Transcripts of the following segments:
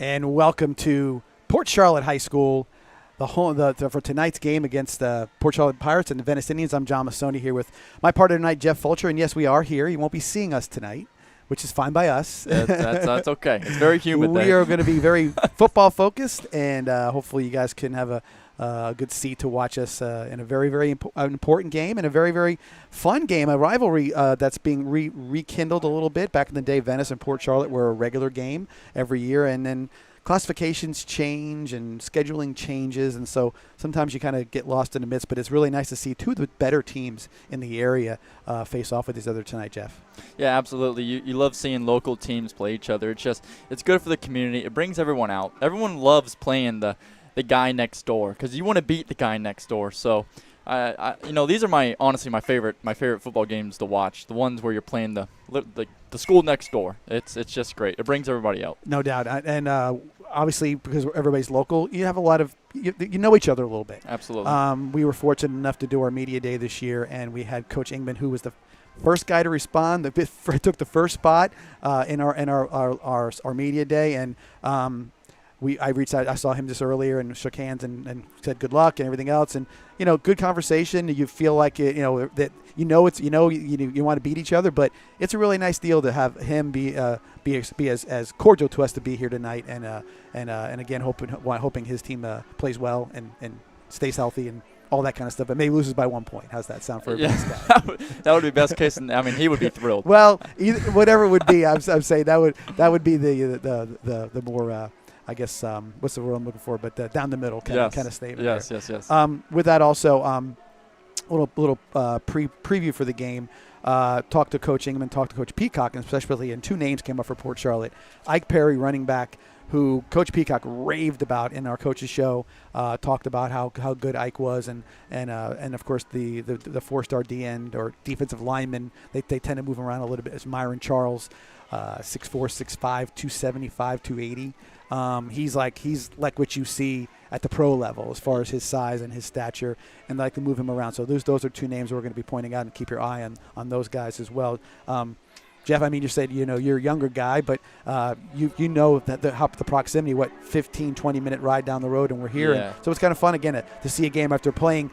And welcome to Port Charlotte High School, for tonight's game against the Port Charlotte Pirates and the Venice Indians. I'm John Massoni here with my partner tonight, Jeff Fulcher. And yes, we are here. You won't be seeing us tonight, which is fine by us. That's okay. It's very humid. We are going to be very football focused, and hopefully you guys can have a good seat to watch us in a very, very important game and a very, very fun game, a rivalry that's being rekindled a little bit. Back in the day, Venice and Port Charlotte were a regular game every year, and then classifications change and scheduling changes, and so sometimes you kind of get lost in the midst, but it's really nice to see two of the better teams in the area face off with each other tonight, Jeff. Yeah, absolutely. You love seeing local teams play each other. It's good for the community. It brings everyone out. Everyone loves playing the guy next door because you want to beat the guy next door. So, these are honestly my favorite football games to watch. The ones where you're playing the school next door. It's just great. It brings everybody out. No doubt. And obviously, because everybody's local, you have a lot of you know each other a little bit. Absolutely. We were fortunate enough to do our media day this year, and we had Coach Ingman, who was the first guy to respond. Took the first spot in our media day, and I reached out. I saw him just earlier and shook hands and said good luck and everything else. And good conversation. You feel like you want to beat each other, but it's a really nice deal to have him be as cordial to us to be here tonight. And again, hoping his team plays well and stays healthy and all that kind of stuff, but maybe loses by 1 point. How's that sound for everybody's guy? That would be best case. He would be thrilled. Well, whatever it would be, I'm saying that would be the more. I guess what's the word I'm looking for? But down the middle kind of statement. Yes. With that also, little preview for the game. Talked to Coach Ingman, talked to Coach Peacock, and especially, and two names came up for Port Charlotte. Ike Perry, running back, who Coach Peacock raved about in our coaches show. Talked about how good Ike was, and of course the 4-star D end or defensive lineman. They tend to move around a little bit. As Myron Charles, 6'4", 6'5", 275, 280. He's like what you see at the pro level as far as his size and his stature, and like to move him around. So those are two names we're going to be pointing out, and keep your eye on those guys as well. Jeff, you said you're a younger guy, but you know that the proximity, 15-20 minute ride down the road, and we're here. Yeah. And so it's kind of fun again to see a game after playing.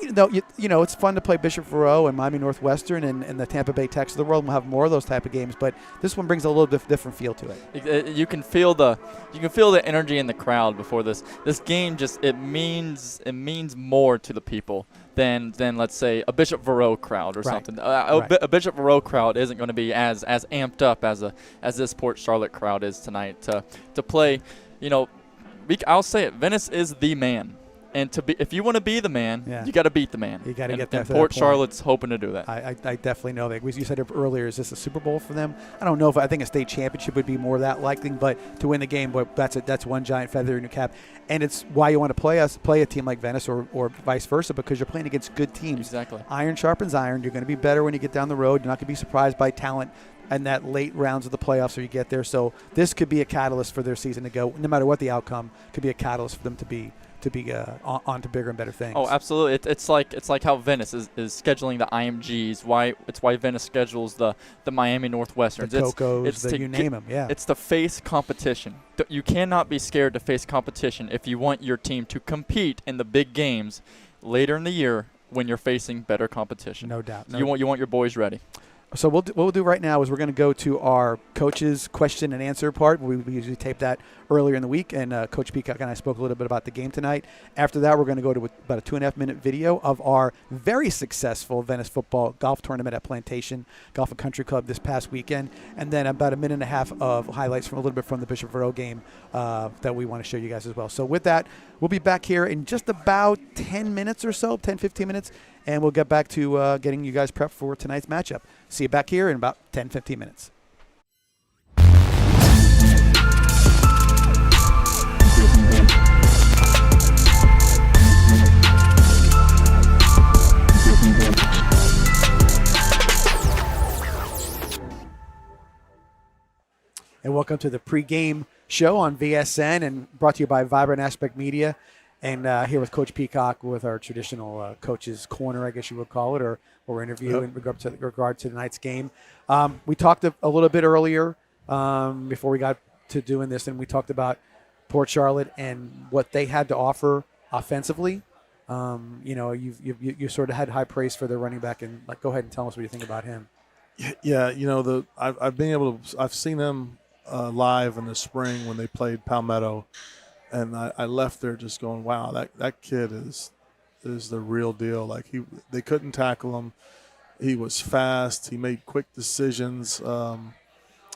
It's fun to play Bishop Verot and Miami Northwestern and the Tampa Bay Techs of the world. We'll have more of those type of games, but this one brings a little different feel to it. You can feel the energy in the crowd before this game. It means more to the people than let's say a Bishop Verot crowd or something. A Bishop Verot crowd isn't going to be as amped up as this Port Charlotte crowd is tonight to play. I'll say it. Venice is the man. And if you want to be the man, you got to beat the man. You got to get there. And Port Charlotte's hoping to do that. I definitely know that. You said it earlier, is this a Super Bowl for them? I don't know I think a state championship would be more that likely, but to win the game, that's one giant feather in your cap. And it's why you want to play a team like Venice or vice versa, because you're playing against good teams. Exactly. Iron sharpens iron. You're going to be better when you get down the road. You're not going to be surprised by talent and that late rounds of the playoffs where you get there. So this could be a catalyst for their season to go, no matter what the outcome, could be a catalyst for them to be on to bigger and better things. Oh, absolutely. It's like how Venice is scheduling the IMGs. It's why Venice schedules the Miami Northwesterns. The Cocos, you name them. Yeah. It's to face competition. You cannot be scared to face competition if you want your team to compete in the big games later in the year when you're facing better competition. No doubt. You want your boys ready. So what we'll do right now is we're going to go to our coaches' question and answer part. We usually tape that earlier in the week, and Coach Peacock and I spoke a little bit about the game tonight. After that, we're going to go to about a 2.5-minute video of our very successful Venice football golf tournament at Plantation Golf and Country Club this past weekend, and then about a minute and a half of highlights from a little bit from the Bishop Verot game that we want to show you guys as well. So with that, we'll be back here in just about 10 minutes or so, 10, 15 minutes, and we'll get back to getting you guys prepped for tonight's matchup. See you back here in about 10, 15 minutes. And welcome to the pregame show on VSN, and brought to you by Vibrant Aspect Media. And here with Coach Peacock with our traditional coach's corner, I guess you would call it, or interview in regard to tonight's game. We talked a little bit earlier before we got to doing this, and we talked about Port Charlotte and what they had to offer offensively. You sort of had high praise for their running back, and go ahead and tell us what you think about him. Yeah, I've seen them live in the spring when they played Palmetto, and I left there just going, wow, that kid is the real deal. Like they couldn't tackle him. He was fast. He made quick decisions.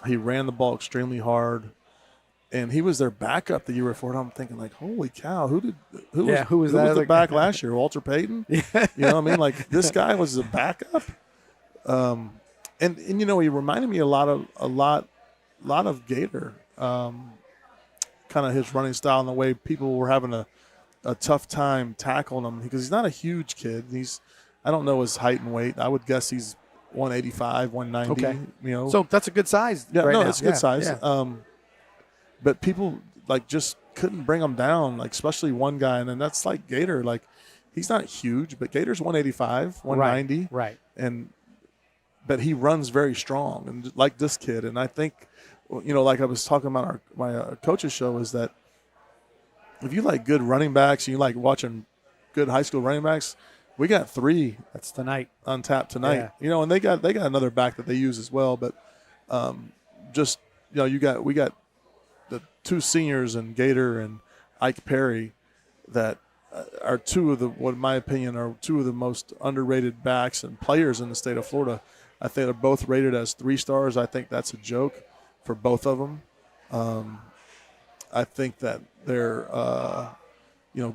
He ran the ball extremely hard, and he was their backup the year before. And I'm thinking, like, holy cow, who was the back last year? Walter Payton? Yeah. You know what I mean? Like, this guy was the backup. And he reminded me a lot of Gator. Kind of his running style and the way people were having a tough time tackling him, because he's not a huge kid. I don't know his height and weight. I would guess he's 185, 190. Okay. So that's a good size. Yeah, right no, now. it's a good size. Yeah. But people just couldn't bring him down, especially one guy. And then that's like Gator. Like, he's not huge, but Gator's 185, 190. Right. But he runs very strong, and like this kid. And I think, like I was talking about my coach's show, is that if you like good running backs and you like watching good high school running backs, we got 3 that's tonight on tap tonight. Yeah. And they got another back that they use as well. But we got the 2 seniors in Gator and Ike Perry that are what in my opinion are 2 of the most underrated backs and players in the state of Florida. I think they're both rated as 3 stars. I think that's a joke for both of them. I think that they're,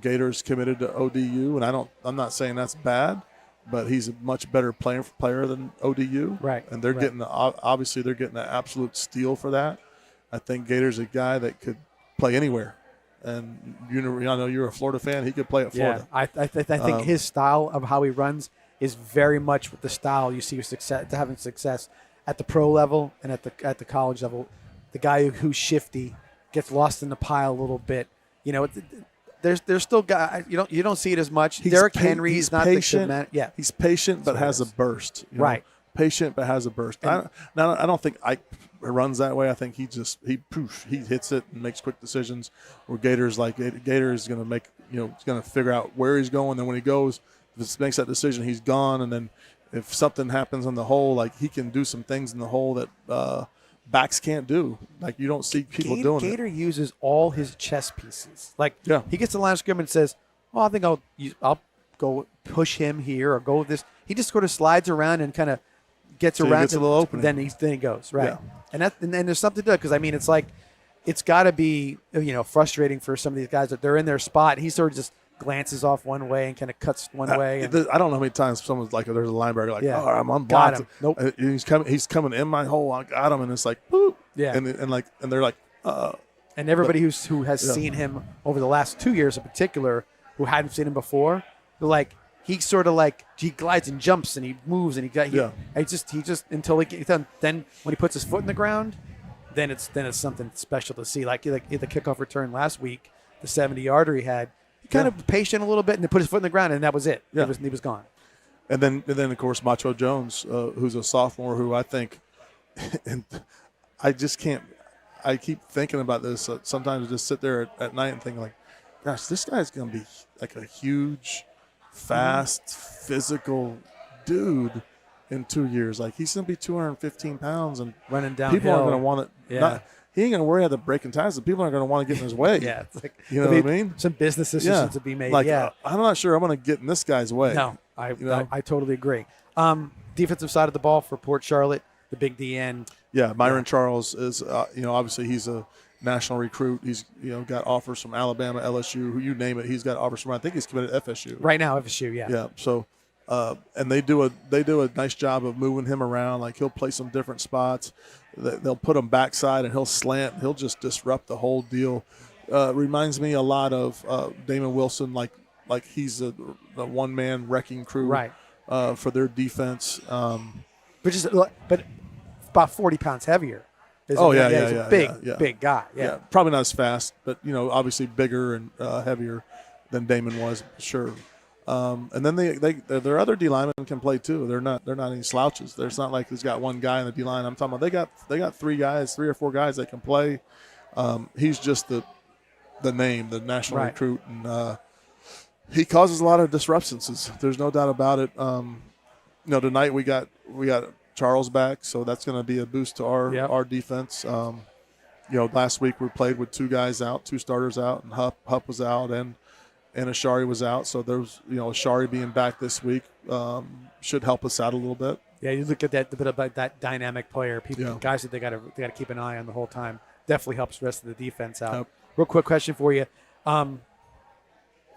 Gator's committed to ODU, and I'm not saying that's bad, but he's a much better player than ODU. Right. And they're getting they're getting an absolute steal for that. I think Gator's a guy that could play anywhere. And I know you're a Florida fan. He could play at Florida. Yeah, I think his style of how he runs is very much with the style you see having success at the pro level and at the college level. The guy who's shifty, gets lost in the pile a little bit. There's still guys you don't see it as much. Derrick Henry is not patient. The man. Yeah, he's patient but has a burst. Right. Patient but has a burst. I don't think Ike runs that way. I think he hits it and makes quick decisions. Where Gator is going to make he's going to figure out where he's going. Then when he goes, if he makes that decision, he's gone. And then if something happens in the hole, he can do some things in the hole that backs can't do. You don't see people doing it. Gator uses all his chess pieces. He gets the line of scrimmage and says, "Oh, I think I'll go push him here or go with this." He just sort of slides around and kind of gets around. Gets a little opening. Then he goes right. Yeah. And there's something to it, because it's got to be frustrating for some of these guys that they're in their spot. He sort of just glances off one way and kind of cuts one way. I don't know how many times someone's there's a linebacker I'm unblocked. Got him. Nope. He's coming in my hole. I got him, and it's boop. Yeah. And they're like, And everybody who has seen him over the last 2 years in particular, who hadn't seen him before, they're he sort of he glides and jumps and he moves and he just until he gets done. Then when he puts his foot in the ground, then it's something special to see. Like the kickoff return last week, the 70-yarder he had. He kind of patient a little bit and then put his foot in the ground, and that was it. Yeah. He was gone. And then of course Macho Jones, who's a sophomore, who I think, and I just can't. I keep thinking about this. Sometimes I just sit there at night and think gosh, this guy's going to be a huge, fast, physical dude in 2 years. He's going to be 215 pounds and running downhill. People aren't going to want it. Yeah. He ain't going to worry about the breaking ties. The people aren't going to want to get in his way. Yeah. It's you know what I mean? Some business decisions to be made. I'm not sure I'm going to get in this guy's way. No, I totally agree. Defensive side of the ball for Port Charlotte, the big DN. Yeah, Myron Charles is, obviously he's a national recruit. He's, got offers from Alabama, LSU, who you name it. He's got offers from, I think he's committed to FSU. Right now, FSU, yeah. Yeah, so, and they do a nice job of moving him around. He'll play some different spots. They'll put him backside and he'll slant. He'll just disrupt the whole deal. Reminds me a lot of Damon Wilson, like he's the one-man wrecking crew right. For their defense. But about 40 pounds heavier. He's a big guy. Yeah. Probably not as fast, but obviously bigger and heavier than Damon was, sure. And then their other D linemen can play too. They're not any slouches. There's not he's got one guy in the D line. I'm talking about they got three or four guys that can play. He's just the name, the national recruit, and he causes a lot of disruptions. There's no doubt about it. Tonight we got Charles back, so that's going to be a boost to our defense. Last week we played with two starters out, and Hupp was out, and Ashari was out. So there's Ashari being back this week should help us out a little bit. Yeah, you look at that dynamic player, guys that they got to keep an eye on the whole time. Definitely helps the rest of the defense out. Yep. Real quick question for you: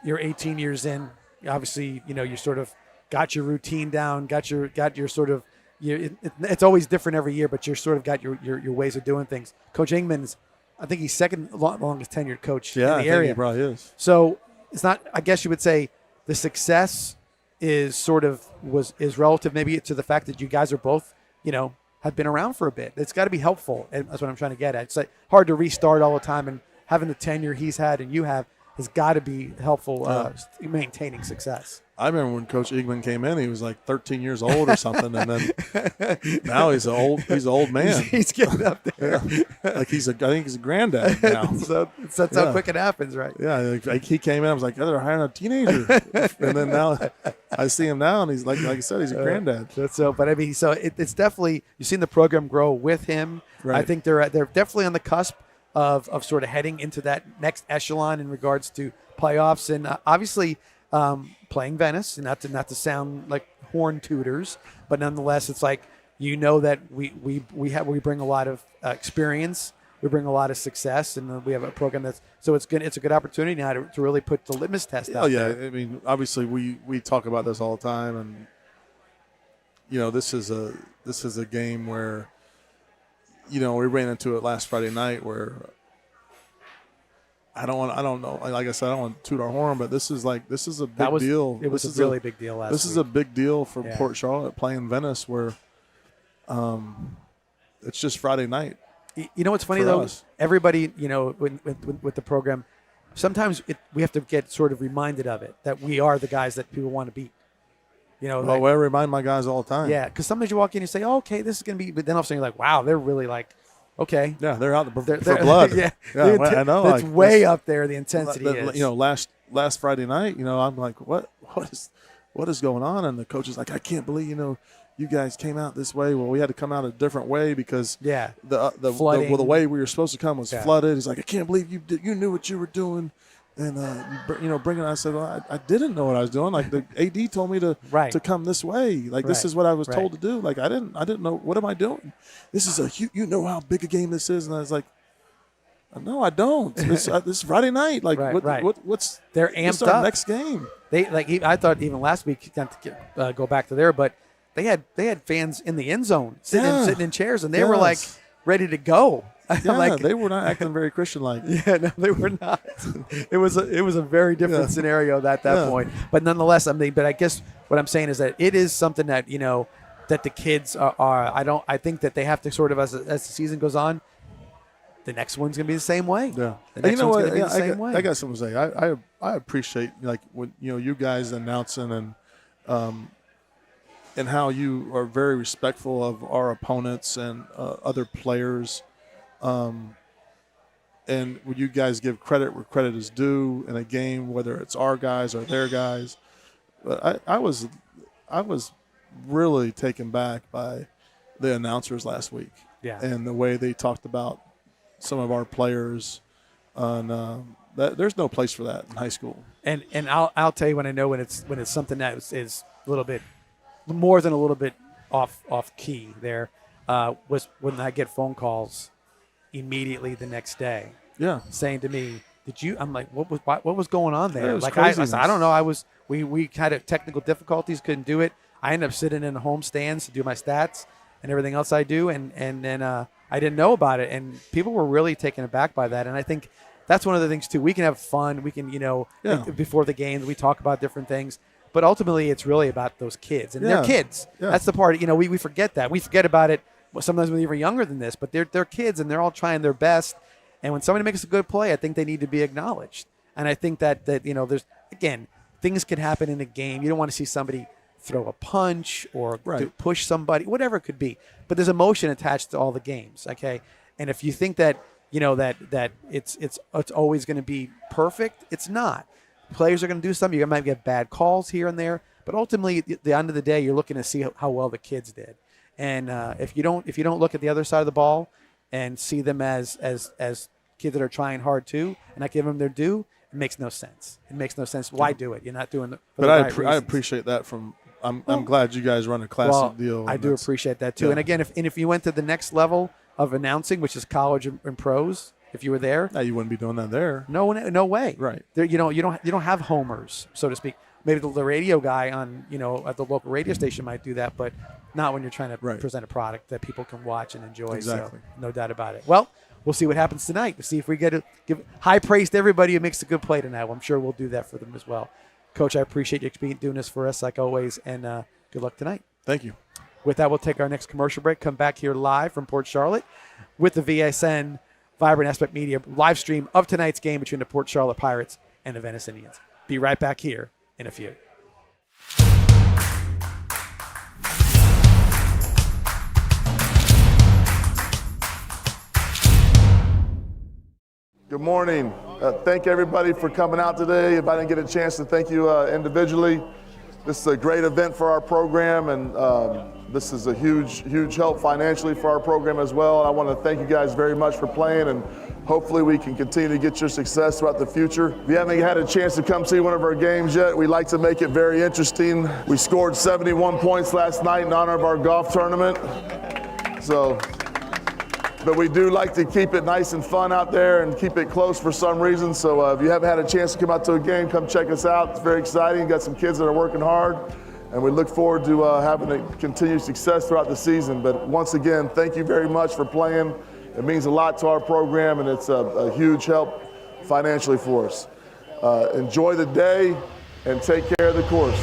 you're 18 years in. Obviously, you sort of got your routine down. Got your sort of. It's always different every year, but you're sort of got your ways of doing things. Coach Ingman's, I think he's second longest tenured coach in the area. Think he probably is. So it's not. I guess you would say the success is relative maybe to the fact that you guys are both have been around for a bit. It's got to be helpful, and that's what I'm trying to get at. It's like hard to restart all the time, and having the tenure he's had and you have has got to be helpful maintaining success. I remember when Coach Ingman came in, he was like 13 years old or something, and then now he's an old man. He's getting up there. I think he's a granddad now. So that's how quick it happens, right? Yeah, like he came in, I was like, they're hiring a teenager, and then now I see him now, and he's like I said, he's a granddad. But I mean, it's definitely you've seen the program grow with him. Right. I think they're definitely on the cusp of sort of heading into that next echelon in regards to playoffs, and obviously. Playing Venice, not to sound like horn tutors, but nonetheless, it's like that we bring a lot of experience, we bring a lot of success, and we have a program that's it's good. It's a good opportunity now to really put the litmus test out. Oh yeah, there. I mean, obviously we talk about this all the time, and this is a game where we ran into it last Friday night where. I don't know. Like I said, I don't want to toot our horn, but this is a big deal. It was a really big deal last week. This is a big deal for Port Charlotte playing Venice, where it's just Friday night. You know what's funny though? Everybody, with the program, sometimes we have to get sort of reminded of it that we are the guys that people want to beat. I remind my guys all the time. Yeah, because sometimes you walk in and you say, oh, "Okay, this is going to be," but then all of a sudden you're like, "Wow, they're really like." Okay. Yeah, they're out for blood. Yeah, I know. It's way up there. The intensity is. Last Friday night, I'm like, what is going on? And the coach is like, I can't believe you guys came out this way. Well, we had to come out a different way because the way we were supposed to come was flooded. He's like, I can't believe you knew what you were doing. And bringing it. I said, well, I didn't know what I was doing. Like the AD told me to come this way. Like this is what I was told to do. Like I didn't know, what am I doing? This is you know how big a game this is. And I was like, no, I don't. This Friday night. Like what's they're amped up. Next game. I thought even last week not to go back to there, but they had fans in the end zone sitting in chairs, and they were like ready to go. Yeah, they were not acting very Christian-like. Yeah, no, they were not. It was a very different scenario at that point. But nonetheless, but I guess what I'm saying is that it is something that that the kids are. I think that they have to sort of as the season goes on. The next one's gonna be the same way. Yeah, the next one's gonna be the same way. I got something to say. I appreciate when you guys announcing and how you are very respectful of our opponents and other players. And would you guys give credit where credit is due in a game, whether it's our guys or their guys? But I was really taken back by the announcers last week, and the way they talked about some of our players. And there's no place for that in high school. And I'll tell you when I know when it's something that is a little bit more than a little bit off key. There was when I get phone calls. Immediately the next day, saying to me, "Did you?" I'm like, "What was going on there?" Like I said, I don't know. We had technical difficulties, couldn't do it. I ended up sitting in the home stands to do my stats and everything else I do, and then I didn't know about it, and people were really taken aback by that. And I think that's one of the things too. We can have fun. We can before the games we talk about different things, but ultimately it's really about those kids and they're kids. Yeah. That's the part. We forget that. We forget about it. Sometimes when they're even younger than this, but they're kids and they're all trying their best. And when somebody makes a good play, I think they need to be acknowledged. And I think that there's again things could happen in a game. You don't want to see somebody throw a punch or push somebody, whatever it could be. But there's emotion attached to all the games. Okay, and if you think that that it's always going to be perfect. It's not. Players are going to do something. You might get bad calls here and there, but ultimately, at the end of the day, you're looking to see how well the kids did. And if you don't look at the other side of the ball and see them as kids that are trying hard too, and not give them their due, it makes no sense. It makes no sense. Why do it? You're not doing it. But I appreciate that from. I'm glad you guys run a classic deal. I do appreciate that too. Yeah. And again, if you went to the next level of announcing, which is college and pros, if you were there, you wouldn't be doing that there. No way. Right. There, you don't have homers, so to speak. Maybe the radio guy on at the local radio station might do that, but not when you're trying to present a product that people can watch and enjoy. Exactly. So no doubt about it. Well, we'll see what happens tonight. We'll see if we get to give high praise to everybody who makes a good play tonight. Well, I'm sure we'll do that for them as well. Coach, I appreciate you doing this for us like always, and good luck tonight. Thank you. With that, we'll take our next commercial break. Come back here live from Port Charlotte with the VSN Vibrant Aspect Media live stream of tonight's game between the Port Charlotte Pirates and the Venice Indians. Be right back here in a few. Good morning. Thank everybody for coming out today. If I didn't get a chance to thank you individually, this is a great event for our program, and this is a huge help financially for our program as well. And I want to thank you guys very much for playing, and hopefully we can continue to get your success throughout the future. If you haven't had a chance to come see one of our games yet, we like to make it very interesting. We scored 71 points last night in honor of our golf tournament. But we do like to keep it nice and fun out there and keep it close for some reason. So if you haven't had a chance to come out to a game, come check us out. It's very exciting. We've got some kids that are working hard, and we look forward to having a continued success throughout the season. But once again, thank you very much for playing. It means a lot to our program, and it's a huge help financially for us. Enjoy the day and take care of the course.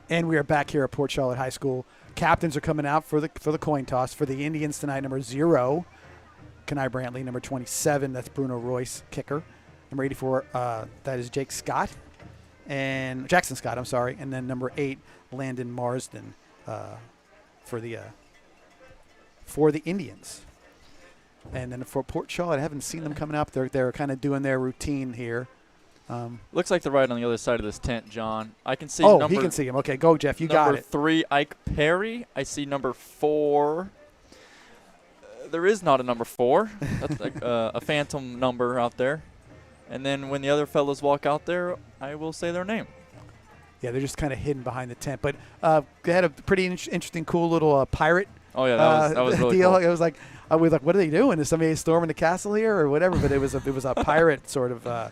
And we are back here at Port Charlotte High School. Captains are coming out for the coin toss. For the Indians tonight, number 0, Kenai Brantley. Number 27, that's Bruno Royce, kicker. Number 84, that is Jake Scott. And Jackson Scott, I'm sorry. And then number 8, Landon Marsden for the Indians. And then for Port Charlotte, I haven't seen them coming up. They're kind of doing their routine here. Looks like they're right on the other side of this tent, John. I can see. Oh, he can see him. Okay, go, Jeff. You got it. Number 3, Ike Perry. I see number 4. There is not a number 4. That's like a phantom number out there. And then when the other fellows walk out there, I will say their name. Yeah, they're just kind of hidden behind the tent. But they had a pretty interesting, cool little pirate Oh yeah, that was really deal. cool. It was like I was like, what are they doing? Is somebody storming the castle here or whatever? But it was a pirate sort of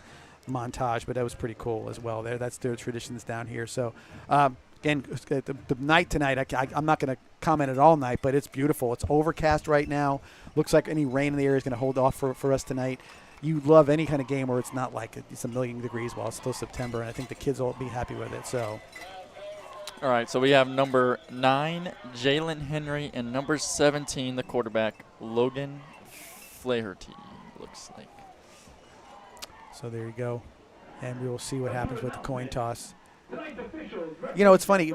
montage, but that was pretty cool as well. That's their traditions down here. So again, the night tonight, I'm not going to comment it all night, but it's beautiful. It's overcast right now. Looks like any rain in the area is going to hold off for us tonight. You love any kind of game where it's not like it's a million degrees while it's still September, and I think the kids will be happy with it. So. All right, so we have number 9, Jalen Henry, and number 17, the quarterback, Logan Flaherty, looks like. So there you go. And we will see what happens with the coin toss. You know, it's funny.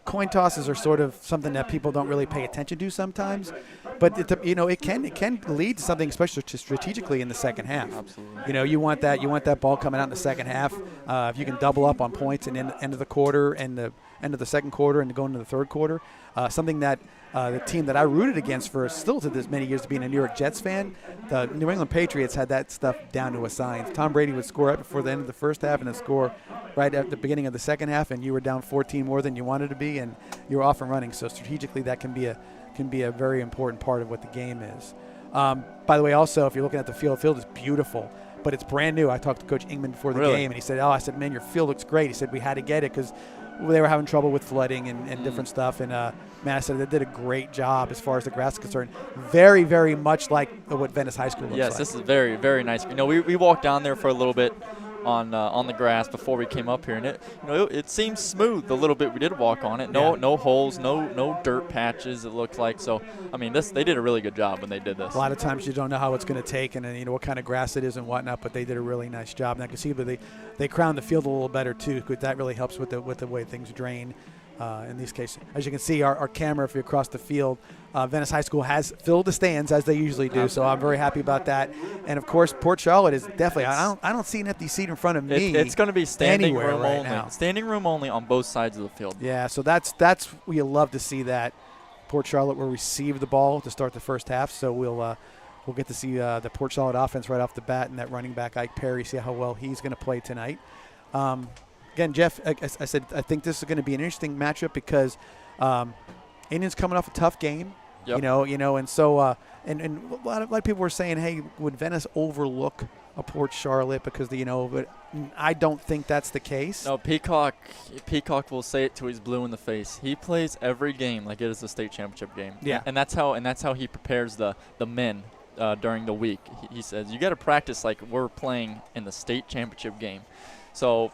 Coin tosses are sort of something that people don't really pay attention to sometimes. But, it can lead to something, especially strategically in the second half. Absolutely. You want that ball coming out in the second half. If you can double up on points and end of the quarter and the end of the second quarter and go into the third quarter, something that the team that I rooted against for still to this many years being a New York Jets fan, the New England Patriots had that stuff down to a science. Tom Brady would score right before the end of the first half and then score right at the beginning of the second half, and you were down 14 more than you wanted to be, and you're off and running. So strategically, that can be a very important part of what the game is. By the way, also, if you're looking at the field is beautiful, but it's brand new. I talked to Coach Ingman before the game, and he said, I said, man, your field looks great. He said, we had to get it because they were having trouble with flooding and different stuff. And, man, I said they did a great job as far as the grass is concerned. Very, very much like what Venice High School looks like. Yes, this is very, very nice. We walked down there for a little bit on the grass before we came up here, and it seems smooth the little bit we did walk on it. No holes, no dirt patches, it looked like. So I mean, they did a really good job when they did this. A lot of times you don't know how it's going to take and what kind of grass it is and whatnot, but they did a really nice job. And I can see that they crowned the field a little better too, because that really helps with the way things drain. In these cases, as you can see, our camera, if you're across the field, Venice High School has filled the stands as they usually do. So I'm very happy about that. And of course, Port Charlotte is definitely. I don't see an empty seat in front of me. It's going to be standing room right only. now. Standing room only on both sides of the field. Yeah, so that's we love to see that. Port Charlotte will receive the ball to start the first half. So we'll get to see the Port Charlotte offense right off the bat, and that running back Ike Perry, see how well he's going to play tonight. Again, Jeff, I said I think this is going to be an interesting matchup because Indians coming off a tough game, Yep. and so and a lot of people were saying, hey, would Venice overlook a Port Charlotte because but I don't think that's the case. No, Peacock will say it till he's blue in the face. He plays every game like it is a state championship game. Yeah, and that's how he prepares the men during the week. He says you got to practice like we're playing in the state championship game. So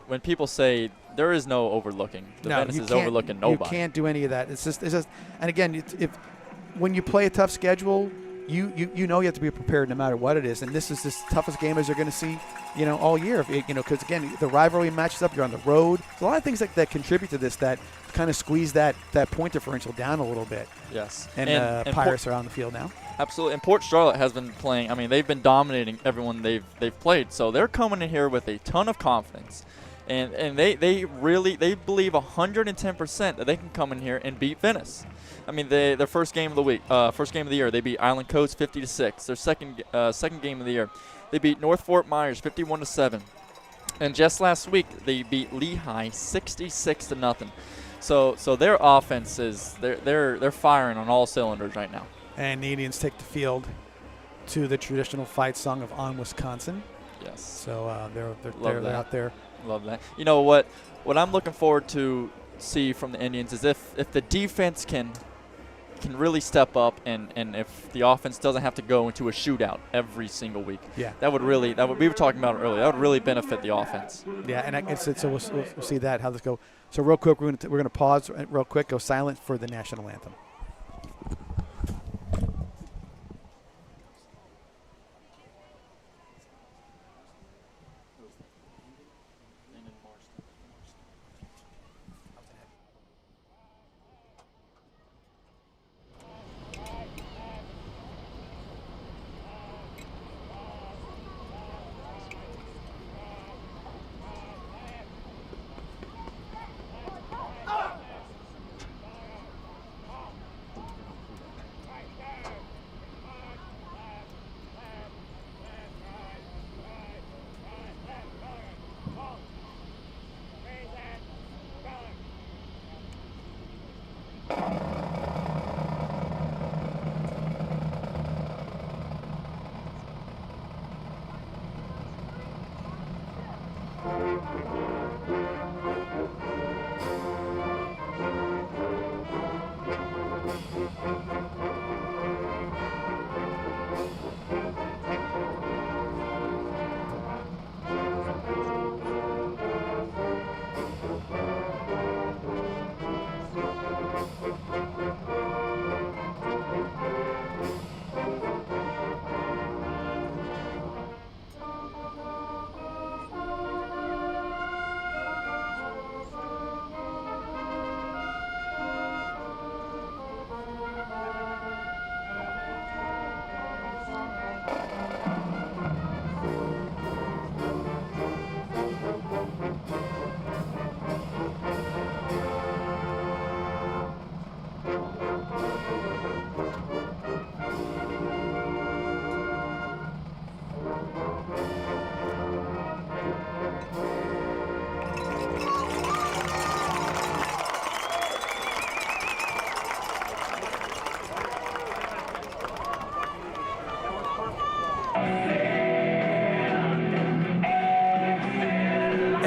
when people say there is no overlooking, Venice is overlooking nobody. You can't do any of that. It's just and again, when you play a tough schedule, you have to be prepared no matter what it is. And this is the toughest game as you're going to see, all year. Because again, the rivalry matches up. You're on the road. There's a lot of things that contribute to this that kind of squeeze that point differential down a little bit. Yes. And Pirates are on the field now. Absolutely. And Port Charlotte has been playing. I mean, they've been dominating everyone they've played. So they're coming in here with a ton of confidence. And they believe 110% that they can come in here and beat Venice. I mean, their first game of the week, first game of the year, they beat Island Coast 50-6. Their second game of the year, they beat North Fort Myers 51-7. And just last week, they beat Lehigh 66-0. So their offense is they're firing on all cylinders right now. And the Indians take the field to the traditional fight song of On Wisconsin. Yes. So they're out there. Love that. You know what I'm looking forward to see from the Indians is if the defense can really step up and if the offense doesn't have to go into a shootout every single week. Yeah. That would we were talking about it earlier. That would really benefit the offense. Yeah, and so we'll see how this go. So real quick, we're going to pause real quick, go silent for the national anthem.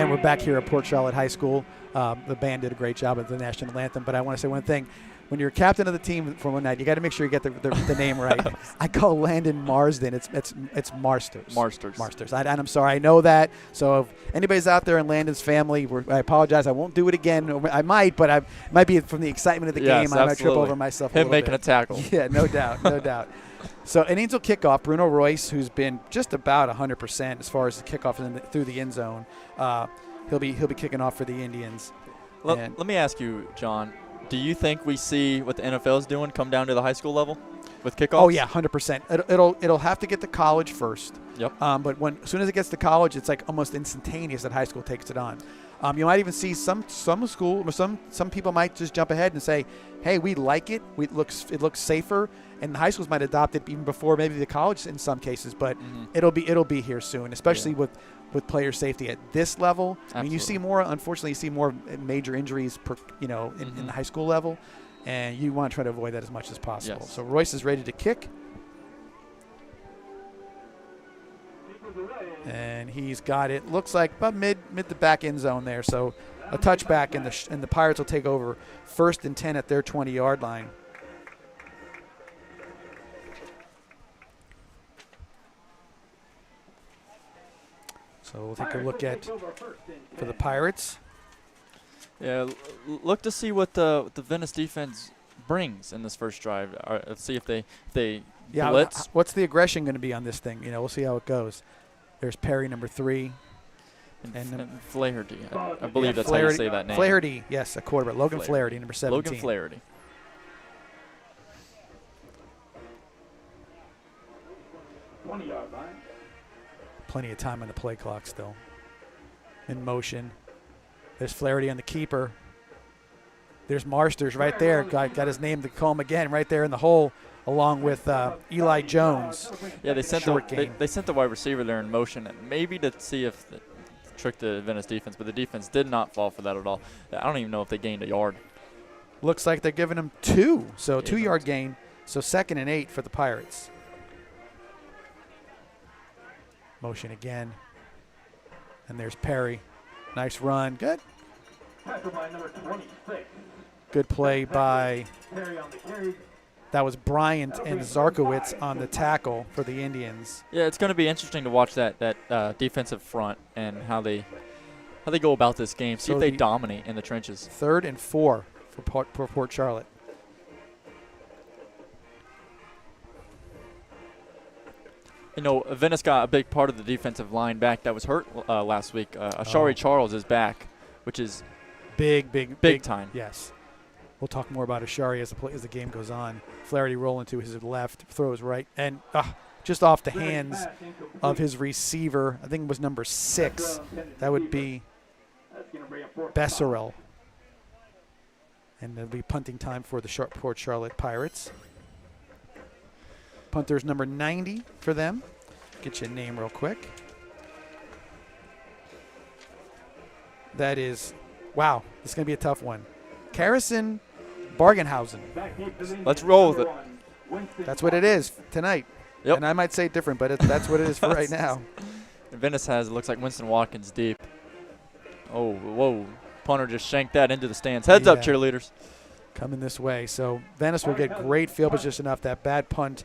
again, we're back here at Port Charlotte High School. The band did a great job at the national anthem, but I want to say one thing. When you're captain of the team for one night, you got to make sure you get the name right. I call Landon Marsden. It's Marsters. Marsters. And I'm sorry. I know that. So if anybody's out there in Landon's family, I apologize. I won't do it again. I might, but I might be from the excitement of the game. I might trip over myself. Him making a tackle. Yeah, no doubt, no doubt. So Indians will kick off. Bruno Royce, who's been just about 100% as far as the kickoff through the end zone, he'll be kicking off for the Indians. Let me ask you, John. Do you think we see what the NFL is doing come down to the high school level with kickoffs? Oh yeah, 100%. It'll have to get to college first. Yep. But as soon as it gets to college, it's like almost instantaneous that high school takes it on. You might even see some people might just jump ahead and say, "Hey, we like it. It looks safer." And the high schools might adopt it even before maybe the college in some cases. But it'll be here soon, especially with player safety at this level. Absolutely. I mean, you see more major injuries in the high school level, and you want to try to avoid that as much as possible. Yes. So Royce is ready to kick. And he's got it. Looks like about mid the back end zone there. So a touchback, and the Pirates will take over 1st and 10 at their 20-yard line. So we'll take a look for the Pirates. Yeah, look to see what the Venice defense brings in this first drive. Let's see if they blitz. What's the aggression going to be on this thing? We'll see how it goes. There's Perry, number 3. And Flaherty. I believe that's how you say that name. Flaherty, yes, a quarterback. Logan Flaherty, number 17. Logan Flaherty. Plenty of time on the play clock still. In motion. There's Flaherty on the keeper. There's Marsters right there. Got his name to call him again right there in the hole, along with Eli Jones. Yeah, they sent the wide receiver there in motion, maybe to see if trick the Venice defense, but the defense did not fall for that at all. I don't even know if they gained a yard. Looks like they're giving him 2, so 2-yard gain. So 2nd and 8 for the Pirates. Motion again. And there's Perry. Nice run. Good. Good play by, that was Bryant and Zarkowitz on the tackle for the Indians. Yeah, it's going to be interesting to watch that defensive front and how they go about this game. See if they dominate in the trenches. 3rd and 4 for Port Charlotte. Venice got a big part of the defensive line back that was hurt last week. Ashari Charles is back, which is big time. Yes. We'll talk more about Ashari as the game goes on. Flaherty rolling to his left, throws right, and just off the hands of his receiver. I think it was number 6. That would be Besserell. And there'll be punting time for the Port Charlotte Pirates. Punter's number 90 for them. Get you a name real quick. That is, wow, this is going to be a tough one. Carrison Bargenhausen. Let's roll with it. That's what it is tonight. Yep. And I might say different, but that's what it is for right now. Venice it looks like Winston Watkins deep. Oh, whoa. Punter just shanked that into the stands. Heads up, cheerleaders. Coming this way. So Venice will get great field position off that bad punt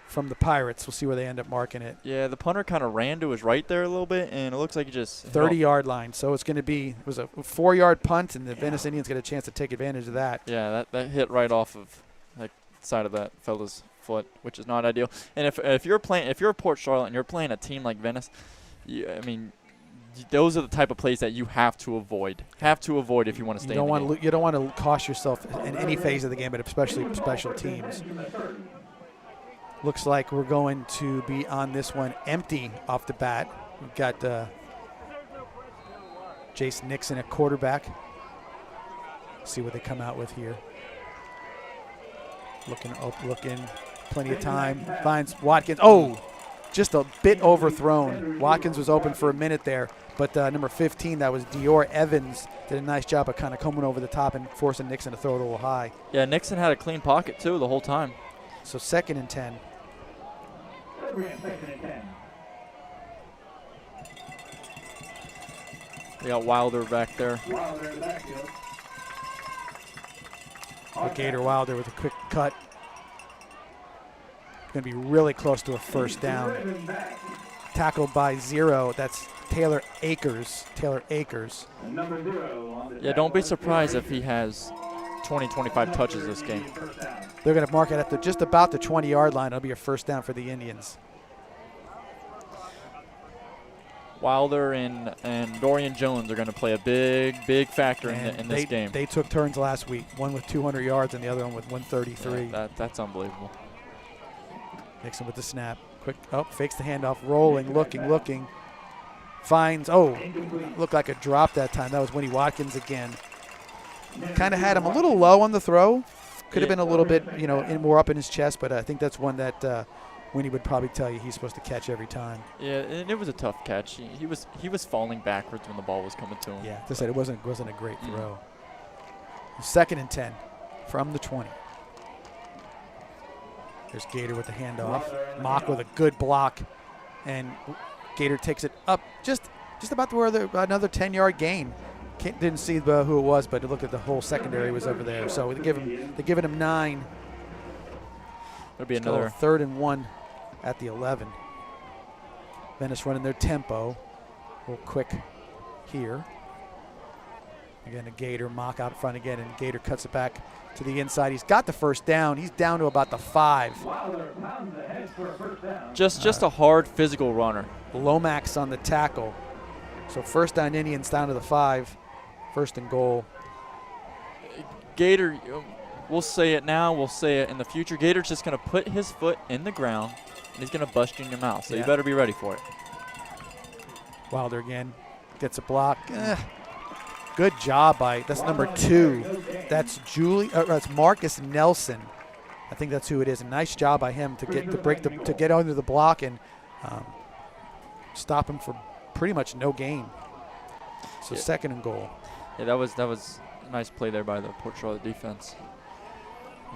from the Pirates. We'll see where they end up marking it. Yeah, the punter kind of ran to his right there a little bit, and it looks like he just 30-yard line. So it's going to be, it was a 4-yard punt, and the Venice Indians get a chance to take advantage of that. Yeah, that hit right off of the side of that fella's foot, which is not ideal. And if you're Port Charlotte and you're playing a team like Venice, those are the type of plays that you have to avoid. If you want to stay. You don't want to cost yourself in any phase of the game, but especially special teams. Looks like we're going to be on this one empty off the bat. We've got Jason Nixon at quarterback. See what they come out with here. Looking, plenty of time. Finds Watkins. Oh, just a bit overthrown. Watkins was open for a minute there, but number 15, that was Dior Evans, did a nice job of kind of coming over the top and forcing Nixon to throw it a little high. Yeah, Nixon had a clean pocket too the whole time. So 2nd and 10. We got Wilder back there. Gator Wilder with a quick cut. Going to be really close to a first down. Tackled by 0. That's Taylor Akers. Yeah, don't be surprised if he has 20, 25 touches this game. They're going to mark it at just about the 20-yard line. It'll be a first down for the Indians. Wilder and Dorian Jones are going to play a big factor in this game. They took turns last week, one with 200 yards and the other one with 133. Yeah, that's unbelievable. Nixon with the snap. Quick, fakes the handoff, rolling, looking. Finds, looked like a drop that time. That was Winnie Watkins again. Kind of had him a little low on the throw. Could have been a little bit, more up in his chest, but I think that's one that Winnie would probably tell you he's supposed to catch every time. Yeah, and it was a tough catch. He was falling backwards when the ball was coming to him. Yeah, as I said, it wasn't a great throw. 2nd and 10 from the 20. There's Gator with the handoff. Mock with a good block, and Gator takes it up just about to where another 10-yard gain. Didn't see who it was, but look at the whole secondary was over there. So they're giving him 9. There'll be another 3rd and 1 at the 11. Venice running their tempo. A little quick here. Again, a Gator mock out front again, and Gator cuts it back to the inside. He's got the first down. He's down to about the 5. Just a hard physical runner. Lomax on the tackle. So first down Indians down to the 5. 1st and goal. Gator, we'll say it now, we'll say it in the future. Gator's just going to put his foot in the ground, and he's going to bust you in your mouth. So you better be ready for it. Wilder again gets a block. Good job that's number 2. That's that's Marcus Nelson. I think that's who it is. A nice job by him to get under the block and stop him for pretty much no gain. So 2nd and goal. Yeah, that was a nice play there by the Port Charlotte defense.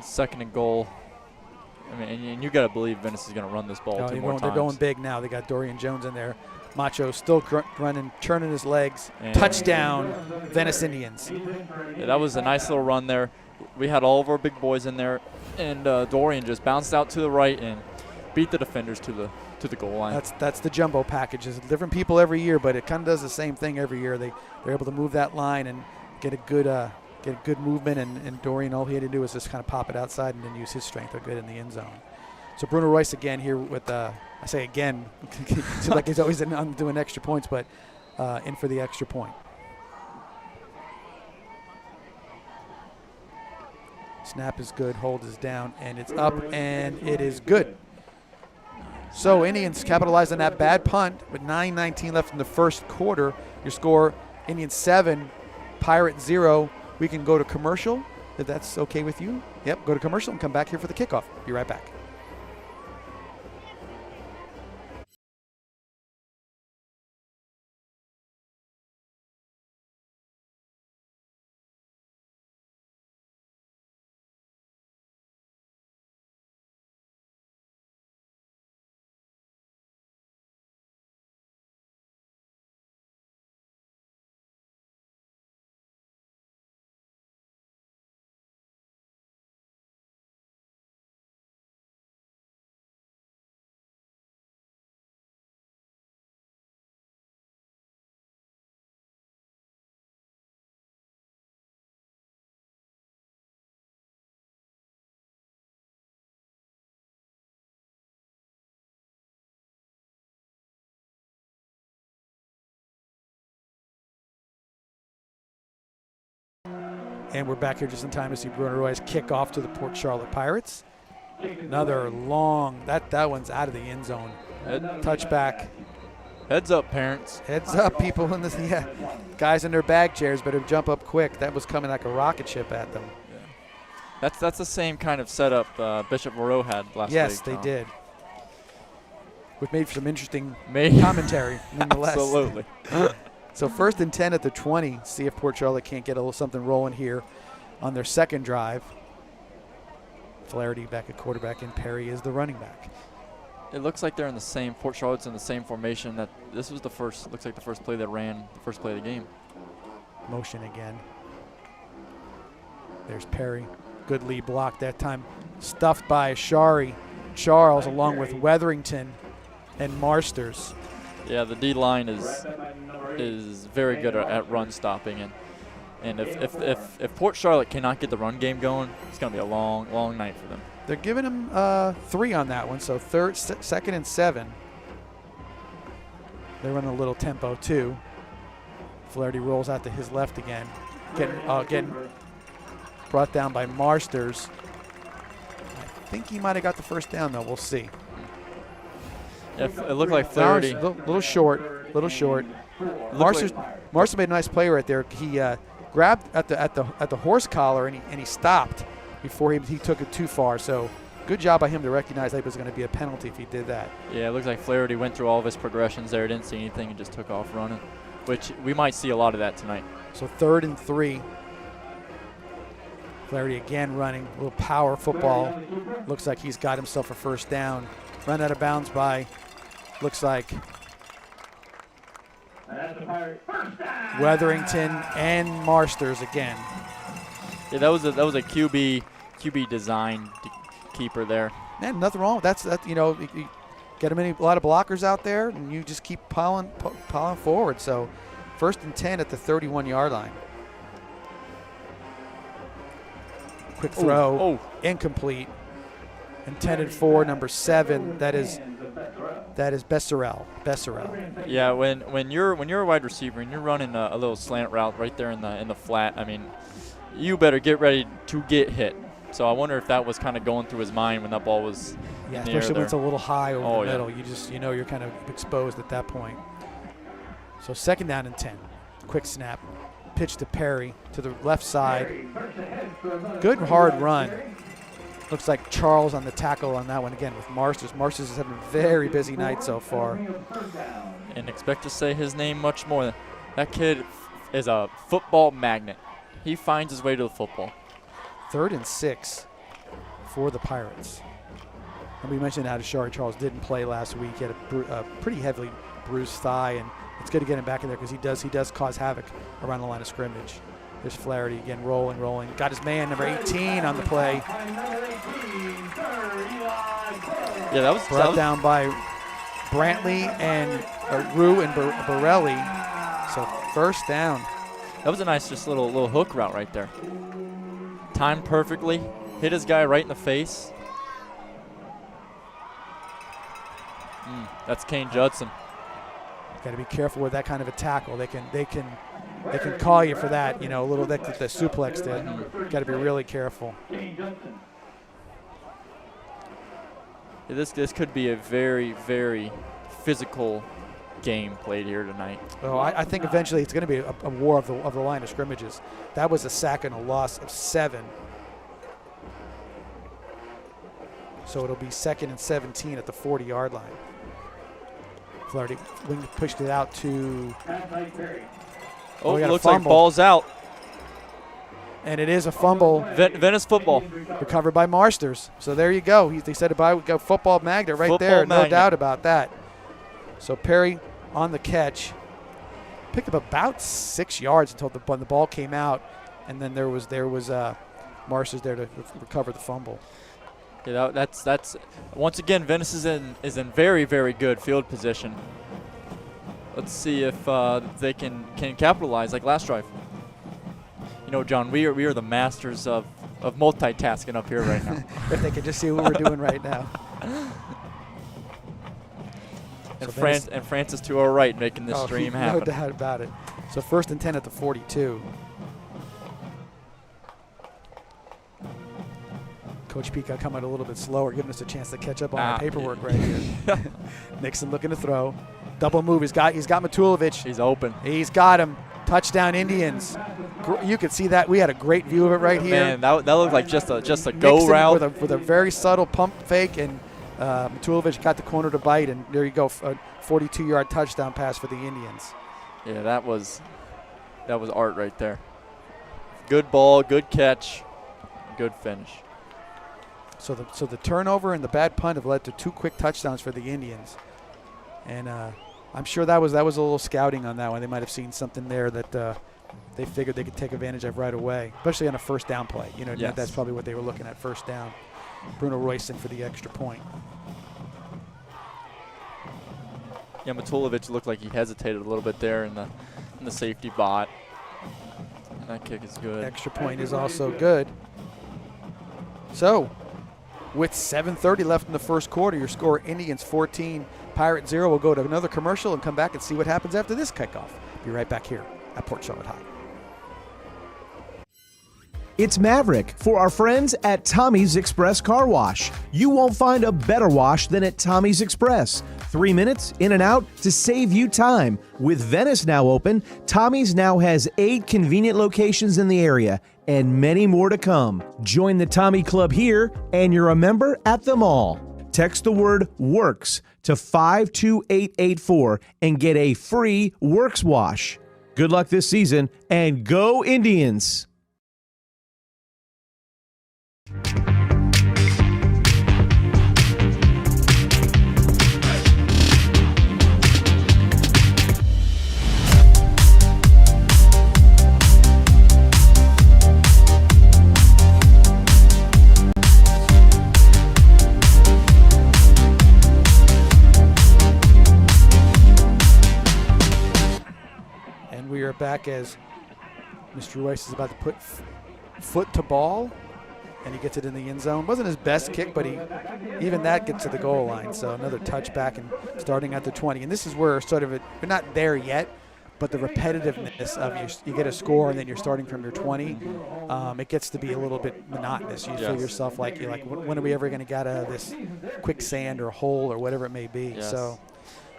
2nd and goal. I mean, and you got to believe Venice is going to run this ball 2 more times. They're going big now. They got Dorian Jones in there. Macho still running, turning his legs. And touchdown, Venice Indians. Yeah, that was a nice little run there. We had all of our big boys in there, and Dorian just bounced out to the right and beat the defenders to the goal line. That's the jumbo package. It's different people every year, but it kind of does the same thing every year. They're able to move that line and get a good movement, and Dorian, all he had to do was just kind of pop it outside and then use his strength to get in the end zone. So Bruno Royce again here with, I say again, seems like he's always doing extra points, but in for the extra point. Snap is good, hold is down, and it's up, and it is good. So Indians capitalized on that bad punt with 9:19 left in the first quarter. Your score, Indians 7, Pirate 0. We can go to commercial, if that's okay with you. Yep, go to commercial and come back here for the kickoff. Be right back. And we're back here just in time to see Bruno Roy's kick off to the Port Charlotte Pirates. Another long, that one's out of the end zone. Touchback. Heads up, parents. Heads up, people in this. Yeah, guys in their bag chairs better jump up quick. That was coming like a rocket ship at them. Yeah. That's the same kind of setup Bishop Moreau had last week. Yes, they did. Which made for some interesting commentary, nonetheless. Absolutely. So 1st and 10 at the 20. See if Port Charlotte can't get a little something rolling here on their second drive. Flaherty back at quarterback, and Perry is the running back. It looks like they're in the same. Port Charlotte's in the same formation. That this was the first. Looks like the first play that ran. The first play of the game. Motion again. There's Perry. Good lead block that time. Stuffed by Shari Charles along with Weatherington and Marsters. Yeah, the D line is very good at run stopping, and if Port Charlotte cannot get the run game going, it's going to be a long night for them. They're giving him 3 on that one, so second and 7. They're running a little tempo too. Flaherty rolls out to his left again, getting brought down by Marsters. I think he might have got the first down though. We'll see. Yeah, it looked like Flaherty. A little short. Marsters made a nice play right there. He grabbed at the horse collar and he stopped before he took it too far. So good job by him to recognize that it was going to be a penalty if he did that. Yeah, it looks like Flaherty went through all of his progressions there, didn't see anything, and just took off running, which we might see a lot of that tonight. So 3rd and 3. Flaherty again running a little power football. Looks like he's got himself a first down. Run out of bounds by, looks like, Weatherington and Marsters again. Yeah, that was a QB design keeper there. And nothing wrong with that. You get him a lot of blockers out there, and you just keep piling forward. So 1st and 10 at the 31-yard line. Quick throw, incomplete. Intended for number 7. That is Besserell. Yeah, when you're a wide receiver and you're running a little slant route right there in the flat, I mean, you better get ready to get hit. So I wonder if that was kind of going through his mind when that ball was in the air especially when it's a little high over the middle. Yeah. You're kind of exposed at that point. So 2nd down and 10. Quick snap. Pitch to Perry to the left side. Good hard run. Looks like Charles on the tackle on that one again with Marsters. Marsters is having a very busy night so far. And expect to say his name much more. That kid is a football magnet. He finds his way to the football. 3rd and 6 for the Pirates. And we mentioned how Shari Charles didn't play last week. He had a pretty heavily bruised thigh, and it's good to get him back in there because he does cause havoc around the line of scrimmage. There's Flaherty again, rolling. Got his man, number 18, on the play. Yeah, that was brought down by Brantley and Rue and Borelli. So 1st down. That was a nice just little hook route right there. Timed perfectly. Hit his guy right in the face. That's Kane Judson. Got to be careful with that kind of a tackle. They can call you for that. A little that the suplex did. Got to be really careful. Yeah, this could be a very, very physical game played here tonight. Oh, I think eventually it's going to be a war of the line of scrimmages. That was a sack and a loss of 7. So it'll be 2nd and 17 at the 40-yard line. Flaherty pushed it out to. Looks like ball's out. And it is a fumble. Venice football. Recovered by Marsters. So there you go. They said about go football magnet right there. No doubt about that. So Perry on the catch. Picked up about 6 yards until the ball came out. And then there was Marsters there to recover the fumble. Yeah, that's once again Venice is in very, very good field position. Let's see if they can capitalize like last drive. John, we are the masters of multitasking up here right now. If they could just see what we're doing right now. And Francis to our right making this stream happen. No doubt about it. So 1st and 10 at the 42. Coach Peacock coming a little bit slower, giving us a chance to catch up on our paperwork right here. Nixon looking to throw. Double move. He's got Matulovic. He's open. He's got him. Touchdown Indians. You could see that. We had a great view of it right here. Man, that looked like just a go Nixon route. With a very subtle pump fake, and Matulovic got the corner to bite, and there you go, a 42-yard touchdown pass for the Indians. Yeah, that was art right there. Good ball, good catch, good finish. So the turnover and the bad punt have led to 2 quick touchdowns for the Indians. And I'm sure that was a little scouting on that one. They might have seen something there that they figured they could take advantage of right away, especially on a first down play. Yes. That's probably what they were looking at, first down. Bruno Royston for the extra point. Yeah, Matulovic looked like he hesitated a little bit there in the safety bot. And that kick is good. Extra point is also good. So, with 7:30 left in the first quarter, your score Indians 14, Pirates 0. We'll go to another commercial and come back and see what happens after this kickoff. Be right back here at Port Charlotte High. It's Maverick for our friends at Tommy's Express Car Wash. You won't find a better wash than at Tommy's Express. 3 minutes in and out to save you time. With Venice now open, Tommy's now has 8 convenient locations in the area and many more to come. Join the Tommy Club here and you're a member at them all. Text the word WORKS to 52884 and get a free Works wash. Good luck this season and go Indians! And we are back as Mr. Royce is about to put foot to ball, and he gets it in the end zone. Wasn't his best kick, but even that gets to the goal line. So another touchback and starting at the 20. And this is where sort of we're not there yet, but the repetitiveness of you get a score and then you're starting from your 20, it gets to be a little bit monotonous. You feel yourself like when are we ever going to get out of this quicksand or hole or whatever it may be? Yes. So.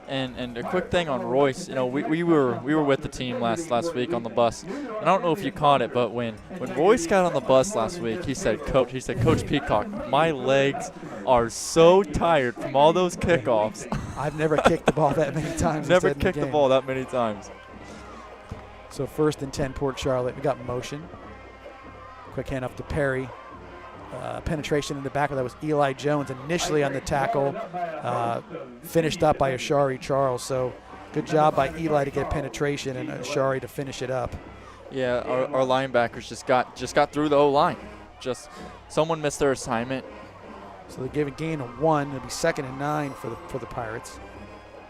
And a quick thing on Royce, we were with the team last week on the bus. And I don't know if you caught it, but when Royce got on the bus last week, he said, Coach Peacock, my legs are so tired from all those kickoffs. I've never kicked the ball that many times. Never kicked the ball that many times. So 1st and 10, Port Charlotte. We got motion. Quick hand off to Perry. Penetration in the back. That was Eli Jones initially on the tackle, finished up by Ashari Charles. So good job by Eli to get penetration and Ashari to finish it up. Yeah, our linebackers just got through the O-line. Just someone missed their assignment. So they gave a gain of 1. It'll be 2nd and 9 for the Pirates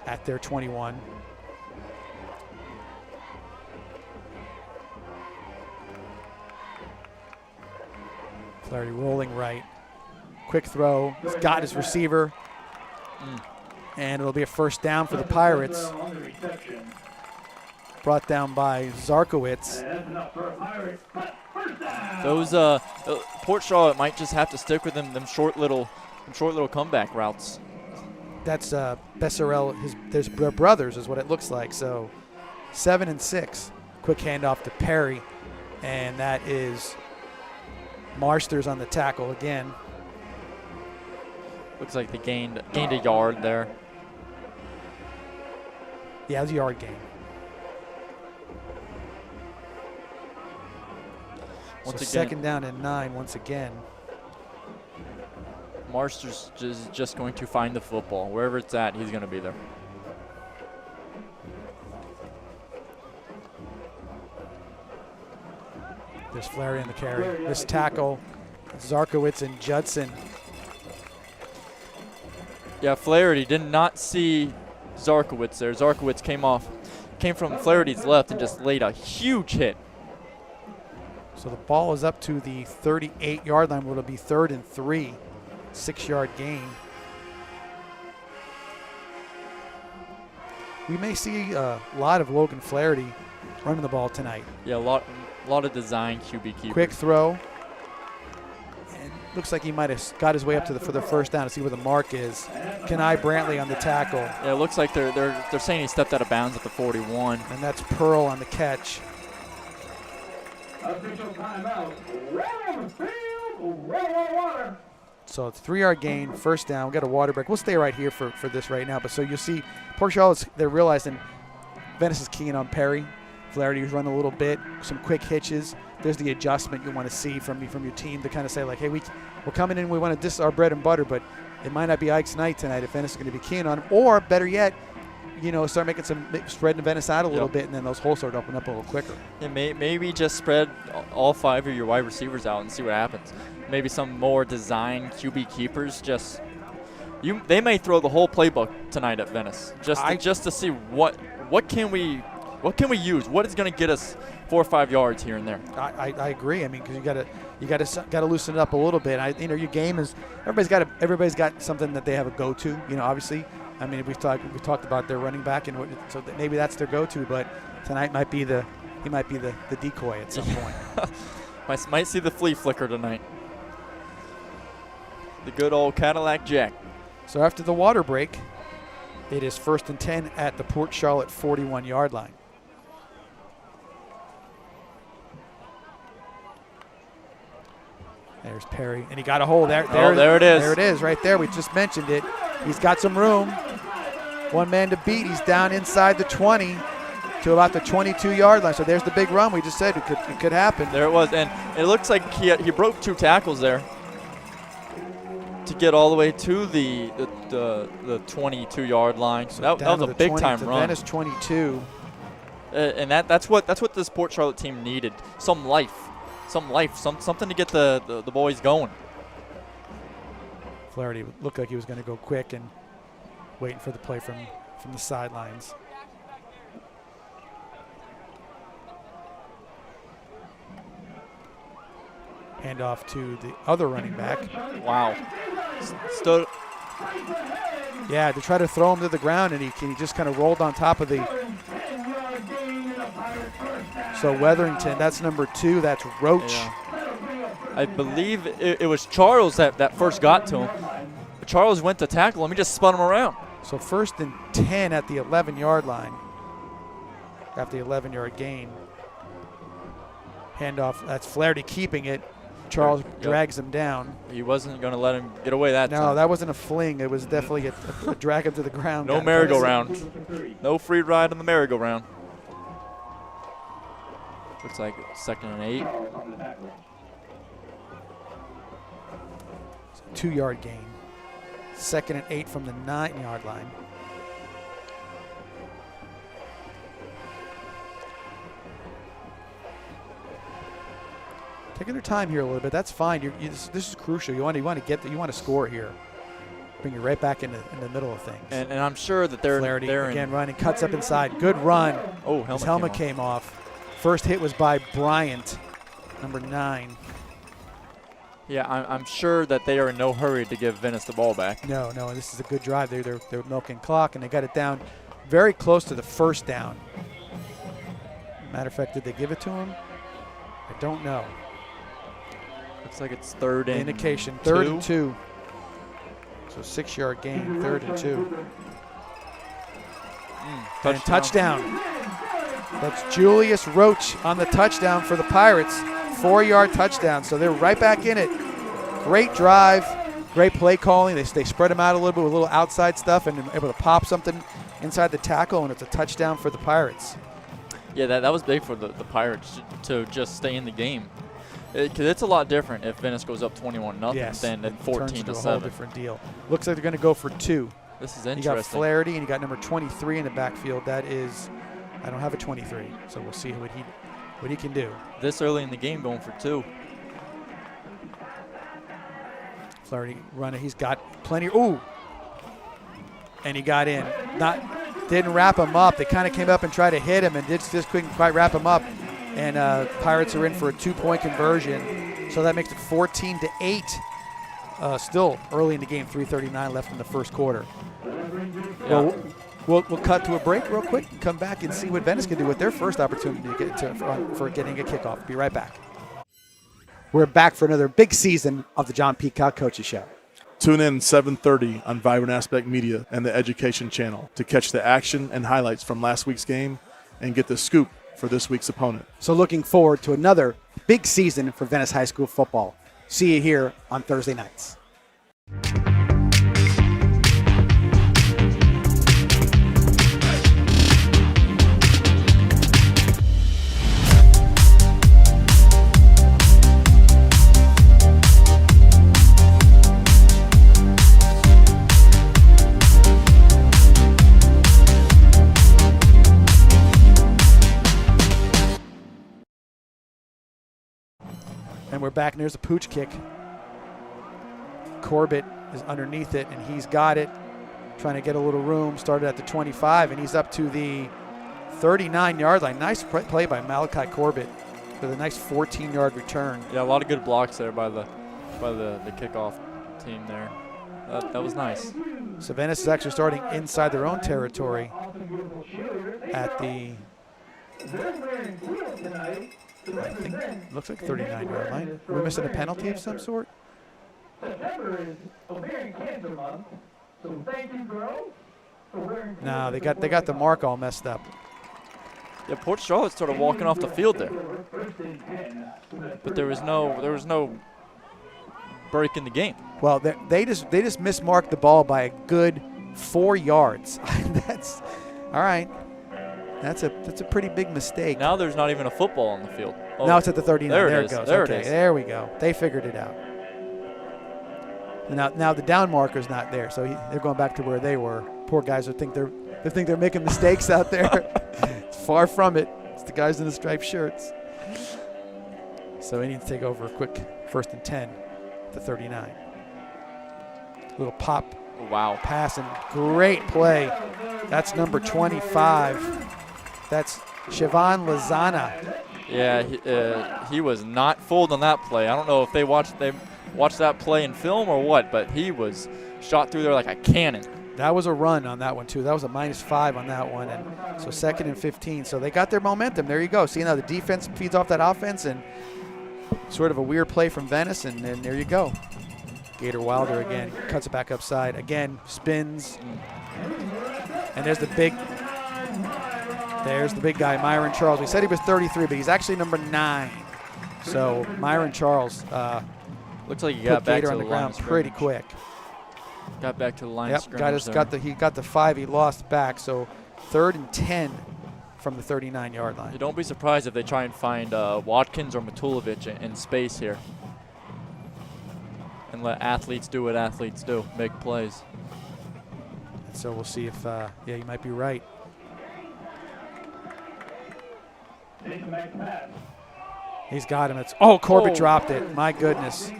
at their 21. Flaherty rolling right. Quick throw. He's got his receiver. And it'll be a first down for the Pirates. Brought down by Zarkowitz. Those Port Charlotte might just have to stick with them short little comeback routes. That's Besserell, their brothers is what it looks like. So 7 and 6. Quick handoff to Perry. And that is Marsters on the tackle again. Looks like they gained a yard there. Yeah, it was a yard gain. Once So again, 2nd down and 9 once again. Marsters is just going to find the football. Wherever it's at, he's going to be there. There's Flaherty on the carry. This tackle, Zarkowitz and Judson. Yeah, Flaherty did not see Zarkowitz there. Zarkowitz came from Flaherty's left and just laid a huge hit. So the ball is up to the 38-yard line where it'll be 3rd and 3. 6-yard gain. We may see a lot of Logan Flaherty running the ball tonight. Yeah, a lot of design QB keepers. Quick throw. And looks like he might have got his way up for the first down to see where the mark is. Kenai Brantley on the tackle. Yeah, it looks like they're saying he stepped out of bounds at the 41. And that's Pearl on the catch. Official timeout. Right on the field. Right on water. So it's 3-yard gain, first down. We got a water break. We'll stay right here for this right now. But so you'll see Port Charlotte's, they're realizing Venice is keying on Perry. Flaherty was running a little bit, some quick hitches. there's the adjustment you want to see from your team to kind of say like, hey, we're coming in, we want to this is our bread and butter, but it might not be Ike's night tonight if Venice is going to be keen on him, or better yet, start making spreading Venice out a little bit, and then those holes start to open up a little quicker. Yeah, maybe just spread all 5 of your wide receivers out and see what happens. Maybe some more design QB keepers. They may throw the whole playbook tonight at Venice just to see what can we use. What is going to get us 4 or 5 yards here and there. I agree. I mean, because you got to loosen it up a little bit. Your game is everybody's got something that they have a go-to. Obviously. I mean, we talked about their running back, and so maybe that's their go-to. But tonight might be the decoy at some point. Might see the flea flicker tonight. The good old Cadillac Jack. So after the water break, it is 1st and 10 at the Port Charlotte 41-yard line. There's Perry, and he got a hole there. There it is. There it is, right there. We just mentioned it. He's got some room. One man to beat. He's down inside the 20 to about the 22-yard line. So there's the big run. We just said it could happen. There it was, and it looks like he broke 2 tackles there to get all the way to the 22-yard line. So that was a big-time run. Venice 22. And that's what this Port Charlotte team needed. Some life, something to get the boys going. Flaherty looked like he was going to go quick and waiting for the play from the sidelines. Hand off to the other running back. Wow. Yeah, to try to throw him to the ground, and he just kind of rolled on top of the. So Weatherington, that's number 2. That's Roach. Yeah. I believe it was Charles that first got to him. But Charles went to tackle him. He just spun him around. So 1st and 10 at the 11-yard line after the 11-yard gain. Handoff. That's Flaherty keeping it. Charles drags him down. He wasn't going to let him get away that time. No, that wasn't a fling. It was definitely a drag him to the ground. No merry-go-round. No free ride on the merry-go-round. Looks like 2nd and 8. 2-yard gain. 2nd and 8 from the 9-yard line. Taking their time here a little bit. That's fine. This is crucial. You want to score here. Bring you right back in the middle of things. And I'm sure that they're again running, cuts up inside. Good run. Oh, his helmet came off. First hit was by Bryant, number 9. Yeah, I'm sure that they are in no hurry to give Venice the ball back. No, this is a good drive. They're milking clock, and they got it down very close to the first down. Matter of fact, did they give it to him? I don't know. Looks like it's 3rd and indication. 3rd and 2. So 6-yard gain, 3rd and 2. And touchdown. That's Julius Roach on the touchdown for the Pirates. 4-yard touchdown. So they're right back in it. Great drive, great play calling. They spread them out a little bit with a little outside stuff and able to pop something inside the tackle, and it's a touchdown for the Pirates. Yeah, that was big for the Pirates to just stay in the game. Because it's a lot different if Venice goes up 21-0 than 14-7. A whole different deal. Looks like they're going to go for 2. This is interesting. You got Flaherty and you got number 23 in the backfield. That is, I don't have a 23, so we'll see what he can do. This early in the game, going for 2. Flaherty running. He's got plenty. Ooh, and he got in. Didn't wrap him up. They kind of came up and tried to hit him, and just couldn't quite wrap him up. And Pirates are in for a 2-point conversion. So that makes it 14-8. Still early in the game, 3:39 left in the first quarter. Yeah. We'll cut to a break real quick and come back and see what Venice can do with their first opportunity to get for getting a kickoff. Be right back. We're back for another big season of the John Peacock Coaches Show. Tune in 7:30 on Vibrant Aspect Media and the Education Channel to catch the action and highlights from last week's game and get the scoop for this week's opponent. So looking forward to another big season for Venice High School football. See you here on Thursday nights. And we're back, and there's a pooch kick. Corbett is underneath it, and he's got it. Trying to get a little room. Started at the 25, and he's up to the 39-yard line. Nice play by Malachi Corbett with a nice 14-yard return. Yeah, a lot of good blocks there by the kickoff team there. That was nice. So Venice is actually starting inside their own territory at the, I think, looks like 39-yard line. Are we missing a penalty of some sort? September is ovarian cancer month, so thank you, girls, for wearing. No, they got the mark all messed up. Yeah, Port Charlotte started walking off the field there, but there was no break in the game. Well, they just mismarked the ball by a good 4 yards. That's all right. That's a pretty big mistake. Now there's not even a football on the field. Oh, now it's at the 39. There it goes. There okay, it is. There we go. They figured it out. Now the down marker's not there, so they're going back to where they were. Poor guys think they're making mistakes out there. It's far from it. It's the guys in the striped shirts. So Indians take over a quick 1st and 10 to 39. Little pop. Wow. Pass and great play. That's number 25. That's Siobhan Lozana. Yeah, he was not fooled on that play. I don't know if they watched that play in film or what, but he was shot through there like a cannon. That was a run on that one, too. That was a -5 on that one. And so 2nd and 15. So they got their momentum. There you go. See how the defense feeds off that offense, and sort of a weird play from Venice, and then there you go. Gator Wilder again cuts it back upside. Again, spins. And there's the big guy, Myron Charles. We said he was 33, but he's actually number 9. So Myron Charles looks like he got back Gator to on the line ground of pretty scrimmage. quick. Got back to the line of Yep, scrimmage he got the 5 he lost back. So 3rd and 10 from the 39-yard line. You don't be surprised if they try and find Watkins or Matulovic in space here. And let athletes do what athletes do, make plays. So we'll see if, you might be right. He's got him. Corbett dropped it. My goodness.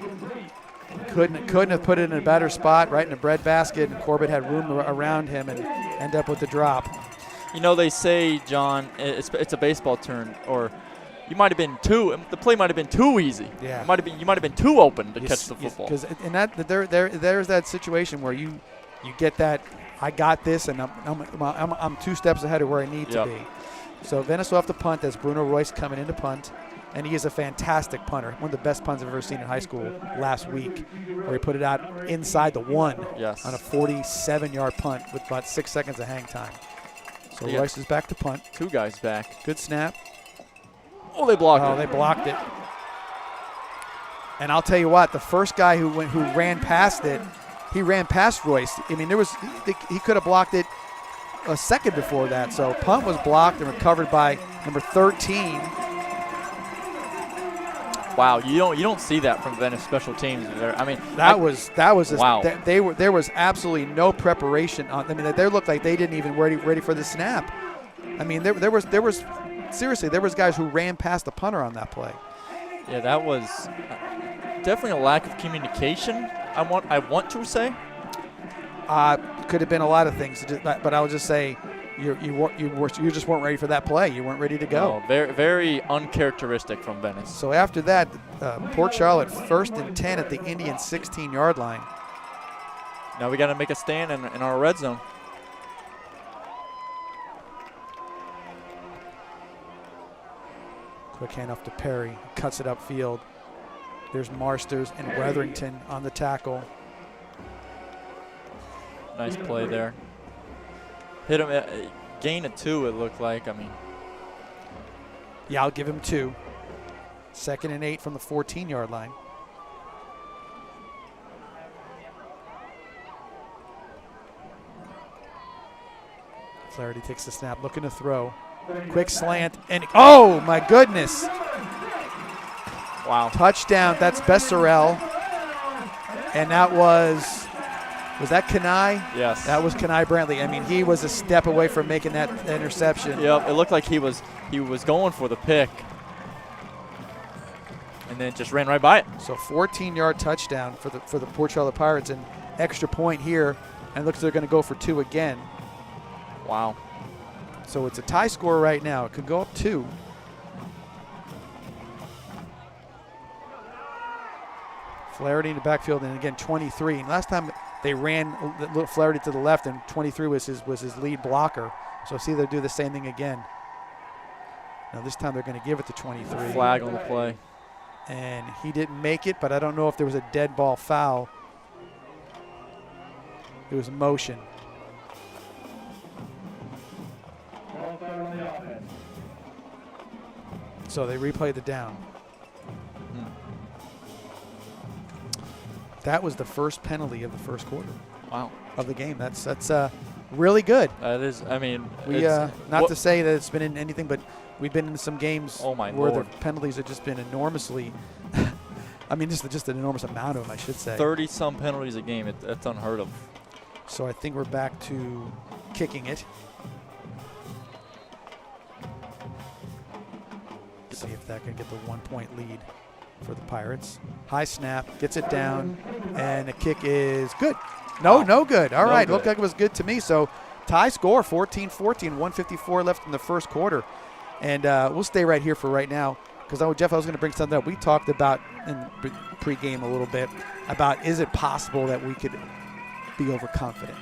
Couldn't have put it in a better spot, right in the breadbasket, and Corbett had room around him and end up with the drop. You know, they say, John, it's a baseball turn, or you might have been the play might have been too easy. Yeah. You might have been too open to catch the football. Because there's that situation where you get that, I got this, and I'm 2 steps ahead of where I need to be. So Venice will have to punt. That's Bruno Royce coming in to punt. And he is a fantastic punter. One of the best punts I've ever seen in high school last week, where he put it out inside the 1 on a 47-yard punt with about 6 seconds of hang time. So Royce is back to punt. 2 guys back. Good snap. Oh, they blocked it. Oh, they blocked it. And I'll tell you what, the first guy who ran past it, he ran past Royce. I mean, he could have blocked it a second before that. So punt was blocked and recovered by number 13. Wow, you don't see that from Venice special teams. I mean, that was wow. There was absolutely no preparation on. I mean, they looked like they didn't even ready for the snap. I mean, there was seriously, there was guys who ran past the punter on that play. Yeah, that was definitely a lack of communication. I want to say. Could have been a lot of things, but I would just say you just weren't ready for that play. You weren't ready to go. Oh, very, very uncharacteristic from Venice. So after that, Port Charlotte 1st and 10 at the Indian 16-yard line. Now we got to make a stand in our red zone. Quick handoff to Perry. Cuts it upfield. There's Marsters and Weatherington on the tackle. Nice play there. Hit him, gain of 2, it looked like. I mean. Yeah, I'll give him 2. 2nd and 8 from the 14-yard line. Flaherty takes the snap, looking to throw. Quick slant, and oh my goodness. Wow. Touchdown, that's Besserell. And that was that Kenai? Yes. That was Kenai Brantley. I mean, he was a step away from making that interception. Yep, it looked like he was going for the pick. and then just ran right by it. So 14-yard touchdown for the Port Charlotte Pirates, and extra point here, and looks like they're going to go for 2 again. Wow. So it's a tie score right now. It could go up 2. Flaherty in the backfield, and again 23. And last time they ran Flaherty to the left, and 23 was his lead blocker. So see, they'll do the same thing again. Now this time they're going to give it to 23. Flag on the play. And he didn't make it, but I don't know if there was a dead ball foul. It was a motion. So they replayed the down. That was the first penalty of the first quarter. Wow. Of the game. That's really good. That is, I mean, We not to say that it's been in anything, but we've been in some games where Lord. the penalties have just been enormously. I mean, just an enormous amount of them, I should say. 30-some penalties a game. That's unheard of. So I think we're back to kicking it. See if that can get the 1-point lead for the Pirates. High snap, gets it down, and the kick is good. No good. All right, looked like it was good to me. So tie score, 14-14, 1:54 left in the first quarter. And we'll stay right here for right now, because Jeff, I was going to bring something up. We talked about in pregame a little bit about, is it possible that we could be overconfident?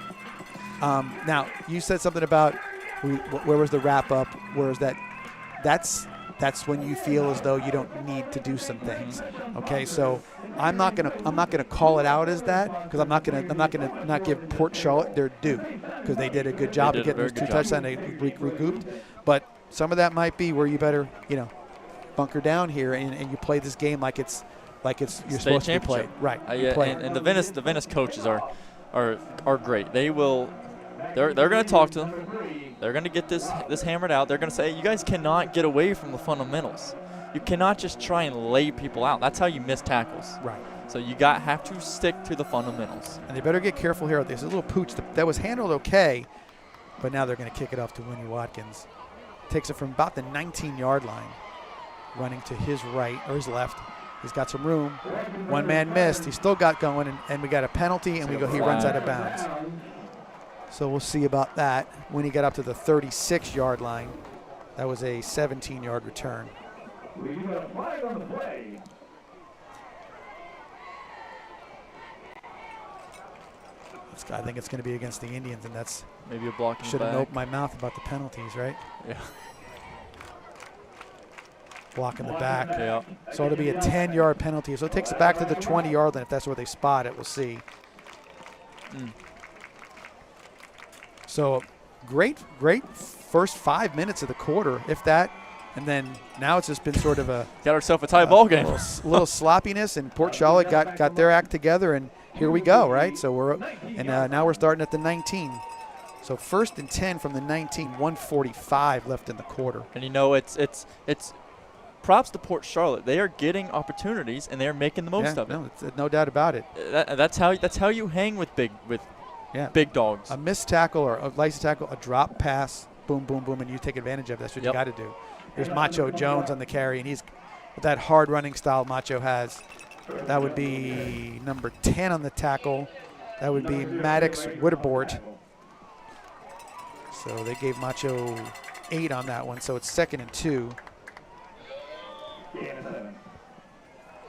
Now, you said something about where was the wrap up? Where is that? That's when you feel as though you don't need to do some things. Okay, so I'm not gonna call it out as that, because I'm not gonna not give Port Charlotte their due, because they did a good job of getting those 2 touchdowns. They recouped, but some of that might be where you better bunker down here and you play this game like it's you're supposed to be played. Right. And the Venice coaches are great. They're going to talk to them. They're going to get this hammered out. They're going to say, you guys cannot get away from the fundamentals. You cannot just try and lay people out. That's how you miss tackles. Right. So you have to stick to the fundamentals. And they better get careful here. There's a little pooch that was handled okay, but now they're going to kick it off to Winnie Watkins. Takes it from about the 19-yard line, running to his right or his left. He's got some room. One man missed. He still got going, and we got a penalty, and he runs out of bounds. So we'll see about that. When he got up to the 36-yard line, that was a 17-yard return. We got a flag on the play. I think it's going to be against the Indians, and that's maybe a block. Should have opened my mouth about the penalties, right? Yeah. Block in the back. Yeah. So it'll be a 10-yard penalty. So it takes it back to the 20-yard line. If that's where they spot it, we'll see. So great first 5 minutes of the quarter, if that. And then now it's just been sort of got ourselves a tie ball game. little sloppiness, and Port Charlotte got their act together, and here we go, right? So now we're starting at the 19. So 1st and 10 from the 19, 1:45 left in the quarter. And it's props to Port Charlotte. They are getting opportunities and they're making the most of it. No, no doubt about it. That's how you hang with big dogs. A missed tackle or a license tackle, a drop pass, boom, boom, boom, and you take advantage of it. That's what you got to do. There's Macho Jones on the carry, and he's with that hard running style Macho has. That would be number 10 on the tackle. That would be Maddox Witterbort. So they gave Macho 8 on that one, so it's 2nd and 2.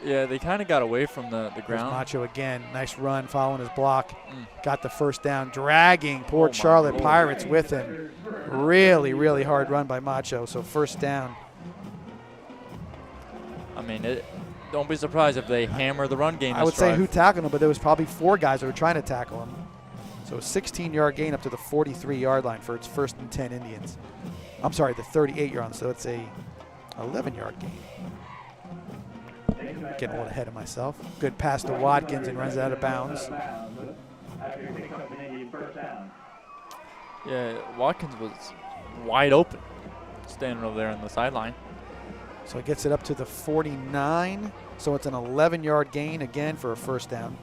Yeah, they kind of got away from the ground. There's Macho again. Nice run following his block. Got the first down, dragging Port Charlotte Pirates with him. Really, really hard run by Macho, so first down. I mean, don't be surprised if they hammer the run game. I would say who tackled him, but there was probably 4 guys that were trying to tackle him. So a 16-yard gain up to the 43-yard line for its 1st and 10 Indians. I'm sorry, the 38-yard, so it's a 11-yard gain. Getting a little ahead of myself. Good pass to Watkins, and runs out of bounds. Yeah, Watkins was wide open, standing over there on the sideline. So it gets it up to the 49. So it's an 11-yard gain again for a first down.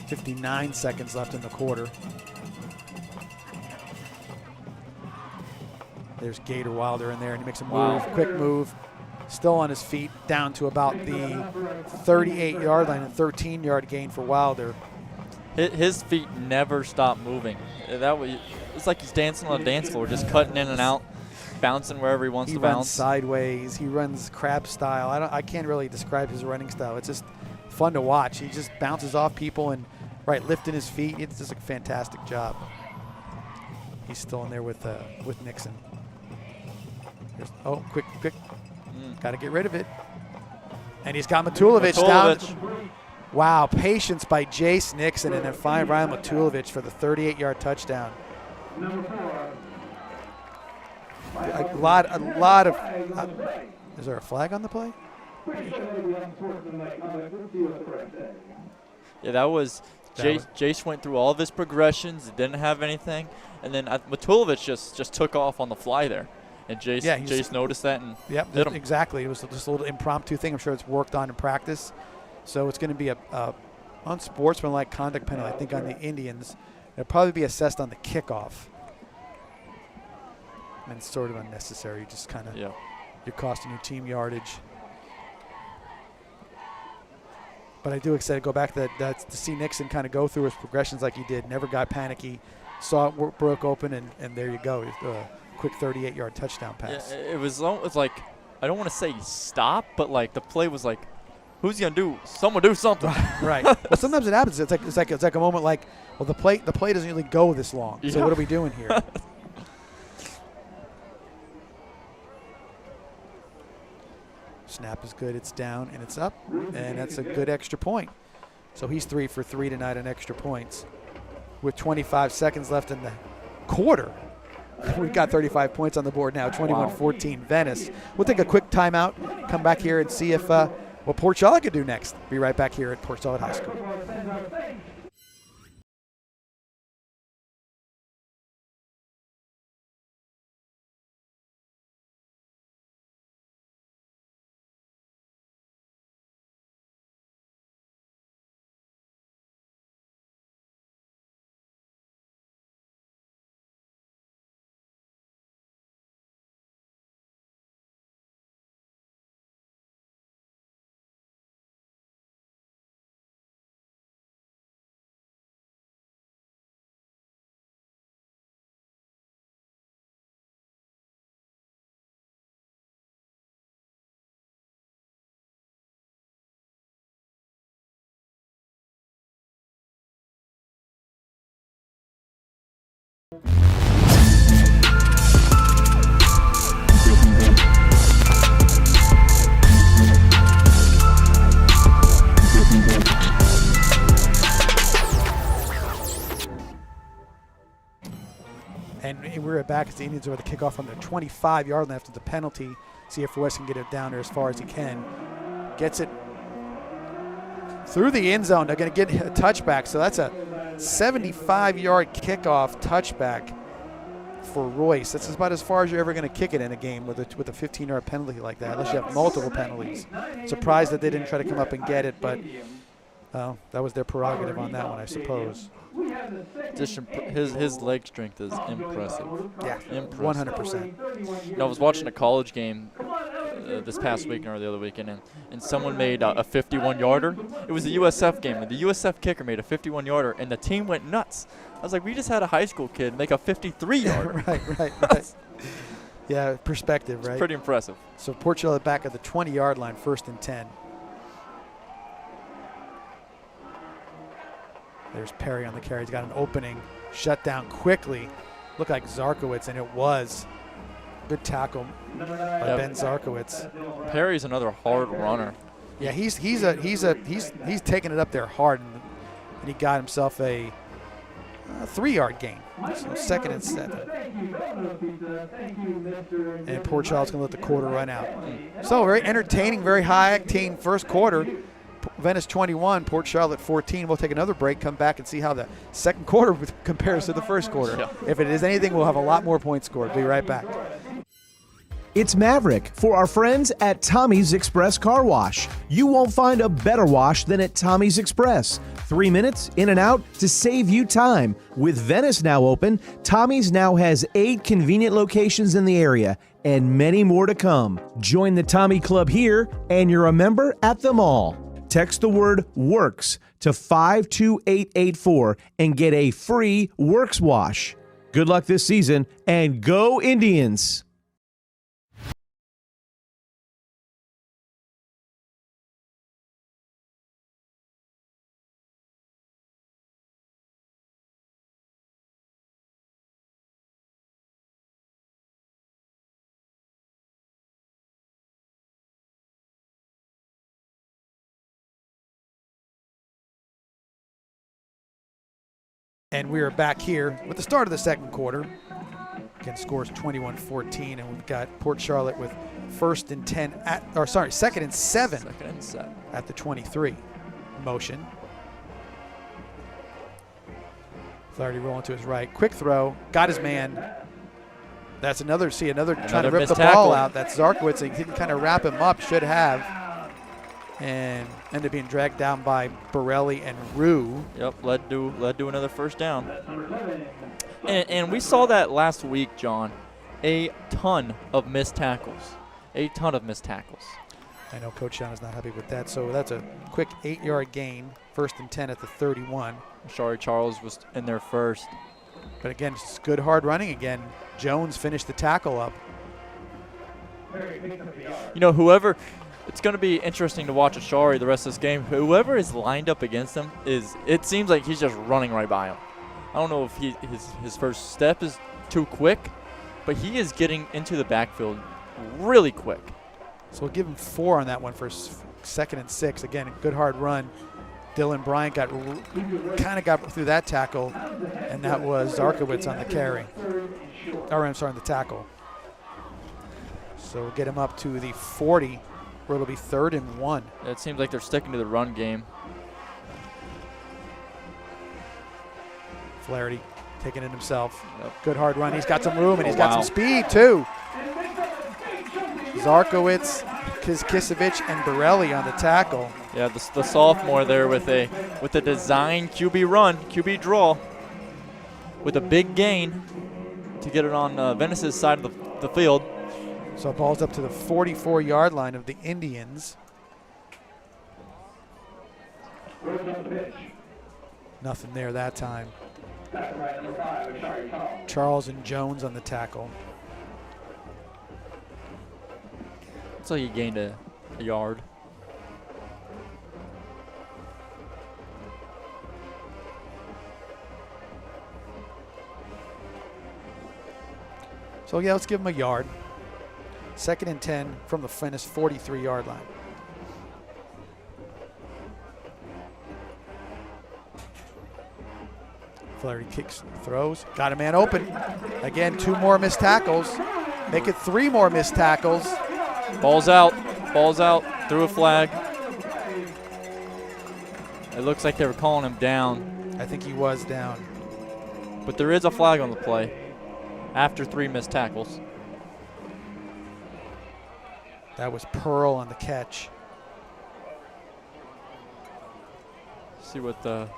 59 seconds left in the quarter. There's Gator Wilder in there, and he makes a move, quick move. Still on his feet, down to about the 38-yard line, and 13-yard gain for Wilder. His feet never stop moving. It's like he's dancing on a dance floor, just cutting in and out, bouncing wherever he wants to bounce. He runs sideways. He runs crab style. I can't really describe his running style. It's just fun to watch. He just bounces off people and lifting his feet. It's just a fantastic job. He's still in there with Nixon. Quick. Got to get rid of it. And he's got Matulovic down. Wow, patience by Jace Nixon, and then find Ryan Matulovic for the 38-yard touchdown. A lot of. Is there a flag on the play? Yeah, that was. Jace went through all of his progressions, didn't have anything, and then Matulovic just took off on the fly there. And Jace noticed that and hit him. Exactly. It was just a little impromptu thing. I'm sure it's worked on in practice. So it's going to be a unsportsmanlike conduct penalty, I think, on the Indians. It'll probably be assessed on the kickoff. And it's sort of unnecessary. Just kind of you're costing your team yardage. But I do excited to go back to that to see Nixon kind of go through his progressions like he did. Never got panicky. Saw it broke open, and there you go. Quick 38-yard touchdown pass. Yeah, it was like, I don't want to say stop, but like the play was like, who's he gonna do? Someone do something. Right. Well, sometimes it happens. It's like a moment like, well, the play doesn't really go this long. So what are we doing here? Snap is good. It's down and it's up, and that's a good extra point. So he's 3 for 3 tonight on extra points. With 25 seconds left in the quarter, we've got 35 points on the board now, 21-14 Venice. We'll take a quick timeout, come back here and see if what Port Charlotte could do next. Be right back here at Port Charlotte High School. And we're back as the Indians are at the kickoff on the 25-yard line after the penalty. See if West can get it down there as far as he can. Gets it through the end zone. They're going to get a touchback. So that's a 75-yard kickoff touchback for Royce. That's about as far as you're ever going to kick it in a game with a 15-yard penalty like that, unless you have multiple penalties. Surprised that they didn't try to come up and get it, but that was their prerogative on that one, I suppose. His leg strength is impressive. Yeah, impressive. 100%. I was watching a college game this past weekend or the other weekend, and someone made a 51-yarder. It was a USF game, and the USF kicker made a 51-yarder, and the team went nuts. I was like, we just had a high school kid make a 53-yarder. Right. Yeah, perspective, right? It's pretty impressive. So Port Charlotte back at the 20-yard line, 1st and 10. There's Perry on the carry. He's got an opening. Shut down quickly. Looked like Zarkowitz, and it was. Good tackle by Ben Zarkowitz. Perry's another hard runner. Yeah, he's taking it up there hard, and he got himself a 3-yard gain. So 2nd and 7. And Port Charlotte's going to let the quarter run out. So very entertaining, very high-octane first quarter. Venice 21, Port Charlotte 14. We'll take another break, come back and see how the second quarter compares to the first quarter. Yeah. If it is anything, we'll have a lot more points scored. Be right back. It's Maverick for our friends at Tommy's Express Car Wash. You won't find a better wash than at Tommy's Express. 3 minutes in and out to save you time. With Venice now open, Tommy's now has 8 convenient locations in the area and many more to come. Join the Tommy Club here and you're a member at them all. Text the word WORKS to 52884 and get a free Works wash. Good luck this season and go Indians! And we are back here with the start of the second quarter. Again, scores 21-14, and we've got Port Charlotte with second and 7 at the 23. Motion. Flaherty rolling to his right. Quick throw. Got his man. That's another trying to rip the ball out. That's Zarkowitz. He didn't kind of wrap him up. Should have. And ended up being dragged down by Borelli and Rue. Yep, led to another first down. And we saw that last week, John. A ton of missed tackles. I know Coach John is not happy with that. So that's a quick 8-yard gain. First and 10 at the 31. Shari Charles was in there first. But again, it's good hard running again. Jones finished the tackle up. You know, it's going to be interesting to watch Ashari the rest of this game. Whoever is lined up against him it seems like he's just running right by him. I don't know if his first step is too quick, but he is getting into the backfield really quick. So we'll give him 4 on that one for second and 6. Again, a good hard run. Dylan Bryant got through that tackle, and that was Zarkowitz on the carry. On the tackle. So we'll get him up to the 40. Where it'll be 3rd and 1. It seems like they're sticking to the run game. Flaherty taking it himself. Yep. Good hard run. He's got some room and he's got some speed too. Zarkowitz, Kisevich, and Borelli on the tackle. Yeah, the sophomore there with a design QB draw, with a big gain to get it on Venice's side of the field. So ball's up to the 44-yard line of the Indians. Nothing there that time. Charles and Jones on the tackle. So he gained a yard. So yeah, let's give him a yard. 2nd and 10 from the Venice 43-yard line. Flaherty kicks, throws, got a man open. Again, 2 more missed tackles. Make it 3 more missed tackles. Ball's out, threw a flag. It looks like they were calling him down. I think he was down. But there is a flag on the play after 3 missed tackles. That was Pearl on the catch. See what the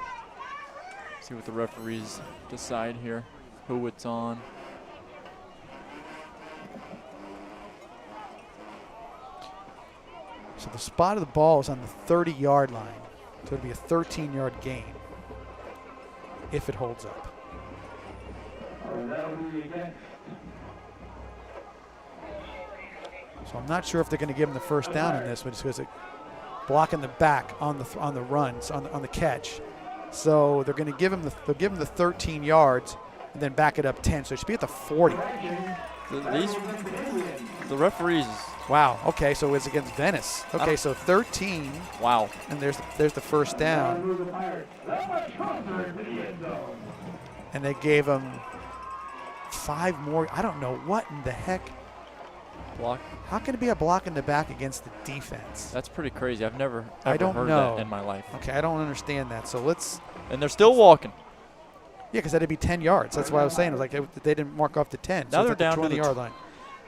referees decide here, who it's on. So the spot of the ball is on the 30-yard line. So it'll be a 13-yard gain if it holds up. So I'm not sure if they're going to give him the first down in this one, just because blocking the back on the runs on the catch. So they're going to give him the 13 yards and then back it up 10. So it should be at the 40. The referees. Wow. Okay. So it's against Venice. Okay. So 13. Wow. And there's the first down. And they gave him 5 more. I don't know what in the heck. Block. How can it be a block in the back against the defense? That's pretty crazy. I've never heard that in my life. Okay, I don't understand that. So let's. And they're still walking. Yeah, because that'd be 10 yards. That's why I was saying. It was like they didn't mark off the 10. Now so they're it's at down the to the 20-yard line.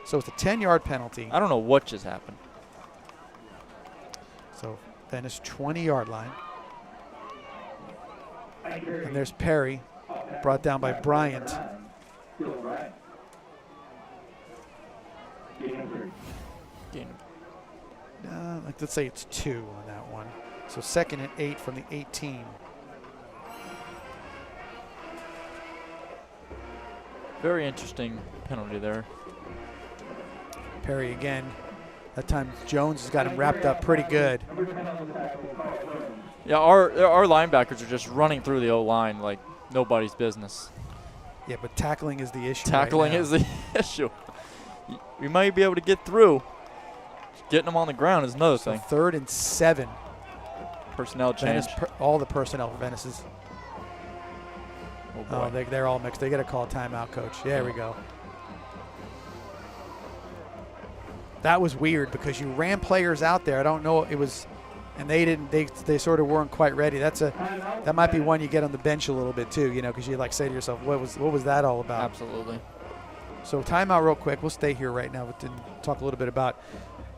So it's a 10-yard penalty. I don't know what just happened. So Venice 20-yard line. And there's Perry, brought down by Bryant. Let's say it's 2 on that one. So 2nd and 8 from the 18. Very interesting penalty there. Perry again. That time Jones has got him wrapped up pretty good. Yeah, our linebackers are just running through the O-line like nobody's business. Yeah, but tackling is the issue. Tackling is the issue. We might be able to get through. Getting them on the ground is another thing. 3rd and 7. Personnel change. All the personnel for Venice is. Oh, they're all mixed. They got to call a timeout, coach. There we go. That was weird because you ran players out there. I don't know. It was, and they didn't. They sort of weren't quite ready. That might be one you get on the bench a little bit too. Because you like say to yourself, what was that all about? Absolutely. So timeout real quick. We'll stay here right now, but then talk a little bit about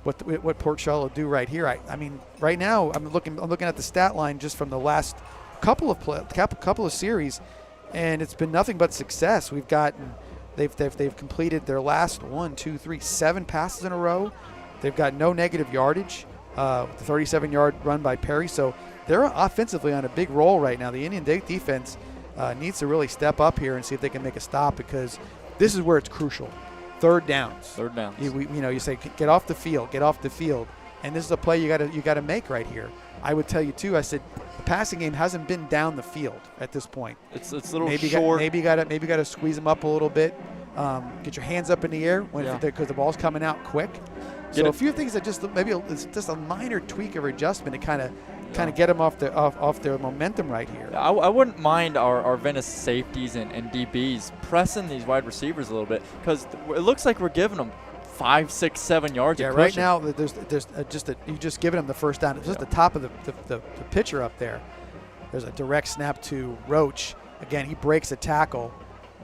what Port Charlotte do right here. I mean, right now I'm looking at the stat line just from the last couple of series, and it's been nothing but success. We've gotten they've completed their last 7 passes in a row. They've got no negative yardage. The 37-yard run by Perry. So they're offensively on a big roll right now. The Indian defense needs to really step up here and see if they can make a stop because this is where it's crucial. Third downs. You say get off the field, and this is a play you got to make right here. I would tell you too. I said the passing game hasn't been down the field at this point. It's a little short. Maybe you got to squeeze them up a little bit. Get your hands up in the air because the ball's coming out quick. So a few things that it's just a minor tweak or adjustment to kind of get them off their momentum right here. I wouldn't mind our Venice safeties and DBs pressing these wide receivers a little bit because it looks like we're giving them 5, 6, 7 yards. Yeah, right now there's you just giving them the first down. It's just the top of the pitcher up there. There's a direct snap to Roach. Again, he breaks a tackle.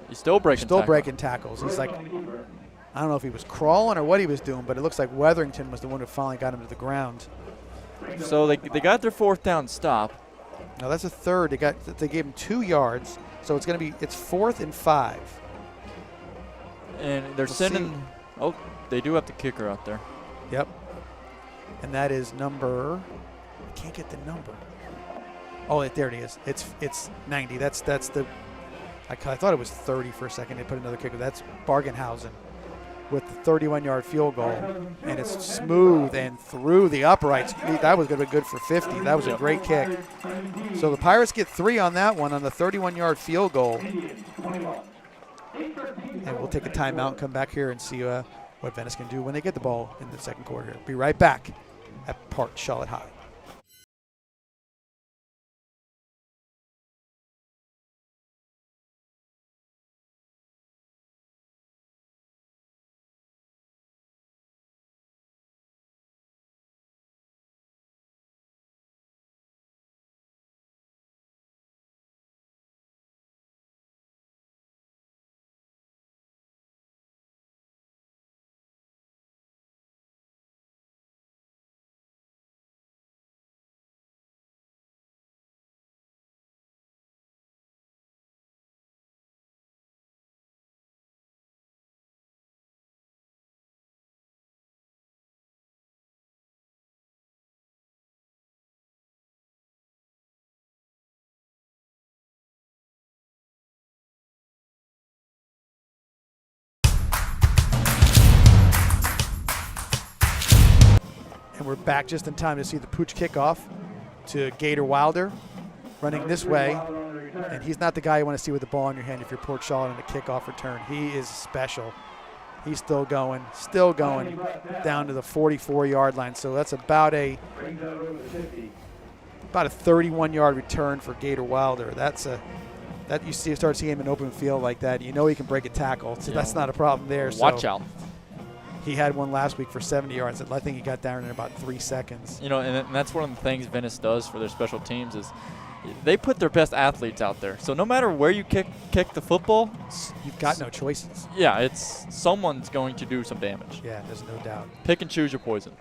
He's still breaking tackles. He's like, I don't know if he was crawling or what he was doing, but it looks like Weatherington was the one who finally got him to the ground. So they got their 4th down stop. No, that's a 3rd. They gave him 2 yards, so it's 4th and 5. And they're sending. Oh, they do have the kicker out there. Yep. And that is number. I can't get the number. Oh, there it is. It's 90. That's the. I thought it was 30 for a second. They put another kicker. That's Bargenhausen with the 31-yard field goal, and it's smooth and through the uprights. That was going to be good for 50. That was a great kick. So the Pirates get 3 on that one on the 31-yard field goal. And we'll take a timeout and come back here and see what Venice can do when they get the ball in the second quarter. Be right back at Port Charlotte High. And we're back just in time to see the pooch kickoff to Gator Wilder running this way. And he's not the guy you want to see with the ball in your hand if you're Port Charlotte in a kickoff return. He is special. He's still going down to the 44-yard line. So that's about a 31-yard return for Gator Wilder. That you start seeing him in open field like that. You know he can break a tackle. So that's not a problem there. Watch out. He had one last week for 70 yards. I think he got down in about 3 seconds. And that's one of the things Venice does for their special teams is they put their best athletes out there. So no matter where you kick the football, you've got no choices. Yeah, someone's going to do some damage. Yeah, there's no doubt. Pick and choose your poison.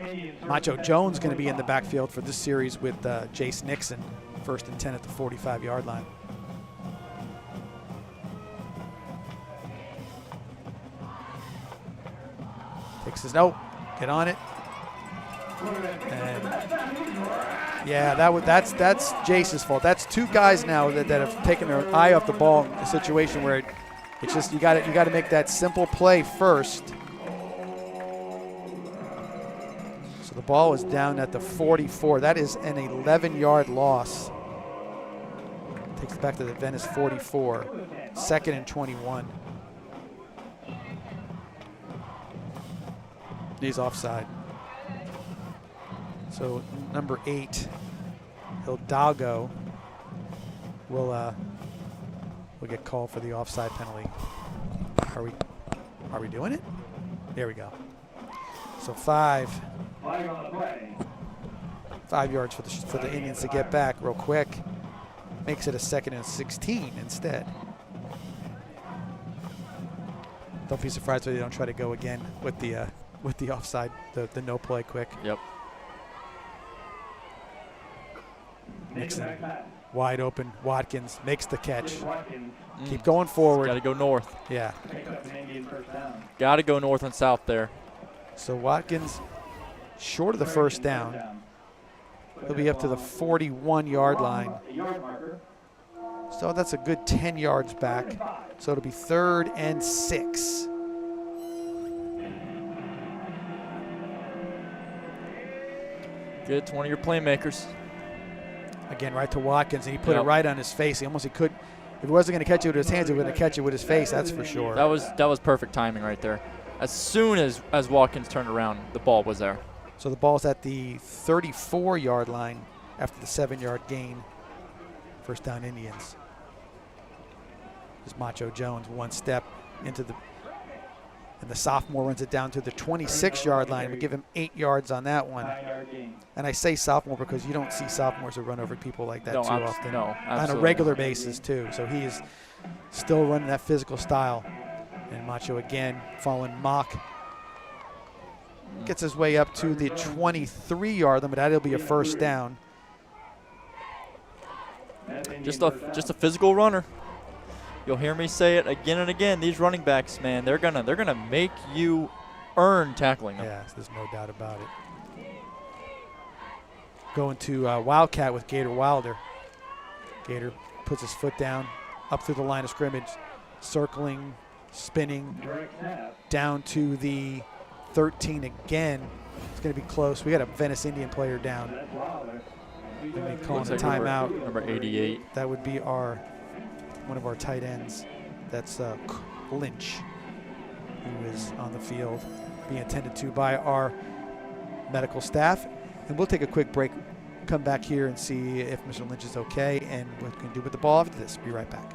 Macho Jones going to be in the backfield for this series with Jace Nixon, 1st and 10 at the 45-yard line. Takes his note. Get on it. And yeah, that's Jace's fault. That's 2 guys now that have taken their eye off the ball in a situation where it's just you got to make that simple play first. So the ball is down at the 44. That is an 11-yard loss. Takes it back to the Venice 44. 2nd and 21. He's offside. So number 8, Hidalgo, will get called for the offside penalty. Are we doing it? There we go. So 5 yards for the Indians to get back real quick. Makes it a 2nd and 16 instead. Don't be surprised if they don't try to go again with the offside, the no play quick. Yep. Nixon, wide open. Watkins makes the catch. Keep going forward. Got to go north. Yeah. Got to go north and south there. So Watkins, short of the first down. He'll be up to the 41-yard line. So that's a good 10 yards back. So it'll be 3rd and 6. Good 20 of your playmakers. Again, right to Watkins, and he put it right on his face. He could. If he wasn't going to catch it with his hands, he was going to catch it with his face. That's for sure. That was perfect timing right there. As soon as Watkins turned around, the ball was there. So the ball's at the 34-yard line after the 7-yard gain. First down, Indians. There's Macho Jones, 1 step into and the sophomore runs it down to the 26-yard line. We give him 8 yards on that one. And I say sophomore because you don't see sophomores who run over people like that too often. No, on a regular basis too. So he is still running that physical style. And Macho again following Mock. Gets his way up to the 23-yard line, but that'll be a first down. Just a physical runner. You'll hear me say it again and again. These running backs, man, they're gonna make you earn tackling them. Yeah, there's no doubt about it. Going to Wildcat with Gator Wilder. Gator puts his foot down, up through the line of scrimmage, circling, spinning, down to the 13 again. It's going to be close. We got a Venice Indian player down. They're calling a timeout. Number 88. That would be one of our tight ends. That's Lynch, who is on the field, being attended to by our medical staff. And we'll take a quick break, come back here and see if Mr. Lynch is okay and what we can do with the ball after this. Be right back.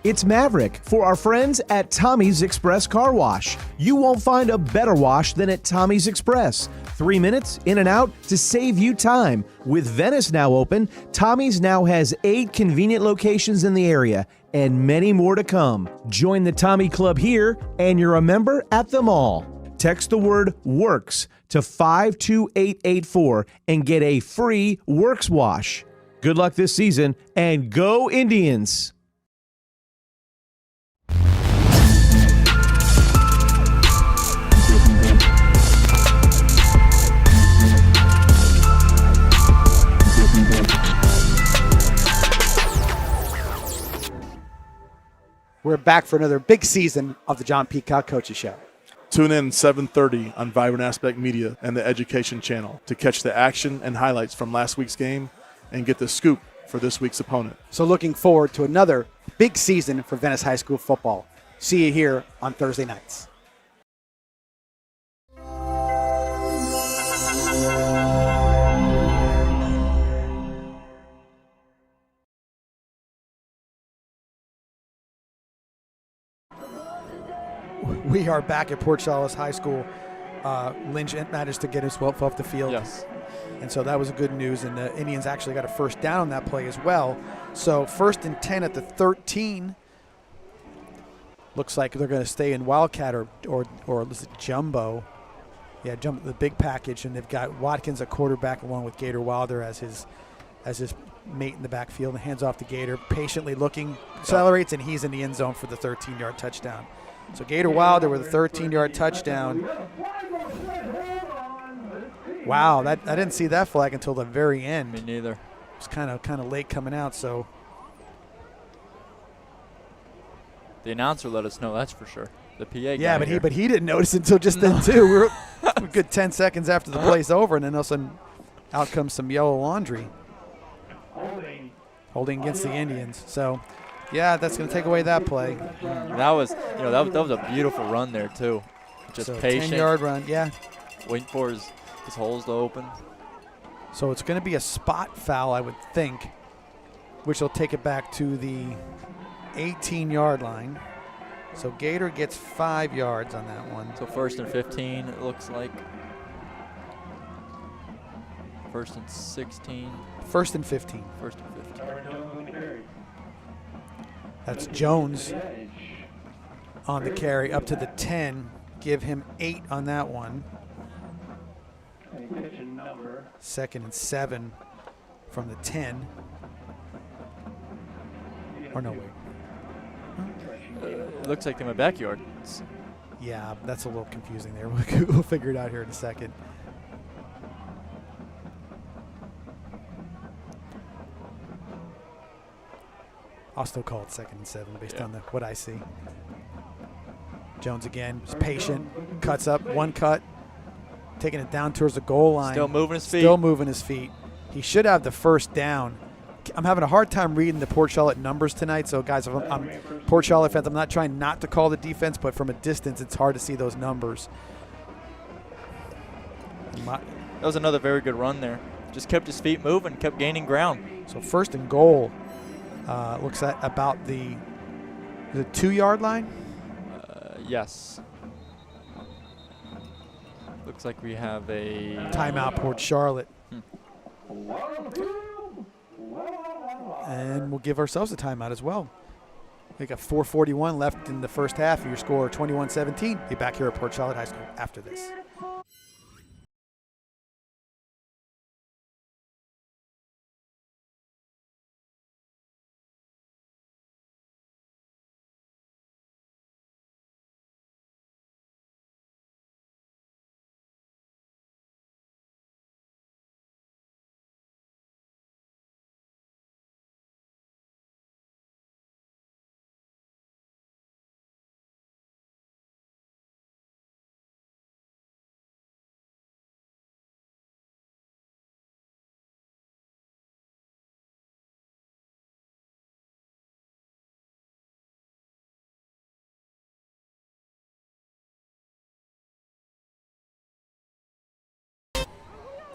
It's Maverick for our friends at Tommy's Express Car Wash. You won't find a better wash than at Tommy's Express. 3 minutes in and out to save you time. With Venice now open, Tommy's now has 8 convenient locations in the area and many more to come. Join the Tommy Club here and you're a member at them all. Text the word WORKS to 52884 and get a free Works wash. Good luck this season and go Indians! We're back for another big season of the John Peacock Coaches Show. Tune in 7:30 on Vibrant Aspect Media and the Education Channel to catch the action and highlights from last week's game and get the scoop for this week's opponent. So looking forward to another big season for Venice High School football. See you here on Thursday nights. We are back at Port Charles High School. Lynch managed to get himself off the field. Yes. And so that was good news, and the Indians actually got a first down on that play as well. So 1st and 10 at the 13. Looks like they're going to stay in Wildcat or is it Jumbo? Yeah, the big package, and they've got Watkins at quarterback along with Gator Wilder as his mate in the backfield, and hands off to Gator, patiently looking, accelerates, and he's in the end zone for the 13-yard touchdown. So Gator Wilder with a 13-yard touchdown. Wow, I didn't see that flag until the very end. Me neither. It was kind of late coming out, so. The announcer let us know, that's for sure. The PA guy. Yeah, here. but he didn't notice until just then too. We were a good 10 seconds after the play's over, and then all of a sudden, out comes some yellow laundry. Holding against the Indians. So, yeah, that's going to take away that play. That was, that was a beautiful run there too. Just so patient. 10-yard run, yeah. Waiting for his holes to open. So it's going to be a spot foul, I would think, which will take it back to the 18-yard line. So Gator gets 5 yards on that one. So 1st and 15, it looks like. 1st and 16. 1st and 15. 1st and 15. That's Jones on the carry up to the 10. Give him 8 on that one. 2nd and 7 from the 10. Or no, wait. It looks like they're in my backyard. Yeah, that's a little confusing there. We'll figure it out here in a second. I'll still call it 2nd and 7 based on what I see. Jones again is patient, cuts up, one cut, taking it down towards the goal line. Still moving his feet. Still moving his feet. He should have the first down. I'm having a hard time reading the Port Charlotte numbers tonight. So, guys, if I'm Port Charlotte fans, I'm not trying not to call the defense, but from a distance, it's hard to see those numbers. That was another very good run there. Just kept his feet moving, kept gaining ground. So 1st and goal looks at about the 2-yard line. Yes. Looks like we have a timeout, Port Charlotte. And we'll give ourselves a timeout as well. We got 4:41 left in the first half. Your score 21-17. Be back here at Port Charlotte High School after this.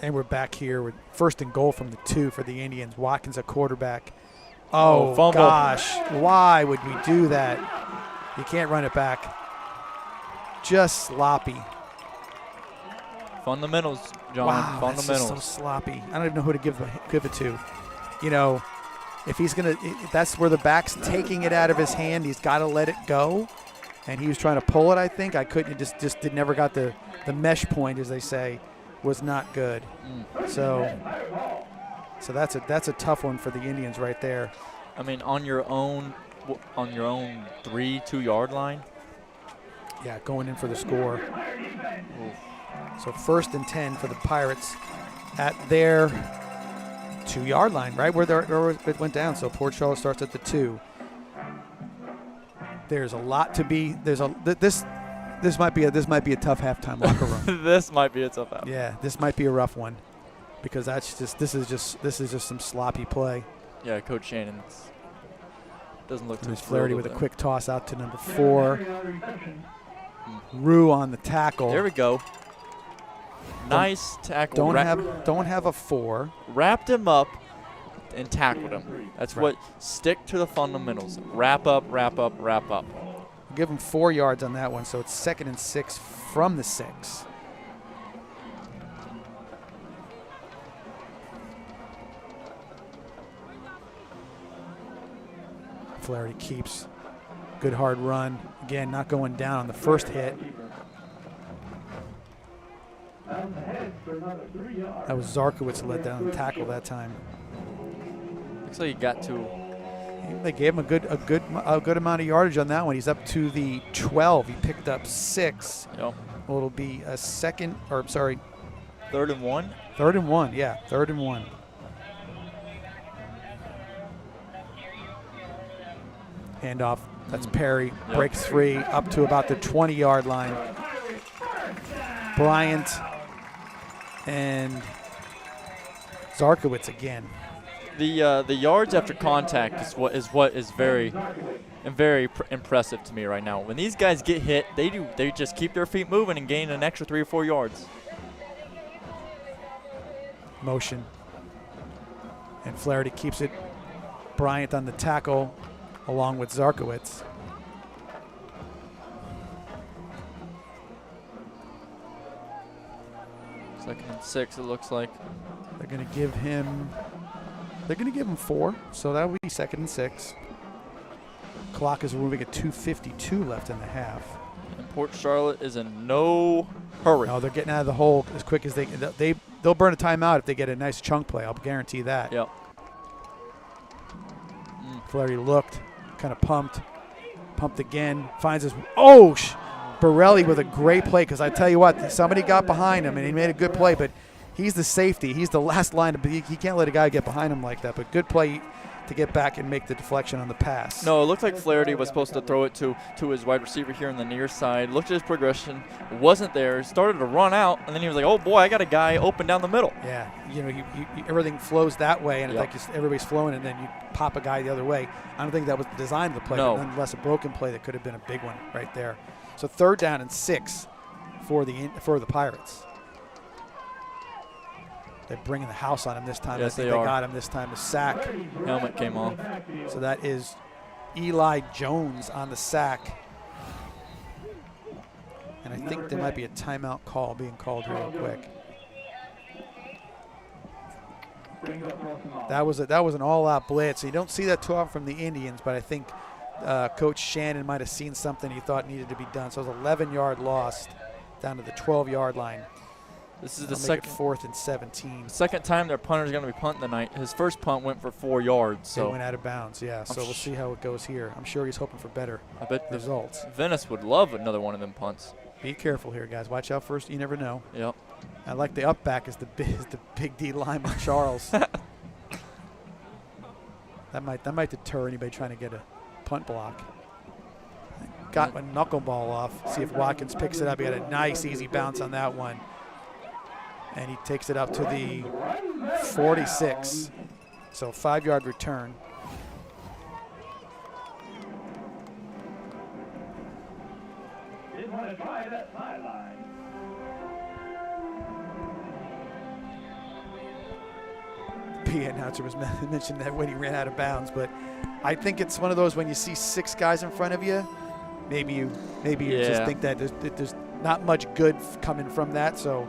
And we're back here with 1st and goal from the 2 for the Indians. Watkins at quarterback. Oh, fumble. Gosh. Why would we do that? You can't run it back. Just sloppy. Fundamentals, John. Wow, Fundamentals. that's just so sloppy. I don't even know who to give it to. If he's going to – that's where the back's taking it out of his hand. He's got to let it go. And he was trying to pull it, I think. I couldn't – never got the mesh point, as they say. Was not good. So that's a tough one for the Indians right there. I mean, on your own 2-yard line. Yeah, going in for the score. Oof. So 1st and 10 for the Pirates at their 2-yard line, right where it went down. So Port Charlotte starts at the 2. There's a lot to be. This might be a tough halftime locker room. This might be a tough halftime. Yeah, this might be a rough one, because this is just some sloppy play. Yeah, Coach Shannon doesn't look too There's Flaherty with a there. quick toss out to number 4. Rue on the tackle. There we go. Nice tackle. Don't have a 4. Wrapped him up and tackled him. That's right. Stick to the fundamentals. Wrap up, wrap up, wrap up. Give him 4 yards on that one, so it's 2nd and 6 from the 6. Flaherty keeps. Good hard run. Again, not going down on the first hit. That was Zarkowitz who let down the tackle that time. Looks like he got to. They gave him a good amount of yardage on that one. He's up to the 12. He picked up 6. Yep. Well, it'll be a second, or sorry, 3rd and 1. 3rd and 1. Yeah, 3rd and 1. Handoff. That's Perry. Yep. Breaks free up to about the 20-yard line. Bryant and Zarkowitz again. The yards after contact is what is very impressive to me right now. When these guys get hit, they just keep their feet moving and gain an extra 3 or 4 yards. Motion. And Flaherty keeps it. Bryant on the tackle along with Zarkowitz. Second and 6, it looks like. They're going to give him 4, so that will be 2nd and 6. Clock is moving at 2:52 left in the half. And Port Charlotte is in no hurry. No, they're getting out of the hole as quick as they'll burn a timeout if they get a nice chunk play. I'll guarantee that. Yep. Flaherty looked, kind of pumped again, finds his Borelli with a great play, because I tell you what, somebody got behind him and he made a good play, but he's the safety. He's the last line. He can't let a guy get behind him like that, but good play to get back and make the deflection on the pass. No, it looked like Flaherty was supposed to throw it to his wide receiver here on the near side. Looked at his progression, wasn't there, started to run out, and then he was like, oh boy, I got a guy open down the middle. Yeah, everything flows that way, and Yep. it's like everybody's flowing, and then you pop a guy the other way. I don't think that was the design of the play, No. but nonetheless a broken play that could have been a big one right there. So 3rd down and 6 for the Pirates. They're bringing the house on him this time. Yes, I think they they are. got him this time. The sack. Helmet came off. So that is Eli Jones on the sack. And I think there might be a timeout call being called here real quick. That was an all-out blitz. You don't see that too often from the Indians, but I think Coach Shannon might have seen something he thought needed to be done. So it was 11-yard loss down to the 12-yard line. This is the Make it 4th and 17. second time their punter's going to be punting tonight. His first punt went for 4 yards. They So went out of bounds, yeah. So we'll see how it goes here. I'm sure he's hoping for better I bet results. Venice would love another one of them punts. Be careful here, guys. Watch out first. You never know. Yep. I like the up back is the big D lineman Charles. That might deter anybody trying to get a punt block. Got a knuckleball off. See if Watkins picks it up. He had a nice easy bounce on that one. And he takes it up to the 46. So 5-yard return. Didn't want to try that sideline. PA announcer was mentioned that when he ran out of bounds, but I think it's one of those when you see 6 guys in front of you, maybe you just think that there's not much good coming from that. So,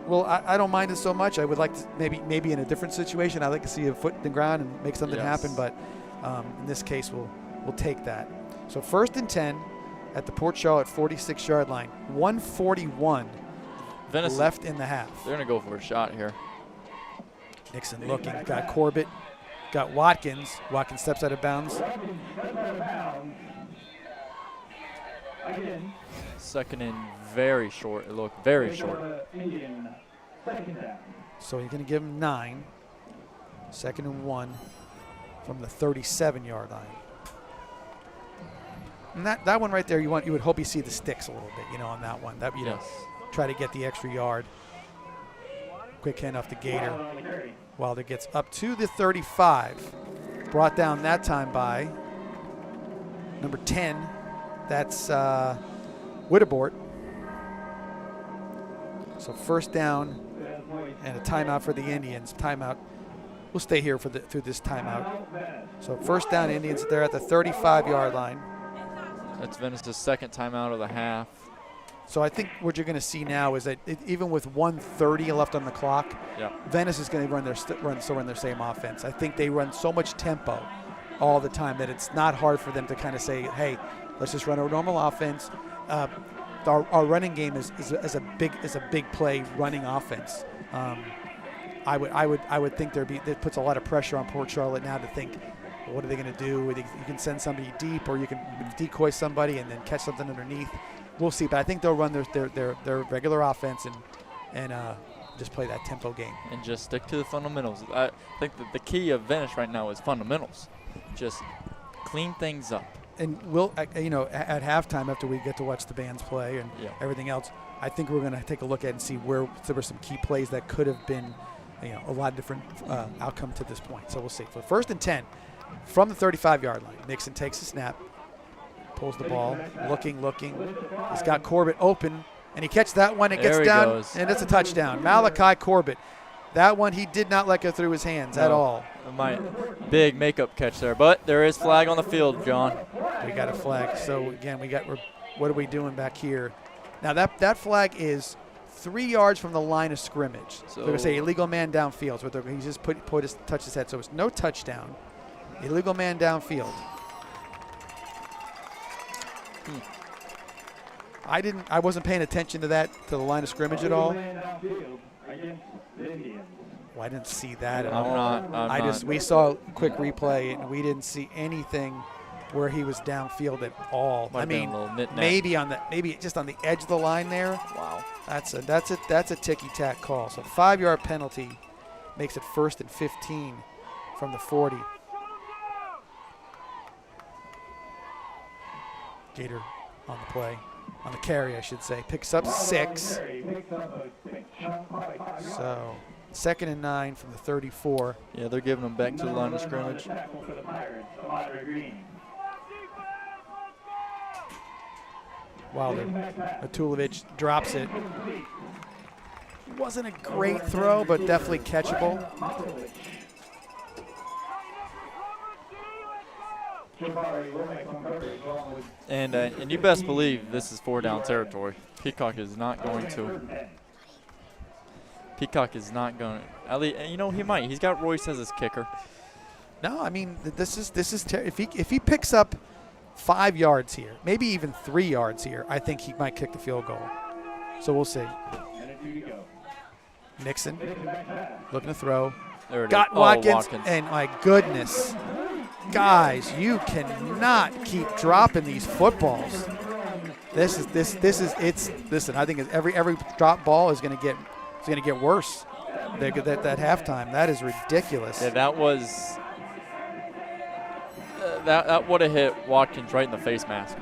well, I don't mind it so much. I would like to maybe in a different situation, I'd like to see a foot in the ground and make something happen. But in this case, we'll take that. So 1st and 10 at the Port Charlotte 46-yard line. 1:41 Venice left in the half. They're going to go for a shot here. Nixon looking, got Corbett, got Watkins. Watkins steps out of bounds. Again. Second and very short. It looked very short. Indian, 2nd down. So he's going to give him 9. 2nd and 1 from the 37-yard line. And that one right there, you would hope you see the sticks a little bit, on that one. That try to get the extra yard. Quick handoff to Gator. Wilder gets up to the 35. Brought down that time by number 10. That's Witterbort. So 1st down and a timeout for the Indians. Timeout. We'll stay here through this timeout. So 1st down, Indians. They're at the 35-yard line. That's Venice's 2nd timeout of the half. So I think what you're going to see now is that even with 1:30 left on the clock, Venice is going to run their same offense. I think they run so much tempo all the time that it's not hard for them to kind of say, hey, let's just run a normal offense. Our running game is a big play running offense. I would think that puts a lot of pressure on Port Charlotte now to think, well, what are they going to do? You can send somebody deep, or you can decoy somebody and then catch something underneath. We'll see, but I think they'll run their regular offense and just play that tempo game and just stick to the fundamentals. I think that the key of Venice right now is fundamentals. Just clean things up. And we'll, at halftime, after we get to watch the bands play and everything else, I think we're going to take a look at and see where there were some key plays that could have been, a lot of different outcome to this point. So we'll see. For 1st and 10, from the 35-yard line, Nixon takes a snap, pulls the ball, looking. He's got Corbett open, and he catches that one. It gets down, and it's a touchdown. Malachi Corbett. That one, he did not let go through his hands at all. My big makeup catch there, but there is flag on the field, John. We got a flag. So again, what are we doing back here? Now that flag is 3 yards from the line of scrimmage. So they're going to say illegal man downfield. So he just touched his head. So it's no touchdown. Illegal man downfield. I wasn't paying attention to the line of scrimmage at all. Well, I didn't see that at all. We saw a quick replay and we didn't see anything where he was downfield at all. Maybe just on the edge of the line there. Wow. That's a ticky-tack call. So 5-yard penalty makes it 1st and 15 from the 40. Gator on the play. On the carry, I should say. Picks up 6. So 2nd and 9 from the 34. Yeah, they're giving them back to the line of scrimmage. Wilder. Matulovic drops it. Wasn't a great throw, but definitely catchable. And you best believe this is 4-down territory. Peacock is not going to. He might. He's got Royce as his kicker. No, I mean this is if he picks up 5 yards here, maybe even 3 yards here, I think he might kick the field goal. So we'll see. Nixon looking to throw. Got Watkins, and my goodness. Guys, you cannot keep dropping these footballs. Listen, I think every drop ball is going to get worse. That halftime, that is ridiculous. Yeah, that was that would have hit Watkins right in the face mask.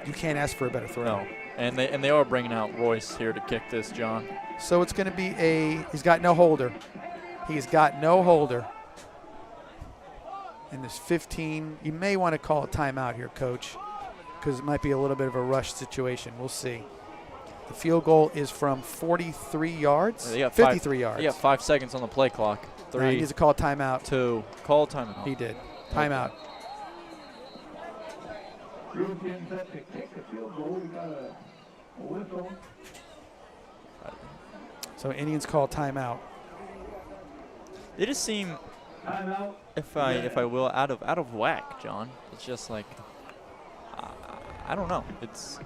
You can't ask for a better throw. No, and they are bringing out Royce here to kick this, John. So it's going to be he's got no holder. He's got no holder. And there's 15. You may want to call a timeout here, Coach, because it might be a little bit of a rush situation. We'll see. The field goal is from 43 yards, 53 yards. He got 5 seconds on the play clock. 3. He needs to call a timeout. 2. Call a timeout. He did. Timeout. So Indians call timeout. They just seem, if I will, out of whack, John. It's just like I don't know. It's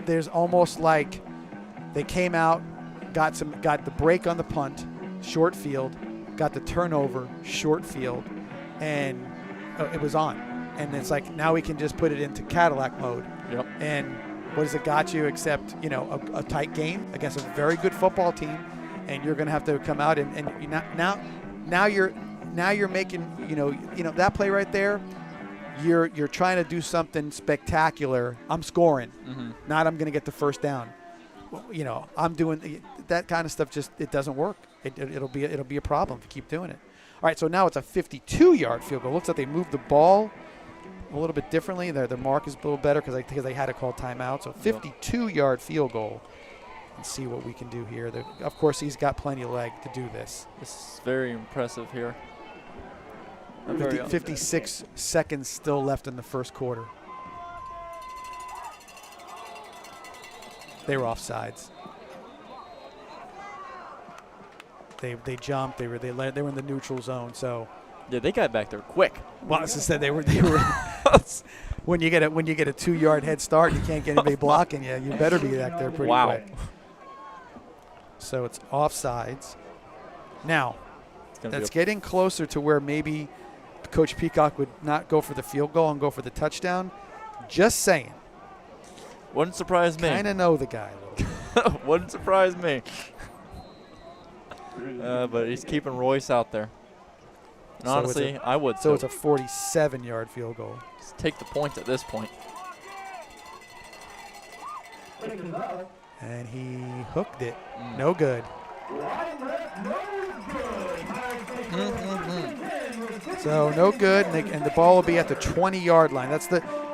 there's almost like they came out, got the break on the punt, short field, got the turnover, short field, and it was on. And it's like now we can just put it into Cadillac mode. Yep. And what has it got you except a tight game against a very good football team, and you're going to have to come out and now you're making that play right there. You're trying to do something spectacular. I'm scoring, not I'm going to get the first down. I'm doing that kind of stuff. Just it doesn't work. It'll be a problem if you keep doing it. All right, so now it's a 52-yard field goal. Looks like they moved the ball a little bit differently. The mark is a little better because they had to call timeout. So 52-yard field goal. And see what we can do here. Of course, he's got plenty of leg to do this. This is very impressive here. 56 seconds still left in the first quarter. They were offsides. They jumped. They were in the neutral zone. So Yeah, they got back there quick. Well, as I said, they were when you get a 2-yard head start, you can't get anybody blocking you. You better be back there pretty Wow. quick. So it's offsides. Now, that's getting closer to where maybe Coach Peacock would not go for the field goal and go for the touchdown. Just saying. Wouldn't surprise me. Kind of know the guy a little bit. Wouldn't surprise me. But he's keeping Royce out there. And So honestly, I would. So it's a 47-yard field goal. Just take the points at this point. And he hooked it. No good. So no good, and the ball will be at the 20-yard line.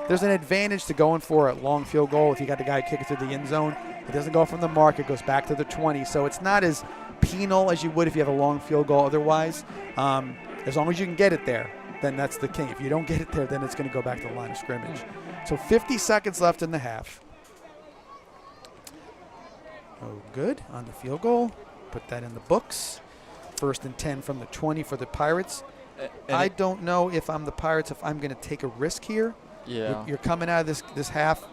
There's an advantage to going for a long field goal if you got the guy kicking through the end zone. It doesn't go from the mark; it goes back to the 20. So it's not as penal as you would if you have a long field goal. Otherwise, as long as you can get it there, then that's the king. If you don't get it there, then it's going to go back to the line of scrimmage. So 50 seconds left in the half. Oh, good on the field goal. Put that in the books. 1st and 10 from the 20 for the Pirates. I don't know if I'm the Pirates, if I'm going to take a risk here. Yeah. You're coming out of this half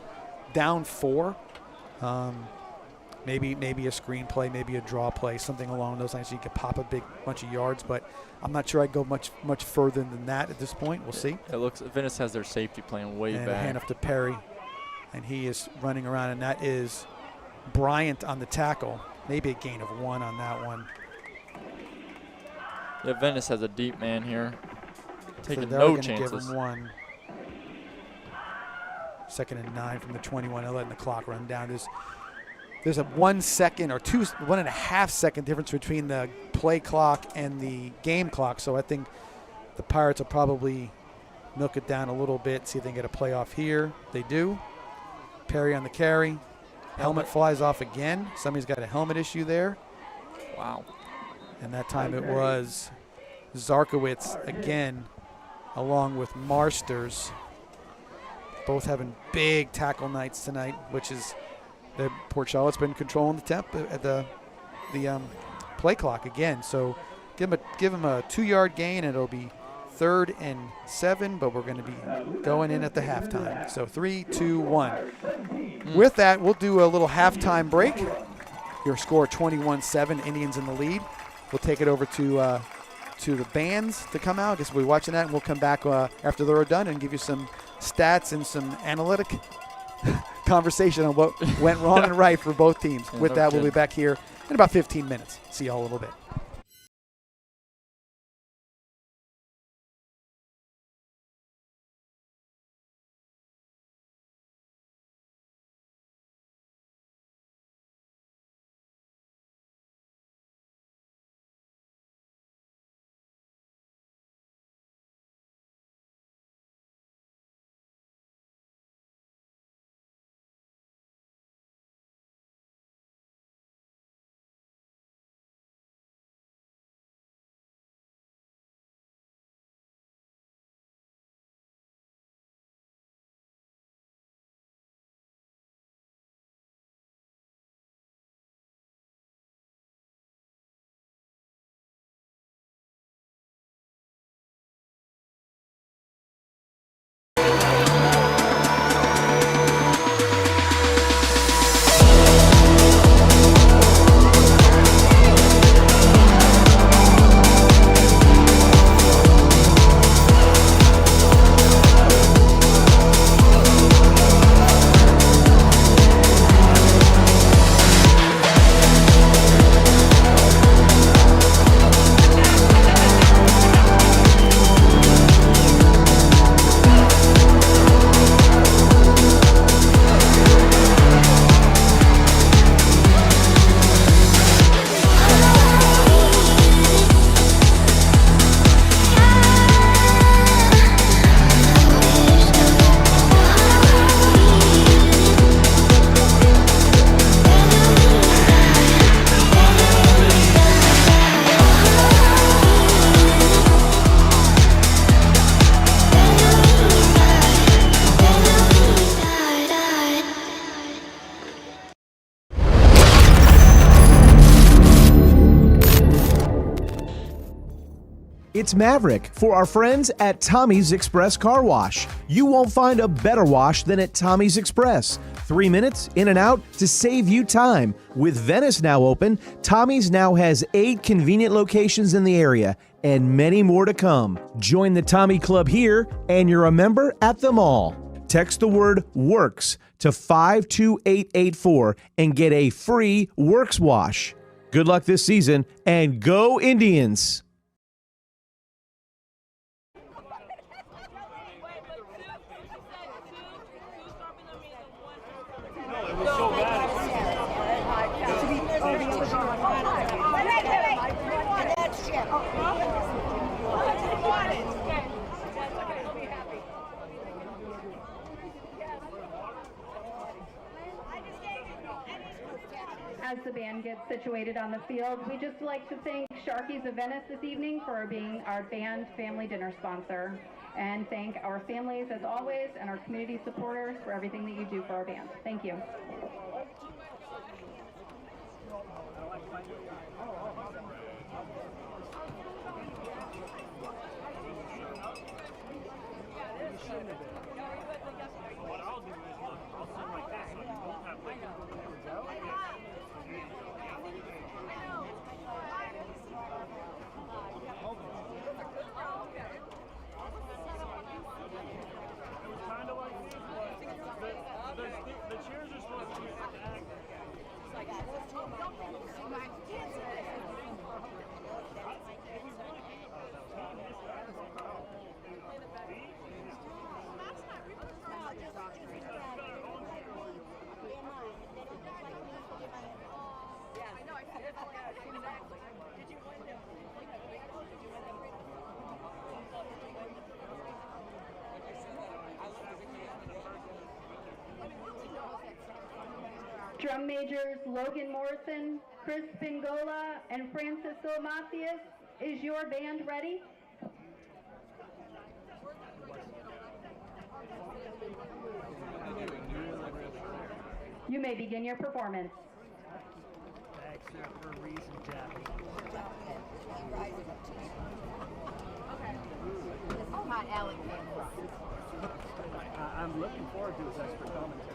down 4. Maybe a screenplay, maybe a draw play, something along those lines so you could pop a big bunch of yards. But I'm not sure I'd go much further than that at this point. We'll see. It looks Venice has their safety playing way and back. A hand up to Perry. And he is running around, and that is Bryant on the tackle. Maybe a gain of 1 on that one. Yeah, Venice has a deep man here. Taking so no chances. Give him 1. 2nd and 9 from the 21. They're letting the clock run down. There's a 1 second or 1.5 second difference between the play clock and the game clock. So I think the Pirates will probably milk it down a little bit, see if they can get a playoff here. They do. Perry on the carry. Helmet flies off again. Somebody's got a helmet issue there. Wow. And that time it was Zarkowitz again, along with Marsters. Both having big tackle nights tonight, which is Port Charlotte's been controlling the temp at the play clock again. So give him a 2-yard gain, and it'll be 3rd and 7, but we're going to be going in at the halftime. So 3, 2, 1. With that, we'll do a little halftime break. Your score 21-7, Indians in the lead. We'll take it over to the bands to come out. I guess we'll be watching that, and we'll come back after they're done and give you some stats and some analytic conversation on what went wrong and right for both teams. Yeah, With that, we'll be back here in about 15 minutes. See y'all a little bit. It's Maverick for our friends at Tommy's Express Car Wash. You won't find a better wash than at Tommy's Express. 3 minutes in and out to save you time. With Venice now open, Tommy's now has 8 convenient locations in the area and many more to come. Join the Tommy Club here and you're a member at them all. Text the word WORKS to 52884 and get a free Works wash. Good luck this season and go Indians! As the band gets situated on the field, we'd just like to thank Sharkies of Venice this evening for being our band family dinner sponsor, and thank our families as always and our community supporters for everything that you do for our band. Thank you. Drum majors Logan Morrison, Chris Pingola, and Francisco Macias, is your band ready? You may begin your performance. Thanks, sir, for a reason, Jackie. Oh, my Alec came from. I'm looking forward to his expert commentary.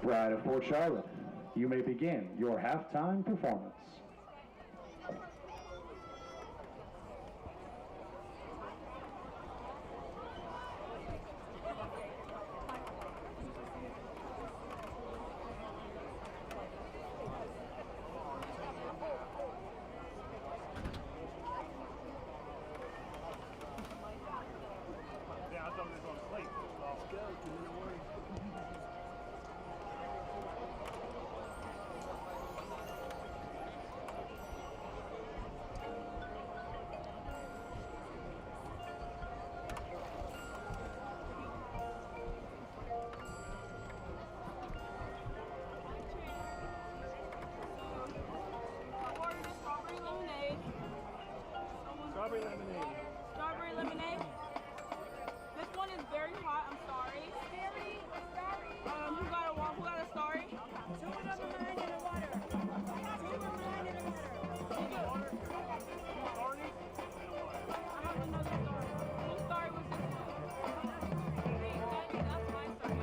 Pride of Port Charlotte, you may begin your halftime performance. Strawberry lemonade. Strawberry lemonade. This one is very hot. I'm sorry. Very sorry. Who got a sorry? 2 lemonade and a water. 2 lemonade and a water. Sorry. I have another sorry. Whose sorry was this one? That's my sorry.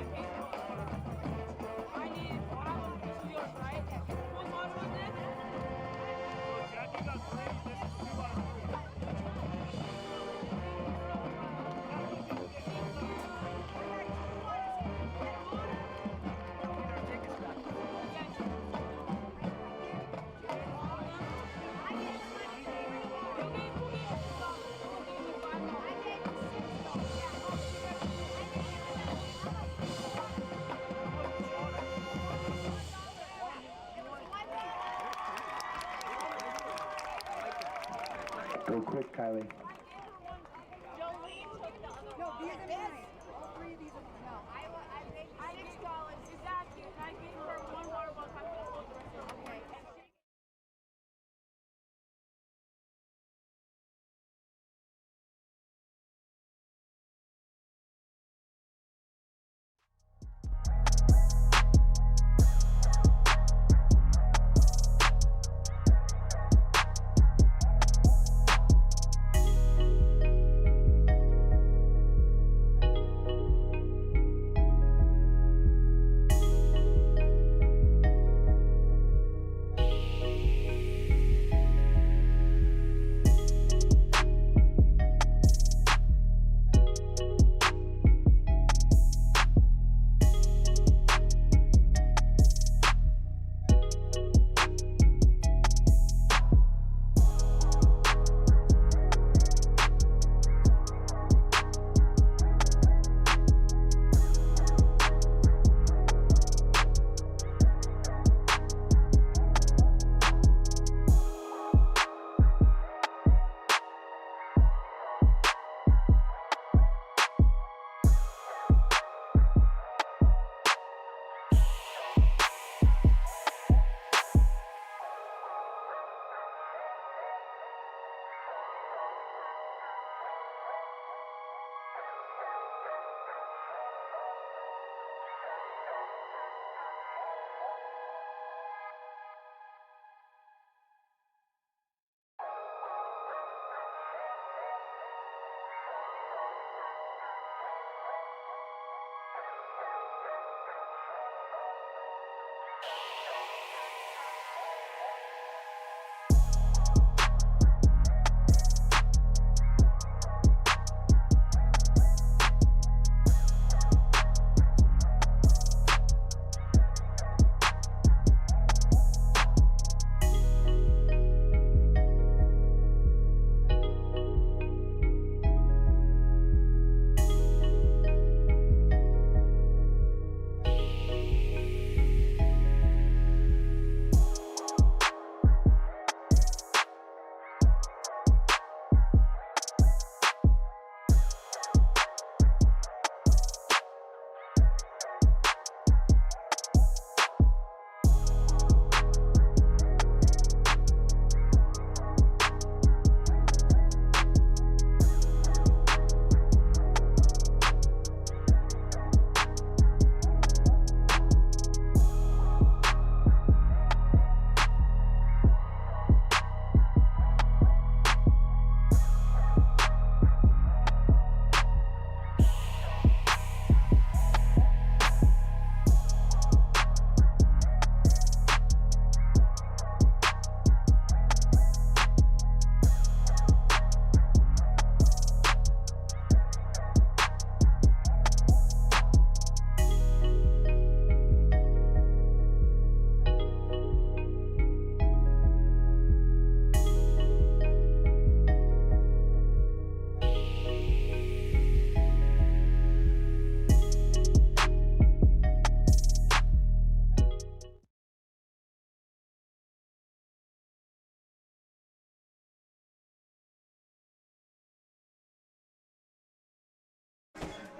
My favorite one. This is yours, right? Whose water was this? Jackie got 3. This is 2 out of 3. Go quick, Kylie. Jolene took the other one. No, these are mine. All 3 of these are mine. No, I paid $6. Exactly. And I gave her 1 water bottle. I'm going to hold the rest of it. Okay.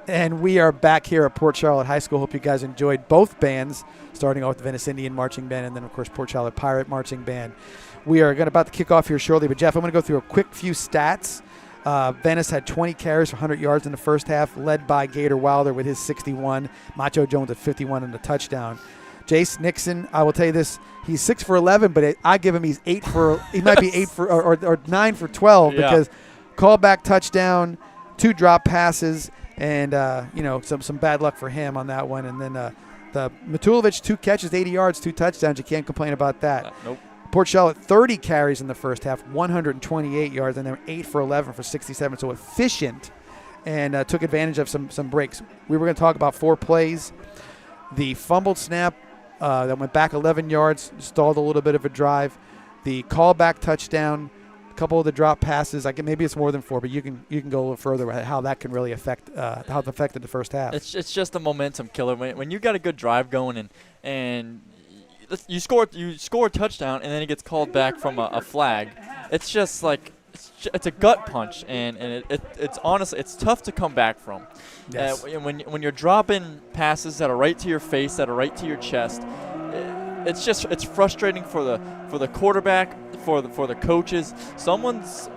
And we are back here at Port Charlotte High School. Hope you guys enjoyed both bands, starting off with the Venice Indian Marching Band and then, of course, Port Charlotte Pirate Marching Band. We are about to kick off here shortly, but, Jeff, I'm going to go through a quick few stats. Venice had 20 carries for 100 yards in the first half, led by Gator Wilder with his 61, Macho Jones at 51 and a touchdown. Jace Nixon, I will tell you this, he's 6 for 11, but I give him he might be 8 for or 9 for 12 because callback touchdown, 2 drop passes, and some bad luck for him on that one. And then the Matulovic, 2 catches, 80 yards, 2 touchdowns. You can't complain about that. Nope. Port Charlotte, 30 carries in the first half, 128 yards, and then 8 for 11 for 67. So efficient, and took advantage of some breaks. We were going to talk about 4 plays. The fumbled snap that went back 11 yards, stalled a little bit of a drive. The callback touchdown, a couple of the drop passes. Maybe it's more than 4, but you can go a little further with how that can really affect how it affected the first half. It's just a momentum killer when you got a good drive going and you score a touchdown and then it gets called back from a flag. It's just like it's a gut punch, and it's honestly it's tough to come back from. Yes. When you're dropping passes that are right to your face, that are right to your chest, it's frustrating for the quarterback, for the coaches.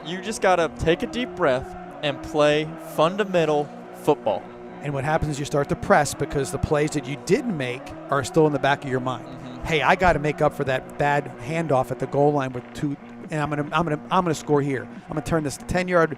You just gotta take a deep breath and play fundamental football. And what happens is you start to press because the plays that you didn't make are still in the back of your mind. Hey, I got to make up for that bad handoff at the goal line with 2, and I'm gonna score here. I'm gonna turn this 10-yard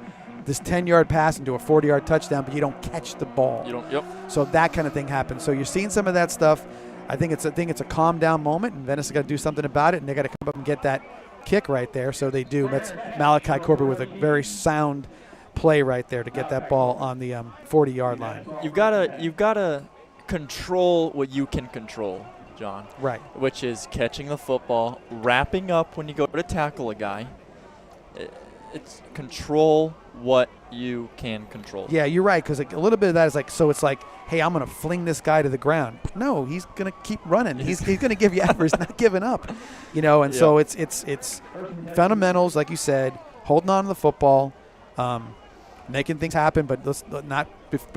pass into a 40-yard touchdown, but you don't catch the ball. Yep. So that kind of thing happens. So you're seeing some of that stuff. I think it's a calm down moment, and Venice has got to do something about it, and they got to come up and get that kick right there. So they do. That's Malachi Corbett with a very sound play right there to get that ball on the 40-yard line. You've gotta control what you can control, John. Right. Which is catching the football, wrapping up when you go to tackle a guy. It's control what you can control. Yeah, you're right, because a little bit of that is it's like, hey, I'm going to fling this guy to the ground. No, he's going to keep running. He's going to give you effort. He's not giving up. And so it's fundamentals, like you said, holding on to the football, making things happen, but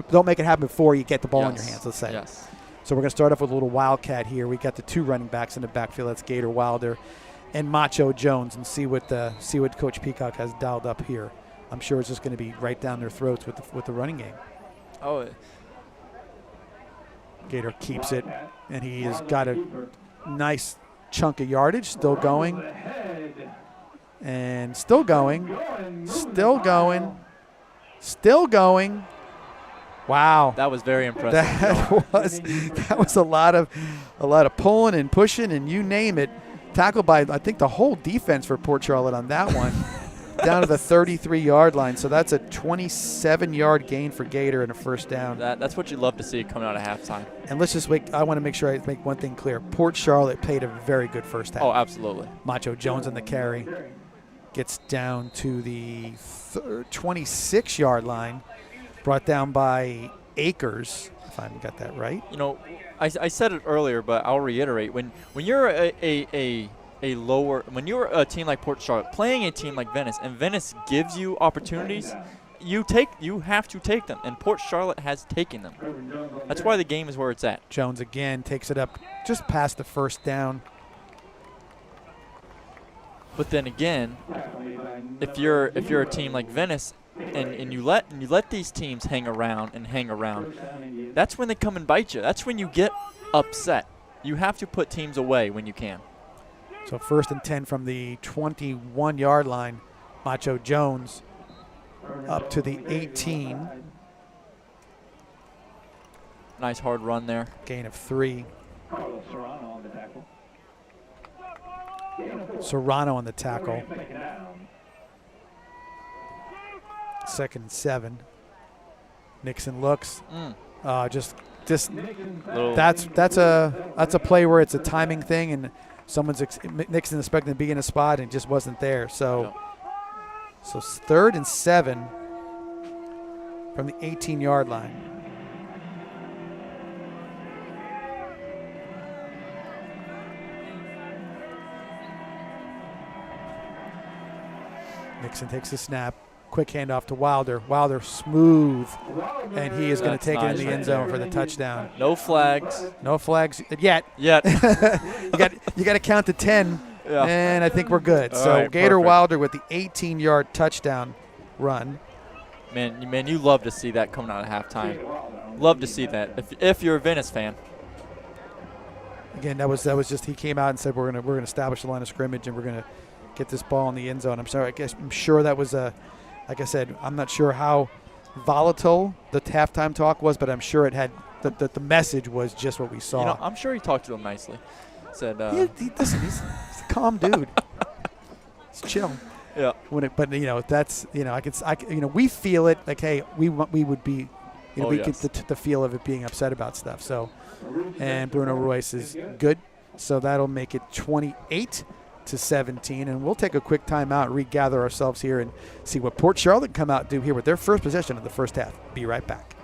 don't make it happen before you get the ball in your hands, let's say. Yes. So we're going to start off with a little wildcat here. We got the 2 running backs in the backfield. That's Gator Wilder and Macho Jones, and see what Coach Peacock has dialed up here. I'm sure it's just going to be right down their throats with the running game. Oh. Gator keeps it, and he has got a nice chunk of yardage. Still going. And still going. Still going. Still going. Wow. That was very impressive. That was a lot of pulling and pushing and you name it. Tackled by, I think, the whole defense for Port Charlotte on that one. Down to the 33-yard line. So that's a 27-yard gain for Gator and a first down. That's what you love to see coming out of halftime. And let's just I want to make sure I make one thing clear. Port Charlotte played a very good first half. Oh, absolutely. Macho Jones on the carry. Gets down to the 26-yard line. Brought down by Akers, if I got that right. I said it earlier, but I'll reiterate. When you're when you're a team like Port Charlotte playing a team like Venice, and Venice gives you opportunities, you have to take them, and Port Charlotte has taken them. That's why the game is where it's at. Jones again takes it up just past the first down. But then again, if you're a team like Venice, and you let these teams hang around, that's when they come and bite you. That's when you get upset. You have to put teams away when you can. So 1st and 10 from the 21-yard line. Macho Jones up to the 18. Nice hard run there. Gain of 3. Serrano on the tackle. 2nd and 7. Nixon looks. Just that's a play where it's a timing thing, and Nixon expecting to be in a spot and just wasn't there. So 3rd and 7 from the 18-yard line. Nixon takes the snap. Quick handoff to Wilder. Wilder smooth, and he is going to take it in the end zone for the touchdown. No flags. No flags yet. Yet. You got to count to 10, Yeah. and I think we're good. All So right, Gator perfect. Wilder with the 18-yard touchdown run. Man, you love to see that coming out of halftime. Love to see that if you're a Venice fan. Again, that was just he came out and said we're gonna establish the line of scrimmage and we're gonna get this ball in the end zone. I'm sure that was like I said, I'm not sure how volatile the halftime talk was, but I'm sure it had the message was just what we saw. You know, I'm sure he talked to him nicely. Said, listen, he's a calm dude. He's chill. Yeah. But you know, that's, you know, we feel it. Like, hey, we would be, you know, we yes. get the feel of it being upset about stuff. So, and Bruno Royce is good. So that'll make it 28-17, and we'll take a quick timeout, regather ourselves here, and see what Port Charlotte come out and do here with their first possession of the first half. Be right back.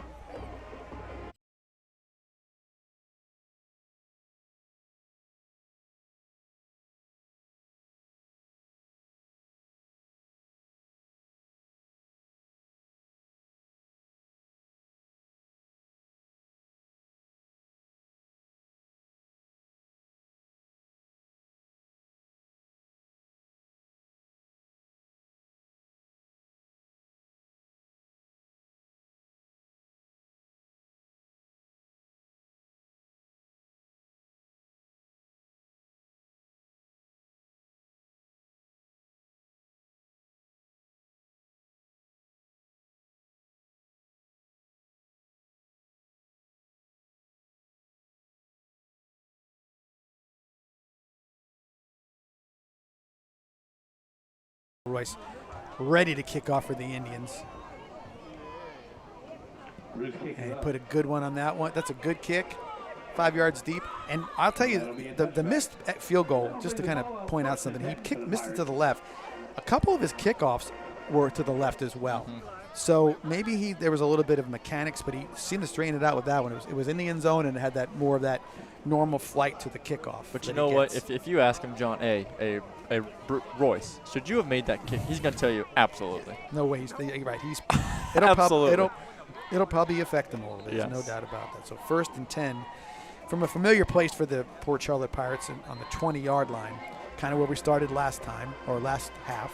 Royce ready to kick off for the Indians. And he put a good one on that one. That's a good kick, 5 yards deep. And I'll tell you, the missed field goal, just to kind of point out something, he missed it to the left. A couple of his kickoffs were to the left as well. So maybe there was a little bit of mechanics, but he seemed to straighten it out with that one. It was in the end zone, and it had that more of that normal flight to the kickoff. But you know what? If you ask him, John, Royce, should you have made that kick? He's going to tell you, absolutely. No way. You're right. Absolutely. It'll probably affect them a little bit. There's no doubt about that. So 1st and 10 from a familiar place for the Port Charlotte Pirates on the 20-yard line, kind of where we started last time or last half.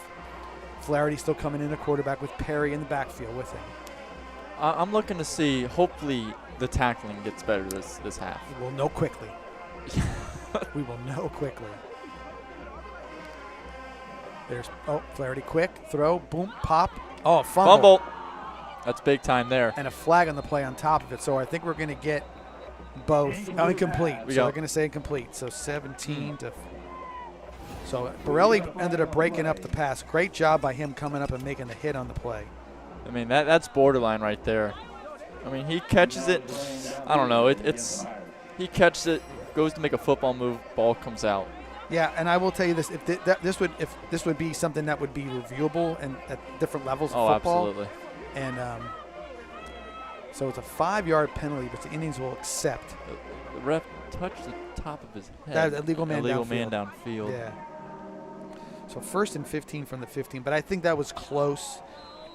Flaherty still coming in a quarterback with Perry in the backfield with him. I'm looking to see, hopefully, the tackling gets better this half. We'll know quickly. We will know quickly. There's Flaherty quick throw, boom, pop. Oh, fumble. That's big time there. And a flag on the play on top of it. So I think we're going to get both. Incomplete. So they're going to say incomplete. So 17 to. So Borelli ended up breaking up the pass. Great job by him coming up and making the hit on the play. I mean, that's borderline right there. I mean, he catches it. I don't know. He catches it, goes to make a football move, ball comes out. Yeah, and I will tell you this: if this would be something that would be reviewable and at different levels of football. Absolutely. And so it's a 5-yard penalty, but the Indians will accept. The ref touched the top of his head. That illegal man downfield. Yeah. So 1st and 15 from the 15, but I think that was close.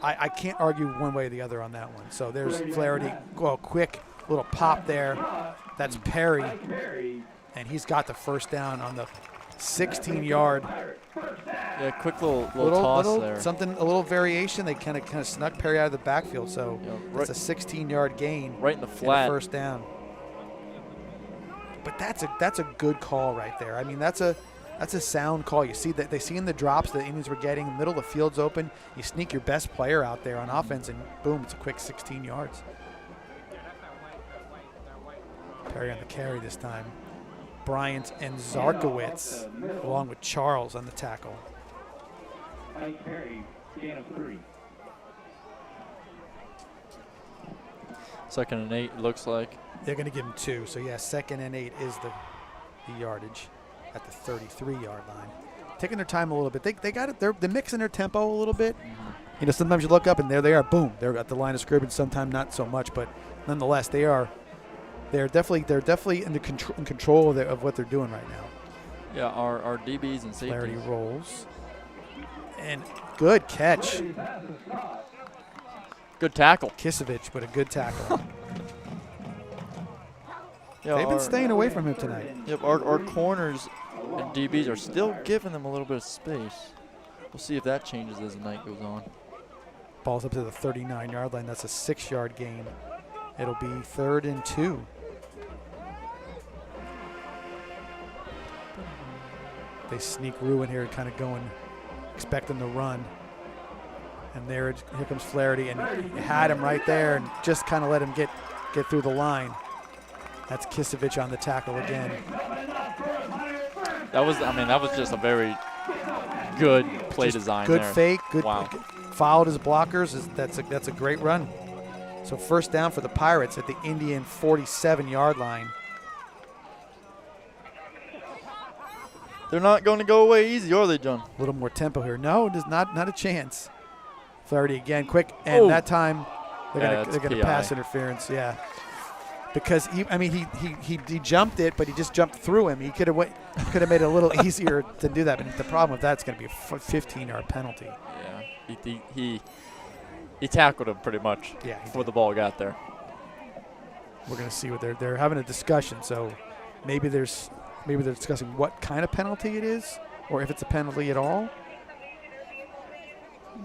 I can't argue one way or the other on that one. So there's Flaherty. Quick little pop there. That's Perry, and he's got the first down on the 16-yard. Yeah, quick little toss there. A little variation. They kind of snuck Perry out of the backfield. So it's a 16-yard gain. Right in the flat. First down. But that's a good call right there. I mean, that's a sound call. You see that they see in the drops the Indians were getting. The middle of the field's open. You sneak your best player out there on offense, and boom, it's a quick 16 yards. Perry on the carry this time. Bryant and Zarkowitz, along with Charles on the tackle. Perry, gain of 3. 2nd and 8 looks like. They're going to give him 2. So, 2nd and 8 is the yardage at the 33-yard line. Taking their time a little bit. They got it. They're mixing their tempo a little bit. You know, sometimes you look up and there they are. Boom. They're at the line of scrimmage. Sometimes not so much, but nonetheless, they're definitely in control of what they're doing right now. Yeah, our DBs and safeties. Flaherty rolls. And good catch. Good tackle. Kisevich with a good tackle. Yeah, They've been staying away from him tonight. Yep, our corners and DBs are still giving them a little bit of space. We'll see if that changes as the night goes on. Ball's up to the 39-yard line. That's a 6-yard gain. It'll be 3rd and 2. They sneak Rue in here, kind of going, expecting the run. And here comes Flaherty, and he had him right there and just kind of let him get through the line. That's Kisevich on the tackle again. That was just a very good play design good there. Good fake, good. Wow. Followed his blockers. That's a great run. So first down for the Pirates at the Indian 47-yard line. They're not going to go away easy, are they, John? A little more tempo here. No, there's not a chance. Flaherty again, quick, and that time they're gonna pass interference. Yeah, because he jumped it, but he just jumped through him. He could have made it a little easier to do that. But the problem with that's going to be a 15-yard penalty. Yeah, he tackled him pretty much. Yeah, before the ball got there. We're going to see what they're having a discussion. So maybe they're discussing what kind of penalty it is, or if it's a penalty at all.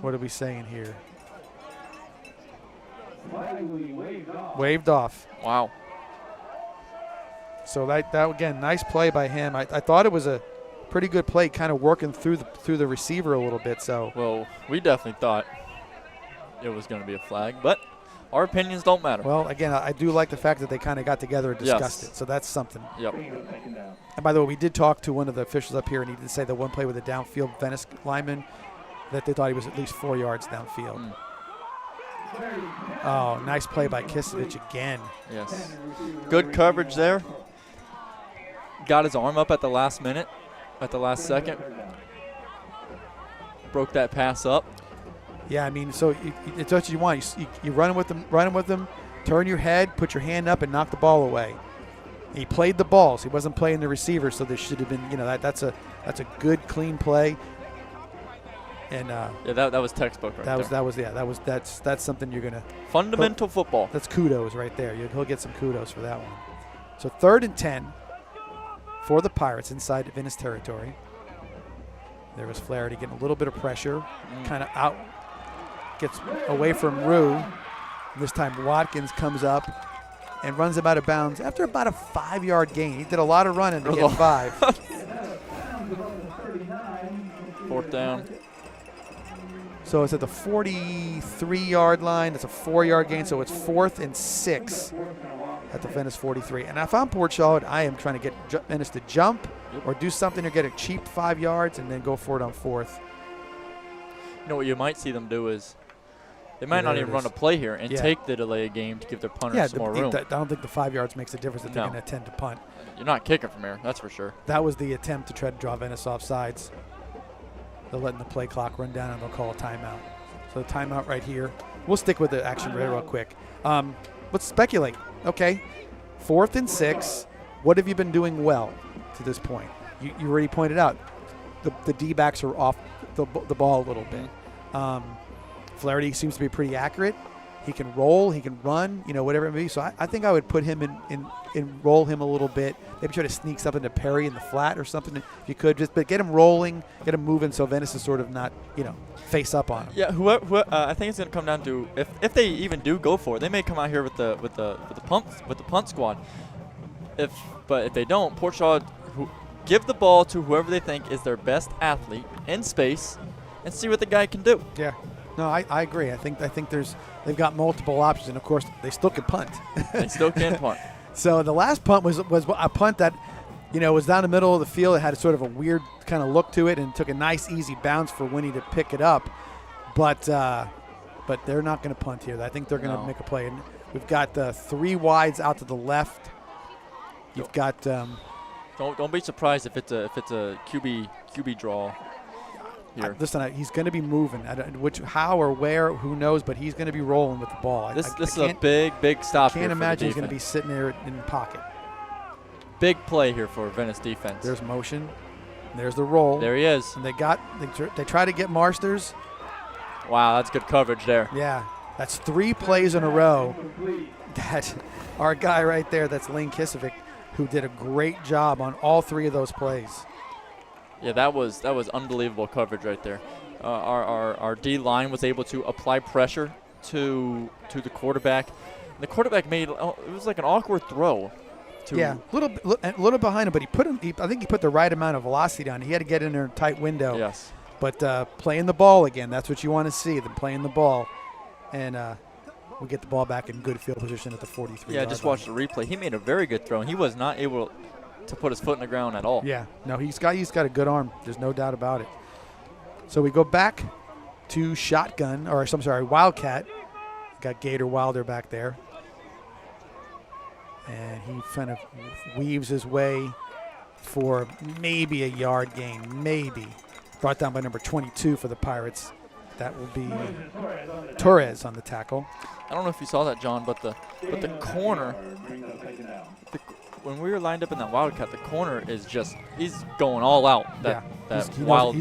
What are we saying here? Waved off. Wow. So that again, nice play by him. I thought it was a pretty good play, kind of working through the receiver a little bit. So well, we definitely thought it was going to be a flag, but our opinions don't matter. Well, again, I do like the fact that they kind of got together and discussed it. So that's something. Yep. And by the way, we did talk to one of the officials up here, and he did say that one play with a downfield Venice lineman, that they thought he was at least 4 yards downfield. Oh, nice play by Kisevich again. Yes. Good coverage there. Got his arm up at the last minute, at the last second. Broke that pass up. Yeah, I mean, so it's what you want. You run with them, turn your head, put your hand up, and knock the ball away. He played the balls. He wasn't playing the receiver, so there should have been, that's a good, clean play. And that was textbook right there. That's something you're gonna fundamental football. That's kudos right there. He'll get some kudos for that one. So 3rd and 10 for the Pirates inside Venice territory. There was Flaherty getting a little bit of pressure, kind of out, gets away from Rue. This time Watkins comes up and runs him out of bounds after about a 5-yard gain. He did a lot of running to get 5. 4th down. So it's at the 43-yard line. That's a 4-yard gain, so it's 4th and 6 at the Venice 43. And if I'm Port Charlotte, I am trying to get Venice to jump or do something or get a cheap 5 yards and then go for it on 4th. You know what you might see them do is they might not even run a play here and take the delay game to give their punters some more room. I don't think the 5 yards makes a difference if they're going to attempt to punt. You're not kicking from here, that's for sure. That was the attempt to try to draw Venice off sides. They're letting the play clock run down, and they'll call a timeout. So the timeout right here. We'll stick with the action real quick. Let's speculate. Okay, 4th and 6. What have you been doing well to this point? You already pointed out the D-backs are off the ball a little bit. Flaherty seems to be pretty accurate. He can roll, he can run, whatever it may be. So I think I would put him in roll him a little bit. Maybe try to sneak something to Perry in the flat or something if you could. But get him rolling, get him moving so Venice is sort of not, face up on him. Yeah, I think it's going to come down to if they even do go for it, they may come out here with the punt squad. But if they don't, Port Charlotte give the ball to whoever they think is their best athlete in space and see what the guy can do. Yeah. No, I agree. I think they've got multiple options, and of course they still can punt. They still can punt. So the last punt was a punt that, was down the middle of the field. It had sort of a weird kind of look to it, and took a nice easy bounce for Winnie to pick it up. But they're not going to punt here. I think they're going to make a play. And we've got 3 wides out to the left. You've got. Don't be surprised if it's a QB draw. Here. Listen, he's going to be moving. How or where, who knows? But he's going to be rolling with the ball. This is a big stop. I can't imagine he's going to be sitting there in the pocket. Big play here for Venice defense. There's motion. There's the roll. There he is. And they try to get Marsters. Wow, that's good coverage there. Yeah, that's 3 plays in a row. That our guy right there, that's Lane Kisovic, who did a great job on all 3 of those plays. Yeah, that was unbelievable coverage right there. Our D line was able to apply pressure to the quarterback. The quarterback made it was like an awkward throw. Yeah, a little behind him, but I think he put the right amount of velocity on. He had to get in there in a tight window. Yes. But playing the ball again, that's what you want to see, them playing the ball. And we get the ball back in good field position at the 43. Yeah, just watch the replay. He made a very good throw. He was not able to put his foot in the ground at all. Yeah, no, he's got a good arm. There's no doubt about it. So we go back to Wildcat. Got Gator Wilder back there. And he kind of weaves his way for maybe a yard gain, maybe. Brought down by number 22 for the Pirates. That will be Torres on the tackle. I don't know if you saw that, John, but the corner, when we were lined up in that Wildcat, the corner is just, he's going all out. He's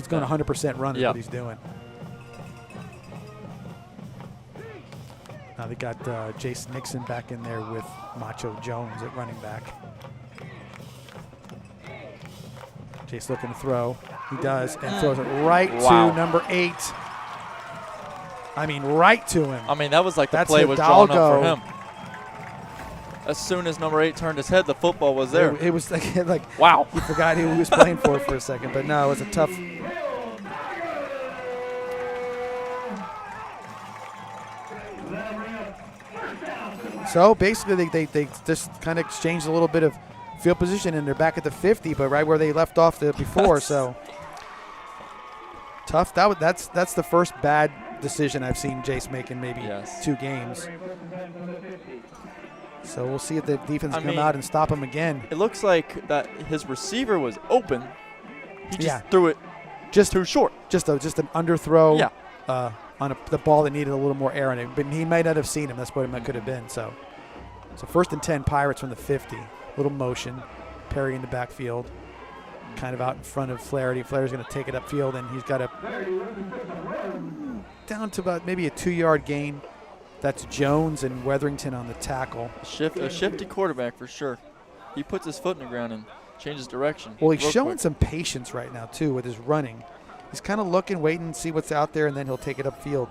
going 100% run is what he's doing. Now they got Jason Nixon back in there with Macho Jones at running back. Jace looking to throw. He does, and throws it right to number 8. I mean, right to him. I mean, that was like the play was drawn up for him. As soon as number 8 turned his head, the football was there. It was like wow. He forgot who he was playing for a second, but no, it was a tough. So basically, they just kind of exchanged a little bit of field position, and they're back at the 50, but right where they left off before. So tough. That's the first bad decision I've seen Jace make in maybe 2 games. So we'll see if the defense come out and stop him again. It looks like that his receiver was open. He just threw it too short. Just an underthrow. Yeah. On the ball that needed a little more air on it, but he might not have seen him. That's what it could have been. So first and 10, Pirates from the 50. Little motion. Perry in the backfield, kind of out in front of Flaherty. Flaherty's going to take it upfield, and he's got down to about maybe a 2-yard gain. That's Jones and Weatherington on the tackle. A shifty quarterback for sure. He puts his foot in the ground and changes direction. Well, he's showing some patience right now too with his running. He's kind of looking, waiting to see what's out there, and then he'll take it upfield.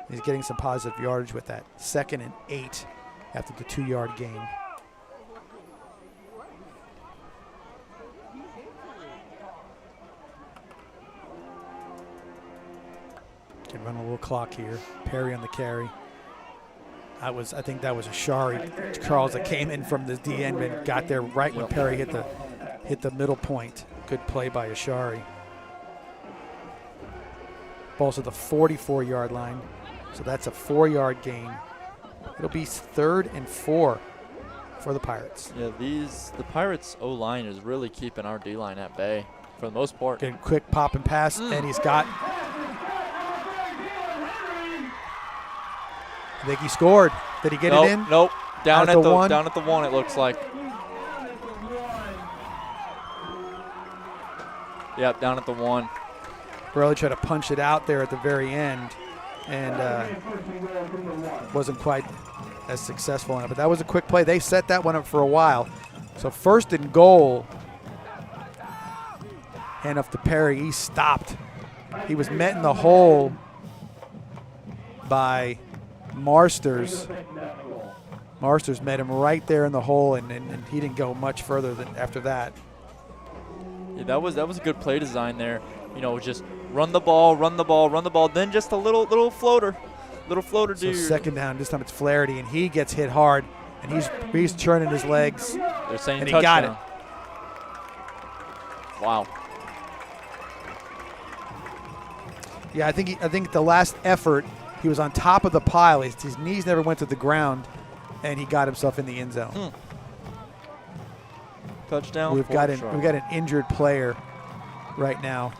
He's getting some positive yardage with that. 2nd and 8 after the 2-yard gain. Can run a little clock here. Perry on the carry. I think that was a Shari Charles that came in from the D end and got there right when Perry hit the middle point. Good play by Ashari. Ball's at the 44-yard line, so that's a 4-yard gain. It'll be 3rd and 4 for the Pirates. Yeah, the Pirates O-line is really keeping our D-line at bay for the most part. Getting quick pop and pass, and he's got. I think he scored. Did he get it in? Nope. Down at the 1. Down at the 1, it looks like. Yep, down at the 1. Burley tried to punch it out there at the very end, and wasn't quite as successful on it. But that was a quick play. They set that one up for a while. So 1st and goal. Hand off to Perry. He stopped. He was met in the hole by Marsters. Marsters met him right there in the hole, and he didn't go much further than after that. Yeah, that was a good play design there. You know, just run the ball, then just a little floater. So 2nd down, this time it's Flaherty, and he gets hit hard, and he's churning his legs. They're saying and touchdown. He got it. Wow. Yeah, I think the last effort, he was on top of the pile. His knees never went to the ground, and he got himself in the end zone. Touchdown. We've got an injured player right now.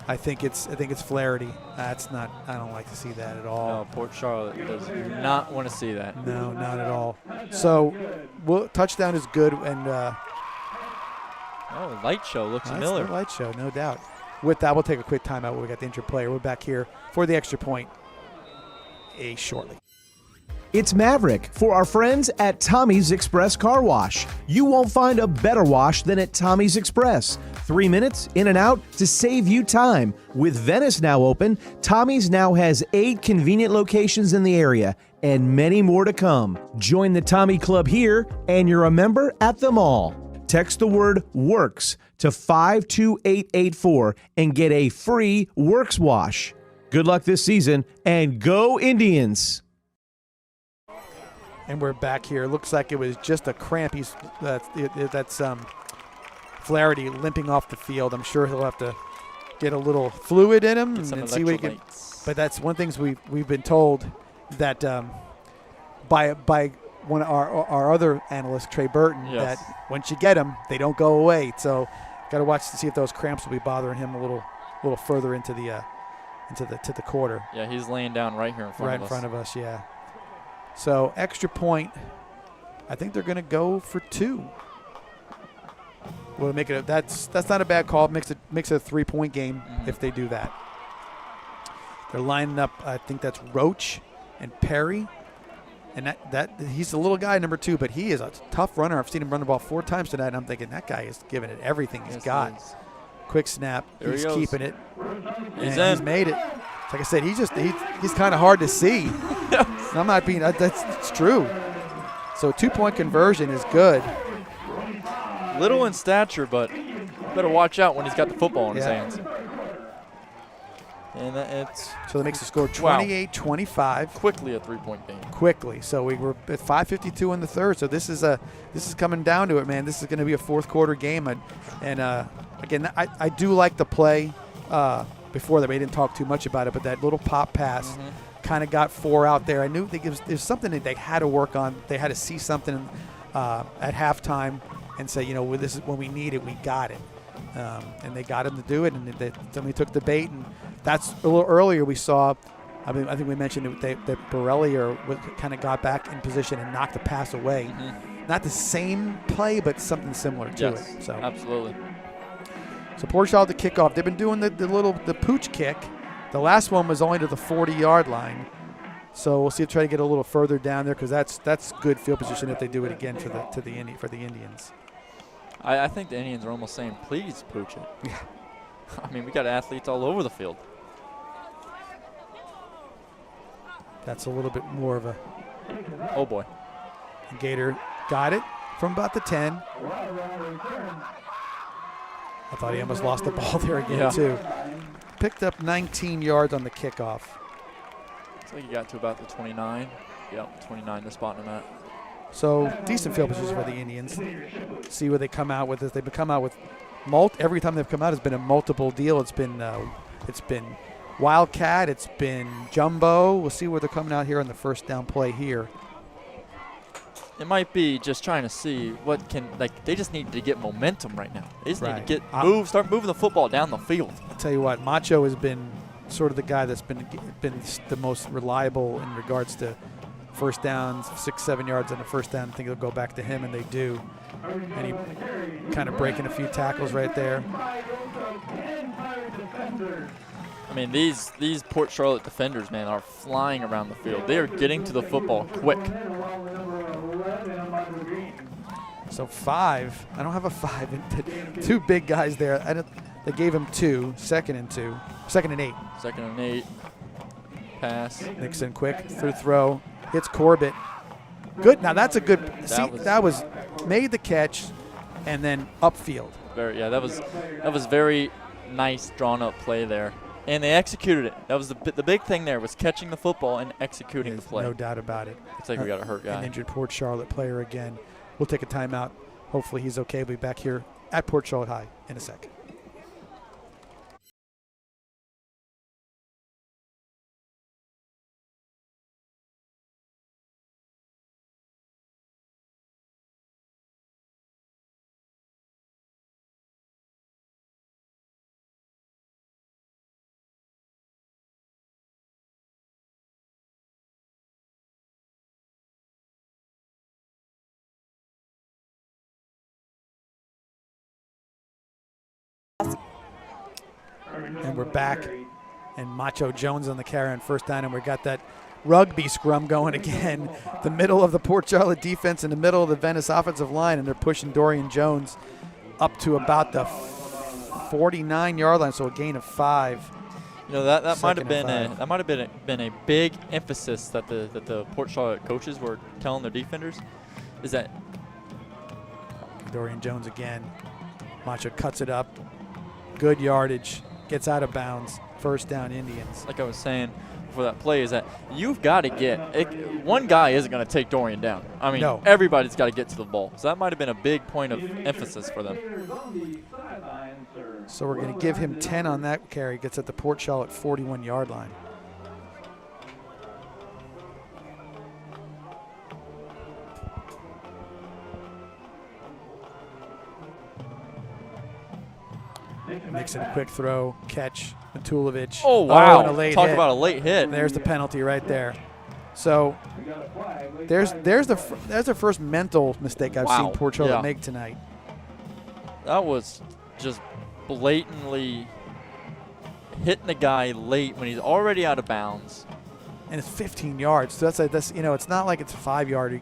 I think it's Flaherty. That's not. I don't like to see that at all. No, Port Charlotte does not want to see that. No, not at all. So, touchdown is good, and Oh, light show looks That's familiar. the light show, no doubt. With that, we'll take a quick timeout where we got the injured player. We're back here for the extra point shortly. It's Maverick for our friends at Tommy's Express Car Wash. You won't find a better wash than at Tommy's Express. 3 minutes in and out to save you time. With Venice now open, Tommy's now has 8 convenient locations in the area and many more to come. Join the Tommy Club here and you're a member at them all. Text the word WORKS to 52884 and get a free Works wash. Good luck this season and go Indians! And we're back here. Looks like it was just a cramp. That's Flaherty limping off the field. I'm sure he'll have to get a little fluid in him and see what he can. But that's one of the things we've been told that by one of our other analyst, Trey Burton, that once you get them, they don't go away. So got to watch to see if those cramps will be bothering him a little further into the quarter. Yeah, he's laying down right here in front of us. Right in front of us, yeah. So extra point. I think they're going to go for 2. We'll make it. That's not a bad call. Makes it a 3-point game if they do that. They're lining up. I think that's Roach and Perry, and that he's a little guy, number 2, but he is a tough runner. I've seen him run the ball 4 times tonight, and I'm thinking that guy is giving it everything he's got. Quick snap. He's keeping it. He's made it. Like I said, he's kind of hard to see. I'm not being. It's true. So 2-point conversion is good. Little in stature, but better watch out when he's got the football in his hands. And so that makes the score 28-25. Quickly a 3-point game. Quickly. So we were at 5:52 in the third. So this is coming down to it, man. This is going to be a fourth quarter game, and again, I do like the play. Before that, we didn't talk too much about it, but that little pop pass kind of got 4 out there. I knew there's something that they had to work on. They had to see something at halftime and say, this is when we need it, we got it. And they got him to do it, and somebody took the bait. And that's a little earlier we saw. I think we mentioned that Borelli kind of got back in position and knocked the pass away. Not the same play, but something similar to it. So absolutely. So Port Charlotte to kickoff. They've been doing the pooch kick. The last one was only to the 40-yard line. So we'll see if try to get a little further down there because that's good field position if they do it again for the Indians. I think the Indians are almost saying, please pooch it. Yeah. I mean, we got athletes all over the field. That's a little bit more of a. Oh boy. Gator got it from about the 10. I thought he almost lost the ball there again, too. Picked up 19 yards on the kickoff. Looks like he got to about the 29. Yep, 29 the spot in that. So decent field position for the Indians. See what they come out with. They've come out with every time they've come out has been a multiple deal. It's been Wildcat. It's been Jumbo. We'll see where they're coming out here on the first down play here. It might be just trying to see they just need to get momentum right now. They just need to start moving the football down the field. I'll tell you what, Macho has been sort of the guy that's been the most reliable in regards to first downs, 6-7 yards on the first down. I think they'll go back to him, and they do. And he kind of breaking a few tackles right there. I mean, these Port Charlotte defenders, man, are flying around the field. They are getting to the football quick. So 5. I don't have a 5. 2 big guys there. They gave him 2. Second and 8. Second and 8. Pass. Nixon quick throw. Hits Corbett. Good. Now that's a good. That was made the catch, and then upfield. That was very nice drawn up play there. And they executed it. That was the big thing there was catching the football and executing the play. No doubt about it. It's like we got a hurt guy. An injured Port Charlotte player again. We'll take a timeout. Hopefully he's okay. We'll be back here at Port Charlotte High in a sec. And we're back. And Macho Jones on the carry on first down, and we got that rugby scrum going again. The middle of the Port Charlotte defense in the middle of the Venice offensive line, and they're pushing Dorian Jones up to about the 49-yard line, so a gain of 5. You know, that might have been a big emphasis that the Port Charlotte coaches were telling their defenders, is that Dorian Jones again. Macho cuts it up. Good yardage. Gets out of bounds. First down, Indians. Like I was saying before that play, is that you've got to one guy isn't going to take Dorian down. I mean, no. Everybody's got to get to the ball. So that might have been a big point of emphasis for them. So we're going to give him 10 on that carry. Gets at the Port Charlotte 41-yard line. Nixon, quick throw, catch, Matulovic. Oh, wow. And a late Talk hit. about a late hit. There's the penalty right there. So there's the first mental mistake I've seen Port Charlotte make tonight. That was just blatantly hitting the guy late when he's already out of bounds. And it's 15 yards. So that's it's not like it's a 5-yard.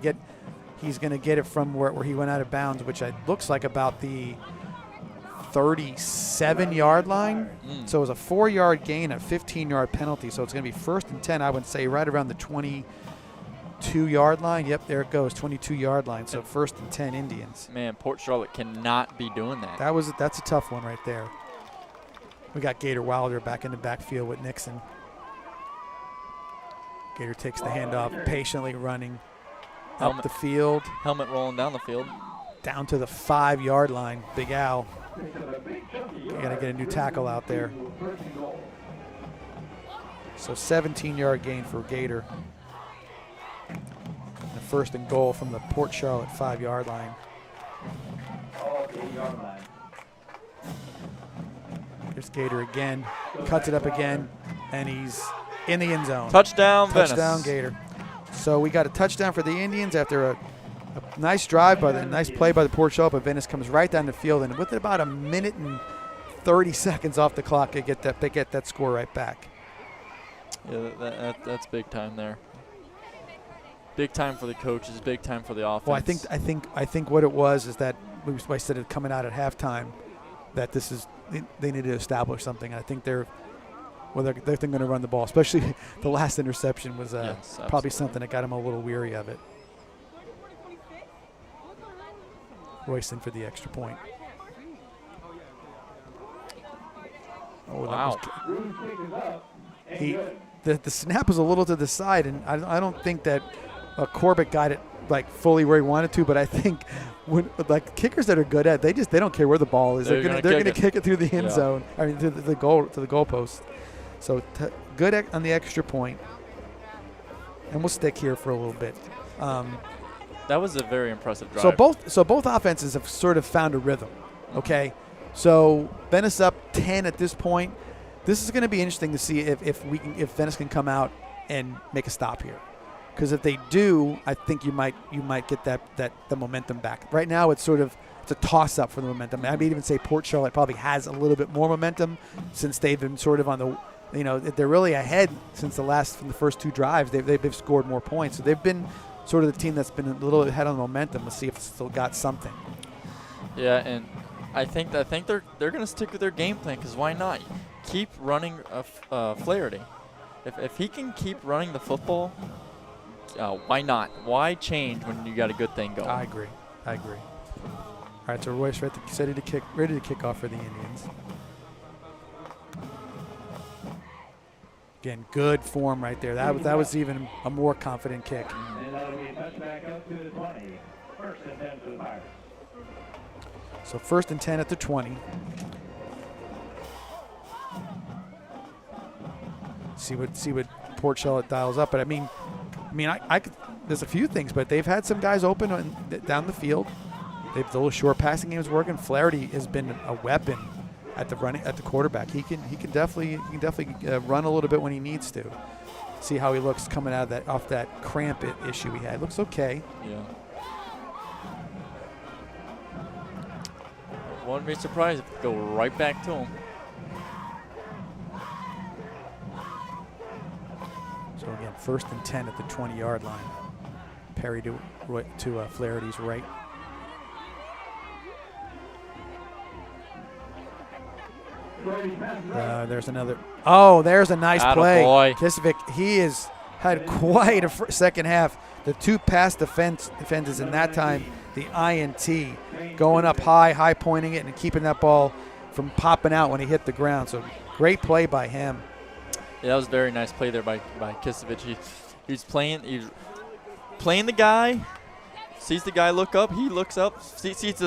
He's going to get it from where he went out of bounds, which looks like about the 37-yard line. So it was a 4-yard gain, a 15-yard penalty. So it's going to be 1st and 10, I would say, right around the 22-yard line. Yep, there it goes, 22-yard line. So 1st and 10 Indians. Man, Port Charlotte cannot be doing that. That's a tough one right there. We got Gator Wilder back in the backfield with Nixon. Gator takes the handoff, patiently running up the field. Helmet rolling down the field. Down to the 5-yard line. Big Al. You got to get a new tackle out there. So 17-yard gain for Gator. And a 1st and goal from the Port Charlotte 5-yard line. Here's Gator again. Cuts it up again. And he's in the end zone. Touchdown, Venice. Touchdown, Gator. So we got a touchdown for the Indians after a nice drive nice play by the Port Charlotte, but Venice comes right down the field, and with about a minute and 30 seconds off the clock, they get that score right back. Yeah, that's big time there. Big time for the coaches, big time for the offense. Well, I think what it was is that I said it coming out at halftime that they need to establish something. I think they're going to run the ball, especially the last interception was probably something that got them a little weary of it. Royston for the extra point. Oh, wow. The snap was a little to the side, and I don't think that Corbett got it like fully where he wanted to, but I think when kickers that are good at they don't care where the ball is. They're gonna kick it through the end zone. I mean to the goalpost. So good on the extra point, and we'll stick here for a little bit. That was a very impressive drive. So both offenses have sort of found a rhythm. Okay, so Venice up 10 at this point. This is going to be interesting to see if Venice can come out and make a stop here, because if they do, I think you might get the momentum back. Right now it's a toss up for the momentum. I would even say Port Charlotte probably has a little bit more momentum since they've been sort of on the. They're really ahead from the first 2 drives. They've scored more points, so they've been sort of the team that's been a little ahead on the momentum. Let's see if it's still got something. Yeah, and I think they're going to stick with their game plan, because why not? Keep running Flaherty. If he can keep running the football, why not? Why change when you got a good thing going? I agree. All right, so Royce ready to kick off for the Indians. Again, good form right there. That was even a more confident kick. And that'll be a touchback up to the 20. 1st and 10 for the Pirates. So 1st and 10 at the 20. See what Port Charlotte dials up. But I mean, I could. There's a few things, but they've had some guys open down the field. The little short passing game is working. Flaherty has been a weapon at the quarterback. He can definitely run a little bit when he needs to. See how he looks coming out of off that cramp issue he had. Looks okay. Yeah. Wouldn't be surprised if it go right back to him. 1st and 10 at the 20-yard line. Perry to Flaherty's right. There's another. Oh, there's a nice play. Attaboy. Kisovic, he has had quite a second half. The 2 pass defenses in that time, the INT, going up high pointing it and keeping that ball from popping out when he hit the ground. So great play by him. Yeah, that was a very nice play there by Kisovic. He's playing the guy, sees the guy look up, he looks up, sees it's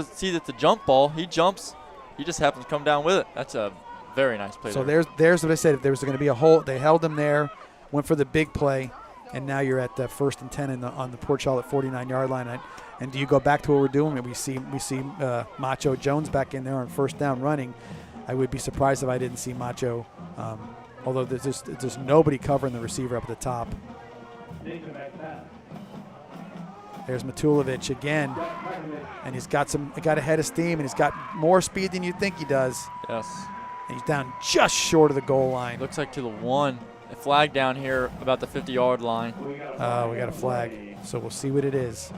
a jump ball, he jumps, he just happens to come down with it. That's a very nice play. So there's what I said. If there was going to be a hole, they held him there, went for the big play, and now you're at the 1st and 10 on the Port Charlotte 49-yard line. And do you go back to what we're doing? We see Macho Jones back in there on 1st down running. I would be surprised if I didn't see Macho, although there's nobody covering the receiver up at the top. There's Matulovic again, and he's got ahead of steam, and he's got more speed than you think he does. Yes. And he's down just short of the goal line. Looks like to the 1. A flag down here about the 50-yard line. We got a flag, so we'll see what it is.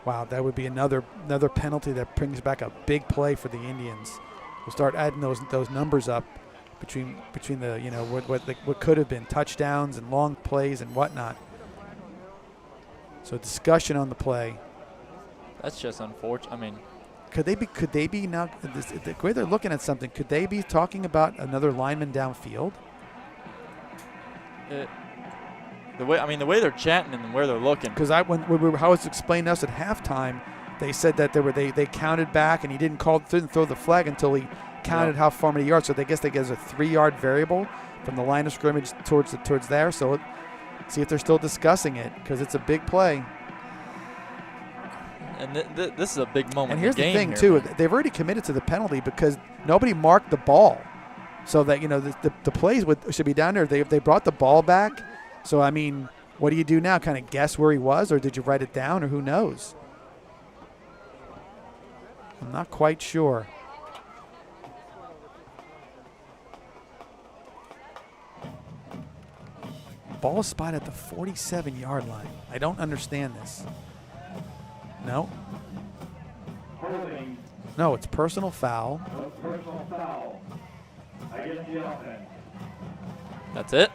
Wow, that would be another penalty that brings back a big play for the Indians. We'll start adding those numbers up between the what could have been touchdowns and long plays and whatnot. So discussion on the play. That's just unfortunate. I mean, could they be now? The way they're looking at something, could they be talking about another lineman downfield? The way they're chatting and where they're looking. Because when how it's explained to us at halftime, they said that they counted back and he didn't throw the flag until he counted how far many yards. So they guess they get a 3-yard variable from the line of scrimmage towards there. So see if they're still discussing it because it's a big play. And this is a big moment. And here's in the game thing here, too: they've already committed to the penalty because nobody marked the ball, so that the plays should be down there. They brought the ball back. So I mean, what do you do now? Kind of guess where he was, or did you write it down, or who knows? I'm not quite sure. Ball spot at the 47-yard line. I don't understand this. No. No, it's personal foul. Personal foul against the offense. That's it.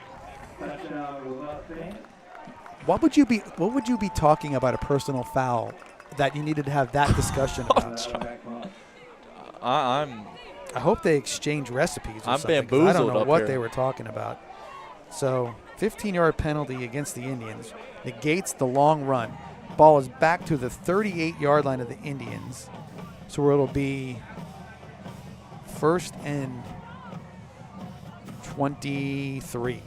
What would you be talking about a personal foul that you needed to have that discussion about? I hope they exchange recipes or I'm something. bamboozled I don't know up what here. they were talking about. So 15-yard penalty against the Indians negates the long run. Ball is back to the 38-yard line of the Indians. So it'll be 1st and 23.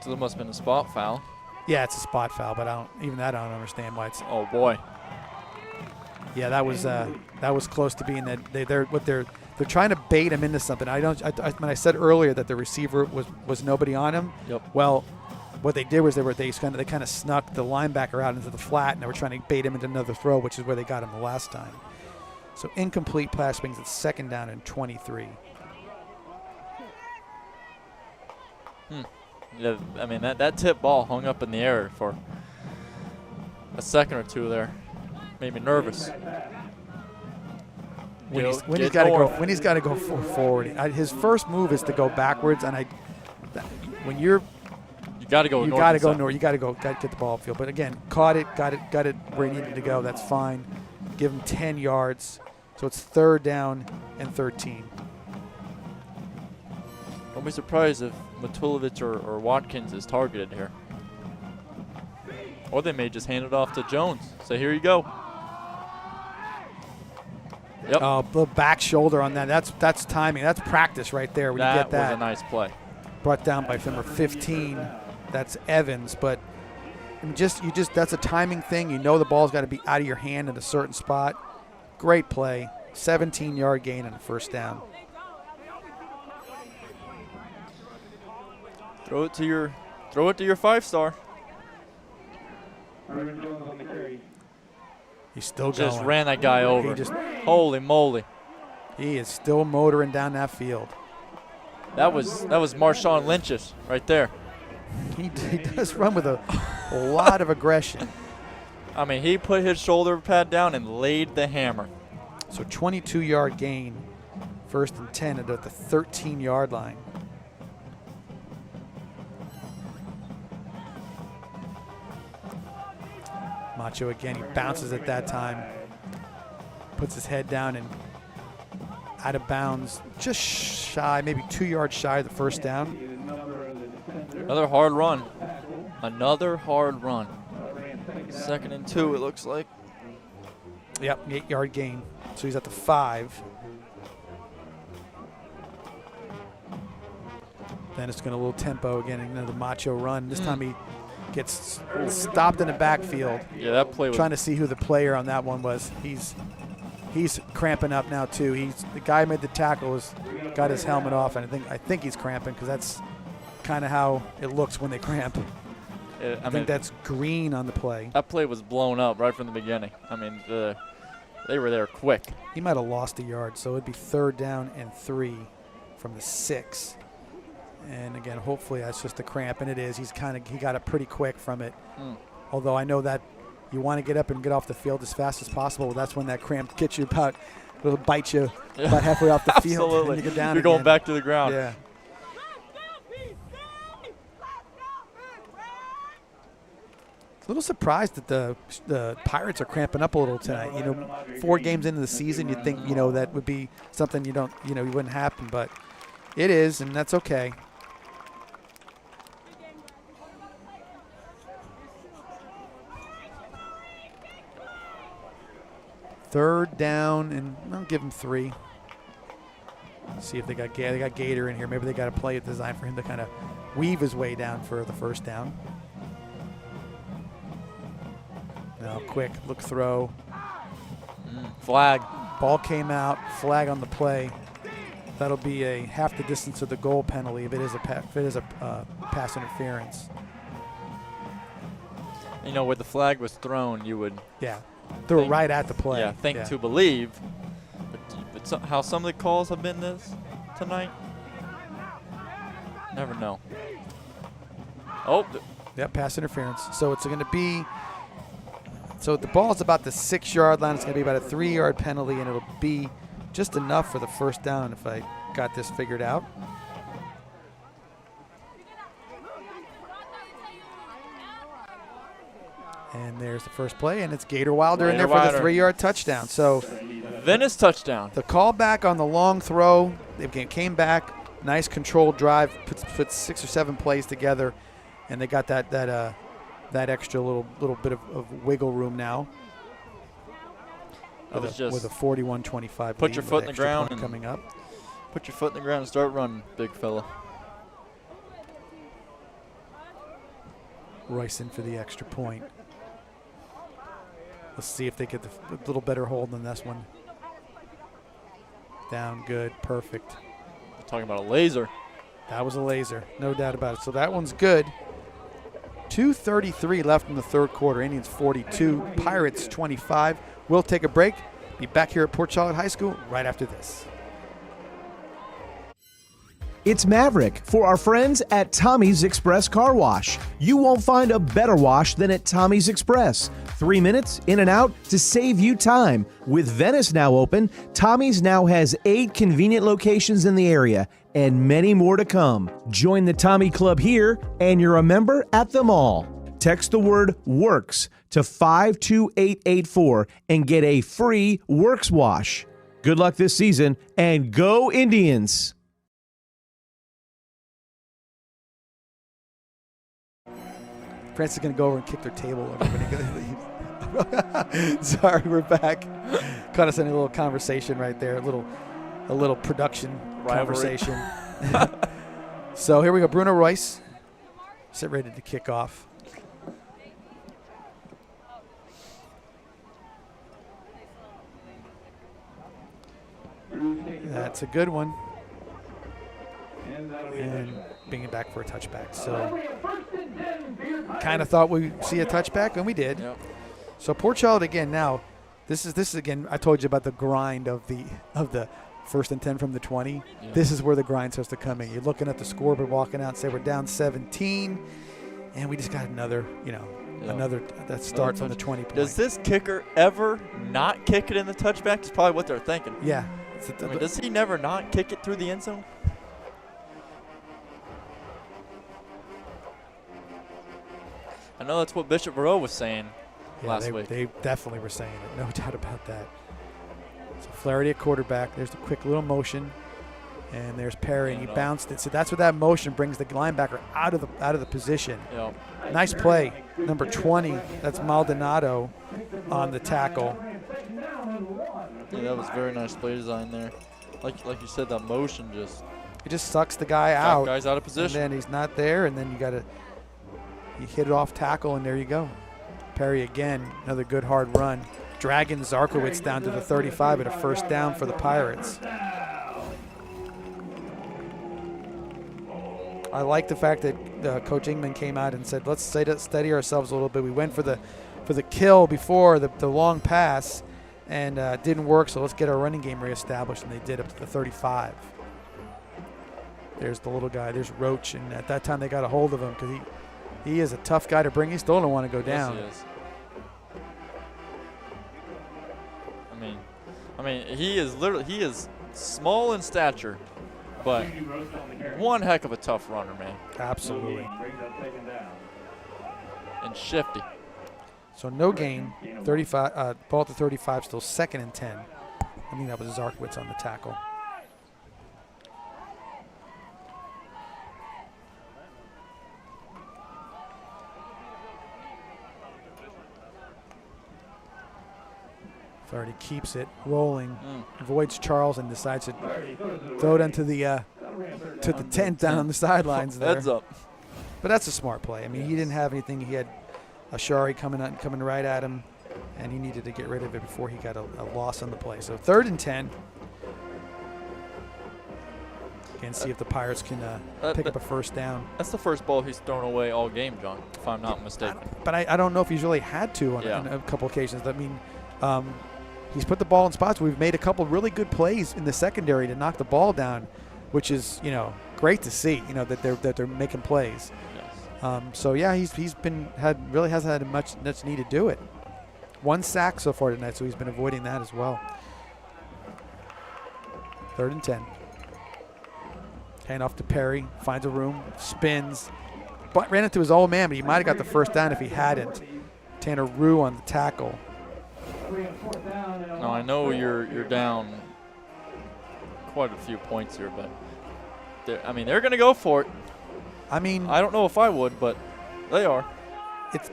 So there must have been a spot foul. Yeah, it's a spot foul, but I don't understand why it's. Oh boy. Yeah, that was close to being that. They're trying to bait him into something. When I said earlier that the receiver was nobody on him. Yep. Well, what they did was they kind of snuck the linebacker out into the flat, and they were trying to bait him into another throw, which is where they got him the last time. So incomplete pass brings it 2nd down and 23. Yeah, I mean that tip ball hung up in the air for a second or two there. Made me nervous. When he's got to go forward. His first move is to go backwards, and when you're you got to go north. You got to get the ball upfield. But again, caught it, got it where he needed to go. That's fine. Give him 10 yards. So it's 3rd down and 13. Don't be surprised if Matulovic or Watkins is targeted here. Or they may just hand it off to Jones. Say, here you go. Yep. The back shoulder on that. That's timing. That's practice right there when you get that. That was a nice play. Brought down by number 15. That's Evans. But that's a timing thing. You know the ball's got to be out of your hand at a certain spot. Great play. 17-yard gain and a 1st down. Throw it to your 5-star. He's still just going. ran that guy over. Holy moly. He is still motoring down that field. That was Marshawn Lynch's right there. He does run with a lot of aggression. I mean, he put his shoulder pad down and laid the hammer. So 22-yard gain, 1st and 10 at the 13-yard line. Macho again, he bounces at that time, puts his head down and out of bounds, just shy, maybe 2 yards shy of the first down. Another hard run. Another hard run. 2nd and 2, it looks like. Yep, 8-yard gain. So he's at the 5. Then it's going a little tempo again, another Macho run. This time he gets stopped in the backfield. Yeah, that play was trying to see who the player on that one was. He's cramping up now too. The guy who made the tackle has got his helmet off, and I think he's cramping because that's kind of how it looks when they cramp. I think that's green on the play. That play was blown up right from the beginning. I mean, they were there quick. He might have lost a yard, so it'd be 3rd down and 3 from the 6. And again, hopefully that's just a cramp, and it is. He got it pretty quick from it. Although I know that you want to get up and get off the field as fast as possible. That's when that cramp gets you it'll bite you about halfway off the field. Absolutely. And you go down You're again. going back to the ground. Yeah. A little surprised that the Pirates are cramping up a little tonight. 4 games into the season, you'd think that would be something you wouldn't happen, but it is, and that's okay. Third down, and I'll give them 3. See if they got Gator in here. Maybe they got a play designed for him to kind of weave his way down for the first down. Now, quick look throw. Flag. Ball came out. Flag on the play. That'll be a half the distance of the goal penalty if it is a pass interference. Where the flag was thrown, you would. Yeah. Threw it right at the play. Yeah, think to believe. But how some of the calls have been tonight, never know. Oh. Yep, pass interference. So it's going to be. So the ball's about the 6-yard line. It's going to be about a 3-yard penalty, and it'll be just enough for the first down if I got this figured out. And there's the first play, and it's Gator Wilder in there for the 3-yard touchdown. So Venice touchdown. The call back on the long throw, they came back, nice controlled drive, put 6 or 7 plays together, and they got that extra little bit of wiggle room now. With a 41-25 Put your foot in the ground and coming up. Put your foot in the ground and start running, big fella. Royce in for the extra point. Let's see if they get a little better hold than this one. Down, good, perfect. We're talking about a laser. That was a laser, no doubt about it. So that one's good. 2:33 left in the 3rd quarter. Indians 42, Pirates 25. We'll take a break. Be back here at Port Charlotte High School right after this. It's Maverick for our friends at Tommy's Express Car Wash. You won't find a better wash than at Tommy's Express. 3 minutes in and out to save you time. With Venice now open, Tommy's now has 8 convenient locations in the area and many more to come. Join the Tommy Club here and you're a member at them all. Text the word WORKS to 52884 and get a free Works wash. Good luck this season and go Indians! France is going to go over and kick their table over when he leaves. Sorry, we're back. Caught us in a little conversation right there, a little production conversation. So here we go, Bruno Royce. Sit ready to kick off. That's a good one. And bring it back for a touchback. So kind of thought we'd see a touchback, and we did. Yep. So Port Charlotte again now. This is again. I told you about the grind of the 1st and 10 from the 20. Yeah. This is where the grind starts to come in. You're looking at the scoreboard, walking out and say we're down 17, and we just got another, another that start from the 20 point. Does this kicker ever not kick it in the touchback? That's probably what they're thinking. Yeah. Does he never not kick it through the end zone? I know that's what Bishop Moreau was saying last week. They definitely were saying it. No doubt about that. So Flaherty at quarterback. There's the quick little motion, and there's Perry, and he bounced it. So that's what that motion brings the linebacker out of the position. Yep. Nice play, number 20. That's Maldonado on the tackle. Yeah, that was very nice play design there. Like you said, that motion it just sucks the guy out. Guy's out of position. And then he's not there, and then you hit it off tackle, and there you go. Perry again, another good hard run. Dragging Zarkowitz down to the 35 at a 1st down for the Pirates. I like the fact that Coach Ingman came out and said, let's steady ourselves a little bit. We went for the kill before the long pass, and it didn't work, so let's get our running game reestablished, and they did up to the 35. There's the little guy. There's Roach, and at that time they got a hold of him because he is a tough guy to bring. He still don't want to go down. Yes, he is. I mean, he is small in stature, but one heck of a tough runner, man. Absolutely. And shifty. So no gain. 35. Ball at the 35. Still 2nd and 10. I think that was Zarkowitz on the tackle. Flaherty keeps it rolling, avoids Charles, and decides to throw it into the tent down on the sidelines there. Heads up. But that's a smart play. I mean, he didn't have anything. He had Ashari coming right at him, and he needed to get rid of it before he got a loss on the play. So 3rd and 10. Again, see if the Pirates can pick up a 1st down. That's the first ball he's thrown away all game, John, if I'm not mistaken. But I don't know if he's really had to on a couple occasions. I mean, he's put the ball in spots. We've made a couple really good plays in the secondary to knock the ball down, which is great to see. That they're making plays. Yes. So yeah, he's really hasn't had much need to do it. 1 sack so far tonight, so he's been avoiding that as well. 3rd and 10. Hand off to Perry, finds a room, spins, but ran into his old man, but he might have got the 1st down if he hadn't. Tanner Rue on the tackle. Now I know you're down quite a few points here, but they're going to go for it. I don't know if I would, but they are.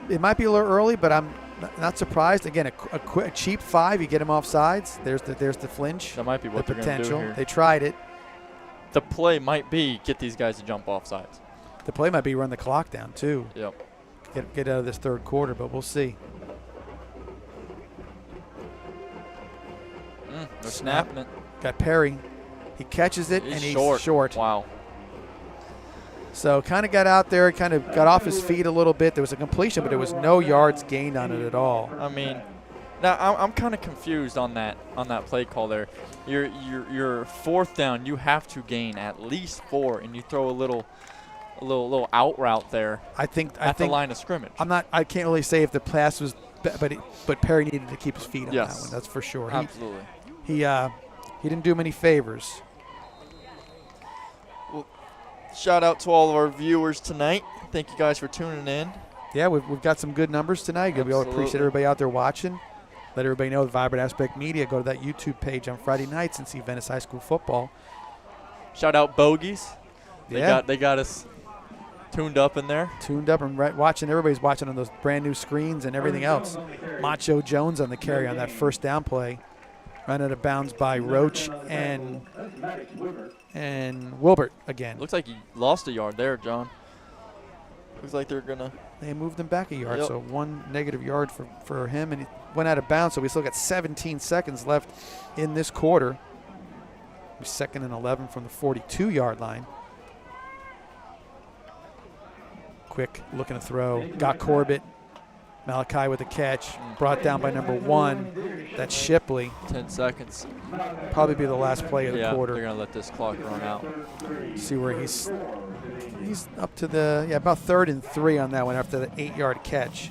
It might be a little early, but I'm not surprised. Again, a cheap 5, you get him off sides. There's the flinch. That might be what the they're going to do here. They tried it. The play might be get these guys to jump off sides. The play might be run the clock down too. Yep. Get out of this 3rd quarter, but we'll see. They're snapping it. Got Perry. He catches it, and he's short. Wow. So kind of got out there, kind of got off his feet a little bit. There was a completion, but there was no yards gained on it at all. I mean, now I'm kind of confused on that play call there. Your 4th down, you have to gain at least 4, and you throw a little out route there. I think the line of scrimmage. I can't really say if the pass was, but Perry needed to keep his feet on that one. That's for sure. Absolutely. He didn't do him any favors. Well, shout out to all of our viewers tonight. Thank you guys for tuning in. Yeah, we've got some good numbers tonight. We all appreciate everybody out there watching. Let everybody know the Vibrant Aspect Media. Go to that YouTube page on Friday nights and see Venice High School football. Shout out Bogies. They got us tuned up in there. Tuned up and watching. Everybody's watching on those brand new screens and everything else. Macho Jones on the carry on that 1st down play. Run out of bounds by Roach and Wilbert again. Looks like he lost a yard there, John. Looks like they moved him back a yard, so 1 negative yard for him, and he went out of bounds, so we still got 17 seconds left in this quarter. 2nd and 11 from the 42-yard line. Quick looking to throw. Got Corbett. Malachi with the catch, brought down by number 1. That's Shipley. 10 seconds. Probably be the last play of the quarter. They're going to let this clock run out. See where he's up to the, about 3rd and 3 on that one after the 8-yard catch.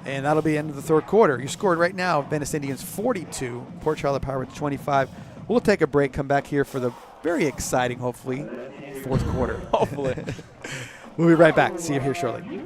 And that'll be the end of the third quarter. You scored right now, Venice Indians 42, Port Charlotte Pirates 25. We'll take a break, come back here for the very exciting, hopefully, fourth quarter. Hopefully. We'll be right back. See you here shortly.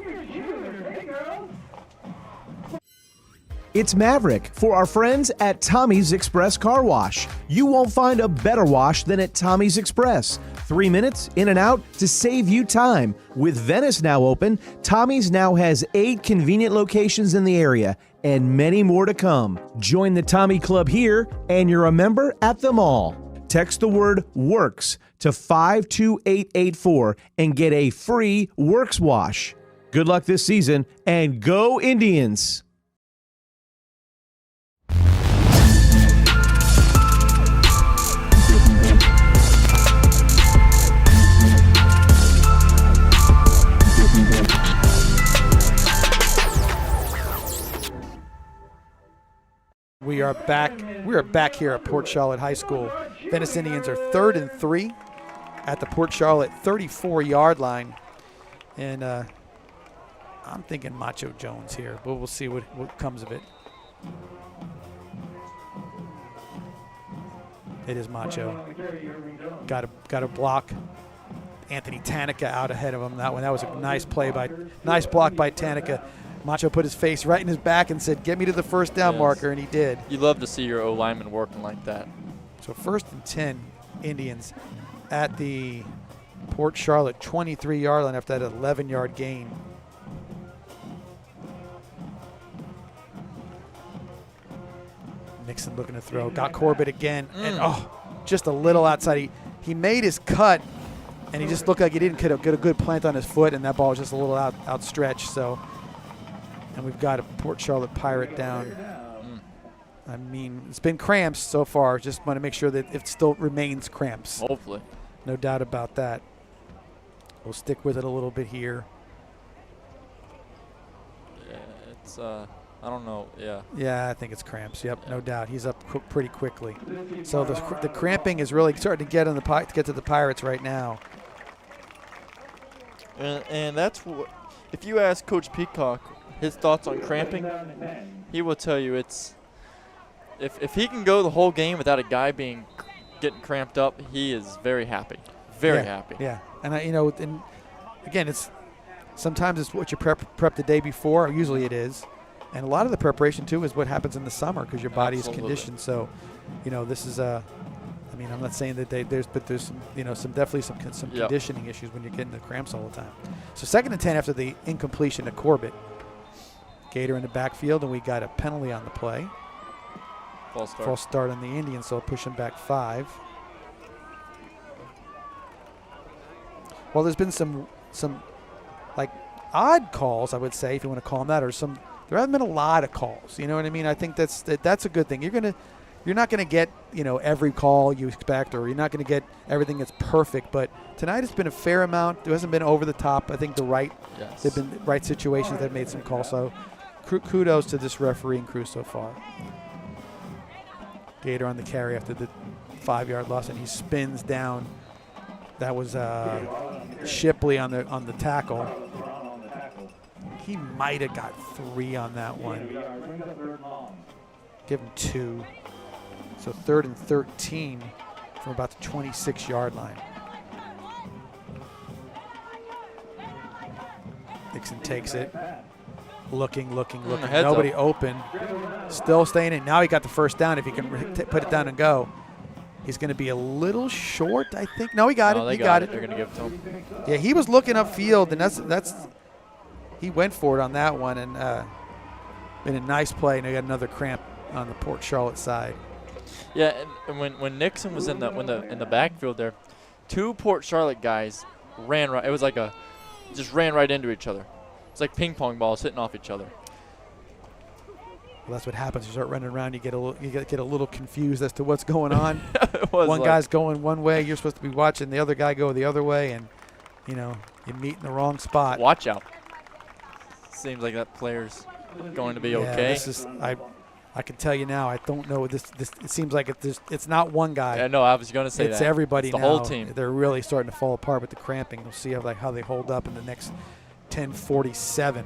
It's Maverick for our friends at Tommy's Express Car Wash. You won't find a better wash than at Tommy's Express. 3 minutes in and out to save you time. With Venice now open, Tommy's now has 8 convenient locations in the area and many more to come. Join the Tommy Club here and you're a member at them all. Text the word WORKS to 52884 and get a free Works wash. Good luck this season and go Indians! We are back here at Port Charlotte High School. Venice Indians are 3rd and 3 at the Port Charlotte 34-yard line. And I'm thinking Macho Jones here, but we'll see what comes of it. It is Macho. Got a block. Anthony Tanica out ahead of him. That was a nice block by Tanica. Macho put his face right in his back and said, "Get me to the first down marker," and he did. You love to see your O-lineman working like that. So 1st and 10, Indians at the Port Charlotte 23-yard line after that 11-yard gain. Nixon looking to throw. Got Corbett again. And just a little outside. He made his cut, and he just looked like he didn't get a good plant on his foot, and that ball was just a little outstretched. So, and we've got a Port Charlotte Pirate down. I mean, it's been cramps so far. Just want to make sure that it still remains cramps. Hopefully. No doubt about that. We'll stick with it a little bit here. Yeah, it's, I don't know, yeah. Yeah, I think it's cramps. Yep, no doubt. He's up pretty quickly. So the cramping is really starting to get to the Pirates right now. And that's what, if you ask Coach Peacock his thoughts on cramping, he will tell you it's, if he can go the whole game without a guy getting cramped up, he is very happy. Very happy. Yeah, and and again, sometimes it's what you prep the day before. Usually it is, and a lot of the preparation too is what happens in the summer because your body is conditioned. So, this is I mean, I'm not saying that there's some definitely some conditioning issues when you're getting the cramps all the time. So 2nd and 10 after the incompletion to Corbett. Gator in the backfield, and we got a penalty on the play. False start on the Indians, so push him back 5. Well, there's been some like odd calls, I would say, if you want to call them that, or there haven't been a lot of calls. You know what I mean? I think that's a good thing. You're not gonna get every call you expect, or you're not gonna get everything that's perfect. But tonight it's been a fair amount. There hasn't been over the top. I think they've been the right situations that have made some calls. So kudos to this refereeing crew so far. Gator on the carry after the 5-yard loss, and he spins down. That was Shipley on the tackle. He might have got 3 on that one. Give him 2. So 3rd and 13 from about the 26-yard line. Nixon takes it. Looking. Nobody open. Still staying in. Now he got the first down if he can put it down and go. He's going to be a little short, I think. No, he got it. He got it. They're going to give it to him. Yeah, he was looking upfield, and that's he went for it on that one, and been a nice play. And he got another cramp on the Port Charlotte side. Yeah, and when Nixon was in the backfield there, 2 Port Charlotte guys ran right. It was like just ran right into each other. It's like ping pong balls hitting off each other. Well, that's what happens. You start running around, you get a little confused as to what's going on. One guy's going one way, you're supposed to be watching the other guy go the other way, and you meet in the wrong spot. Watch out. Seems like that players going to be Yeah, okay. this is I can tell you now. I don't know this. It seems like it's not one guy. Yeah, no, I was going to say it's that. everybody it's the now. whole team. They're really starting to fall apart with the cramping. We'll see how they hold up in the next 10:47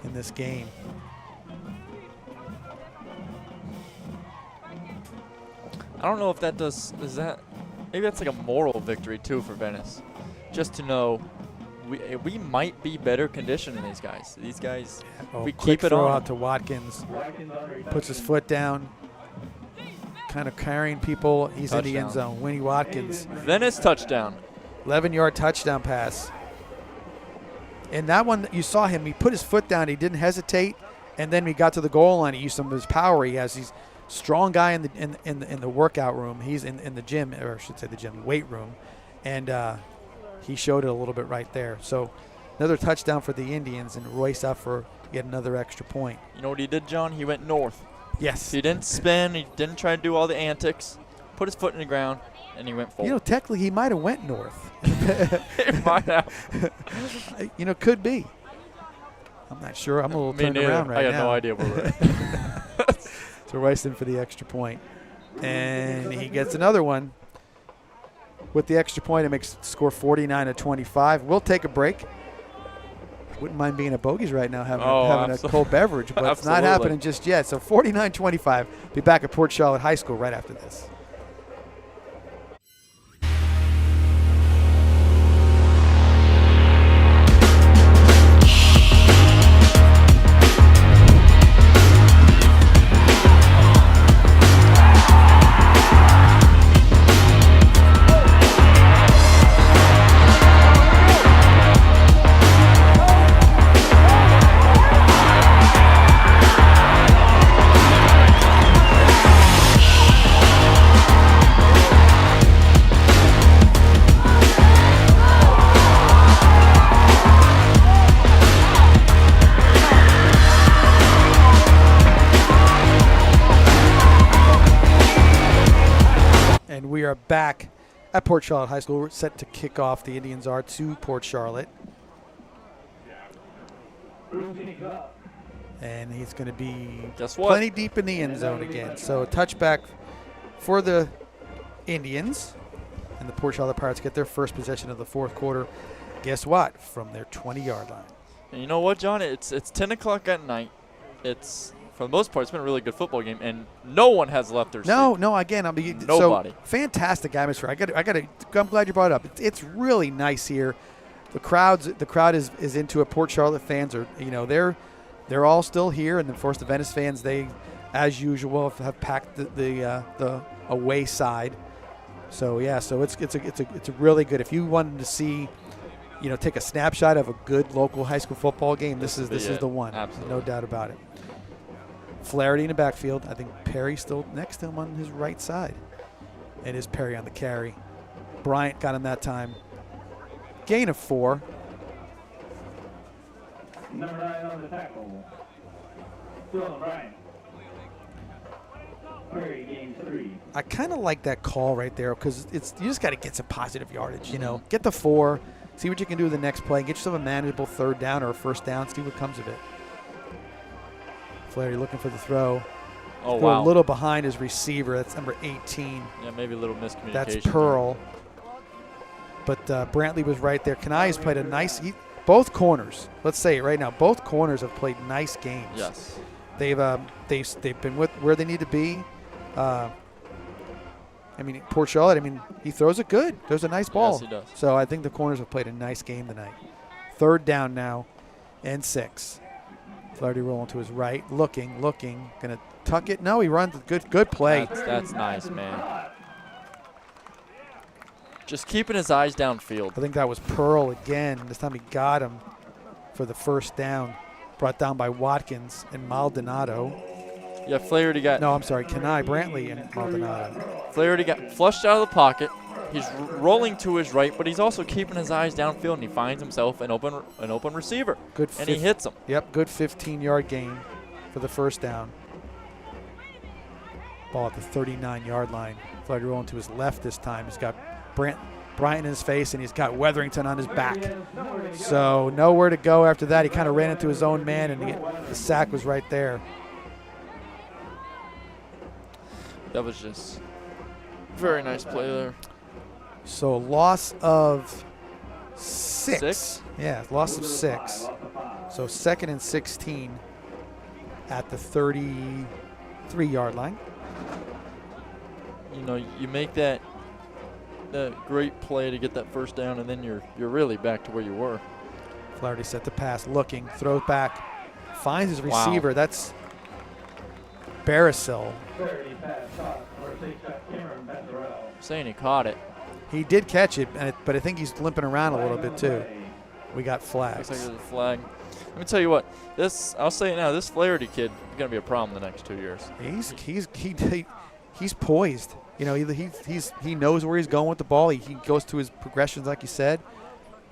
in this game. I don't know if that does. Is that maybe that's like a moral victory too for Venice, just to know we might be better conditioned than these guys. These guys, we keep it throw on. out to Watkins. Puts his foot down, kind of carrying people. He's in the end zone. Winnie Watkins. Venice touchdown. 11-yard touchdown pass. And that one, you saw him. He put his foot down. He didn't hesitate. And then he got to the goal line. He used some of his power. He has these strong guy in the workout room. He's in the gym, or I should say the gym, weight room. And he showed it a little bit right there. So another touchdown for the Indians, and Royce up for yet another extra point. You know what he did, John? He went north. Yes. He didn't spin. He didn't try to do all the antics. Put his foot in the ground, and he went forward. You know, technically he might have went north. He might have. You know, could be. I'm not sure. I'm a little turned around right now. I got no idea where we're at. So Rice in for the extra point. And he gets another one. With the extra point, it makes the score 49-25. We'll take a break. Wouldn't mind being at Bogey's right now having a cold beverage, but it's not happening just yet. So 49-25. Be back at Port Charlotte High School right after this. We are back at Port Charlotte High School. We're set to kick off. The Indians are to Port Charlotte. And he's going to be plenty deep in the end zone again. So a touchback for the Indians. And the Port Charlotte Pirates get their first possession of the fourth quarter. Guess what? From their 20-yard line. And you know what, John? It's 10 o'clock at night. For the most part, it's been a really good football game, and no one has left their seat. No. Again, nobody. So fantastic atmosphere. I'm glad you brought it up. It's really nice here. The crowd is into it. Port Charlotte fans are, they're all still here, and of course the Venice fans, they, as usual, have packed the away side. So yeah, so it's a really good. If you wanted to see, take a snapshot of a good local high school football game, this is the one. Absolutely. No doubt about it. Flaherty in the backfield. I think Perry still next to him on his right side. It is Perry on the carry. Bryant got him that time. Gain of 4. Number 9 on the tackle. Dylan Bryant. Perry gains 3. I kind of like that call right there because you just got to get some positive yardage. Get the 4, see what you can do the next play, get yourself a manageable third down or a first down, see what comes of it. Flaherty looking for the throw. Oh, wow. A little behind his receiver. That's number 18. Yeah, maybe a little miscommunication. That's Pearl. But Brantley was right there. Kanai's played a nice both corners. Let's say it right now. Both corners have played nice games. Yes. They've been with where they need to be. Port Charlotte, he throws it good. Throws a nice ball. Yes, he does. So I think the corners have played a nice game tonight. Third down now and 6. Flaherty rolling to his right, looking, going to tuck it. No, he runs. Good play. That's nice, man. Just keeping his eyes downfield. I think that was Pearl again. This time he got him for the first down. Brought down by Watkins and Maldonado. Yeah, Flaherty got... No, I'm sorry, Kanai, Brantley, and Maldonado. Flaherty got flushed out of the pocket. He's rolling to his right, but he's also keeping his eyes downfield, and he finds himself an open receiver. And he hits him. Yep, good 15-yard gain for the first down. Ball at the 39-yard line. Flaherty rolling to his left this time. He's got Bryant in his face, and he's got Weatherington on his back. So nowhere to go after that. He kind of ran into his own man, and the sack was right there. That was just very nice play there. So loss of 6. 6? Yeah, loss of 6. So 2nd and 16 at the 33-yard line. You know, you make that great play to get that first down, and then you're really back to where you were. Flaherty set the pass, looking, throws back, finds his receiver. Wow. That's Barisil. Saying he caught it. He did catch it, but I think he's limping around a little bit too. We got flags. Looks like there's a flag. Let me tell you what. I'll say it now. This Flaherty kid is going to be a problem the next 2 years. He's poised. You know, he knows where he's going with the ball. He goes to his progressions, like you said.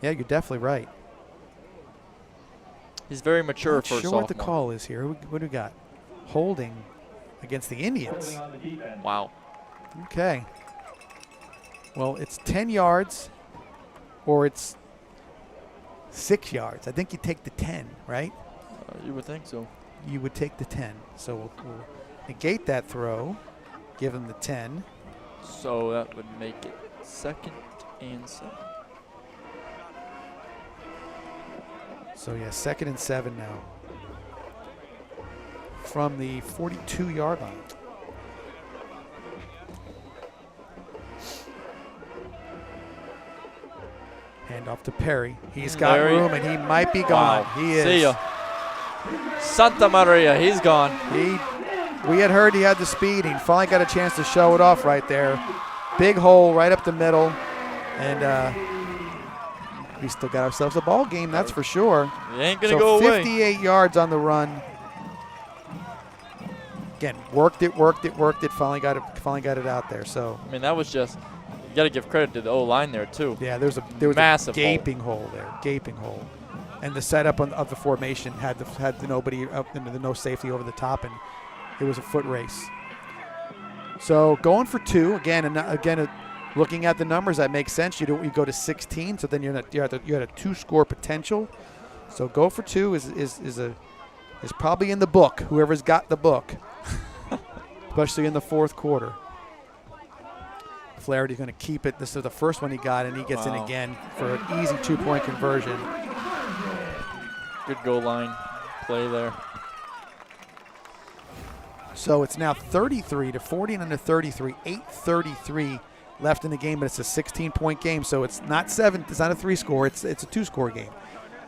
Yeah, you're definitely right. He's very mature Not for a sure sophomore. what the call is here. What do we got? Holding against the Indians. Wow. Okay. Well, it's 10 yards or it's 6 yards. I think you take the 10, right? You would think so. You would take the 10. So we'll negate that throw, give him the 10. So that would make it 2nd and 7. So, yeah, 2nd and 7 now from the 42-yard line. Hand off to Perry. He's got room, and he might be gone. Wow. He is. See ya. Santa Maria, he's gone. We had heard he had the speed. He finally got a chance to show it off right there. Big hole right up the middle. And we still got ourselves a ball game, that's for sure. He ain't going to go away. 58 yards on the run. Again, worked it. Finally got it out there. So I mean, that was just, you got to give credit to the O-line there, too. yeah, there was massive a gaping hole there, gaping hole. And the setup of the formation had nobody up into the no safety over the top, and it was a foot race. So going for 2 again, looking at the numbers, that makes sense. You go to 16, so then you're at a 2-score potential. So go for 2 is probably in the book. Whoever's got the book, especially in the fourth quarter. Flaherty's going to keep it. This is the first one he got, and he gets in again for an easy 2-point conversion. Good goal line play there. So it's now 33 to 49 to 33, 8:33 left in the game, but it's a 16-point game. So it's not a 3-score. It's a 2-score game.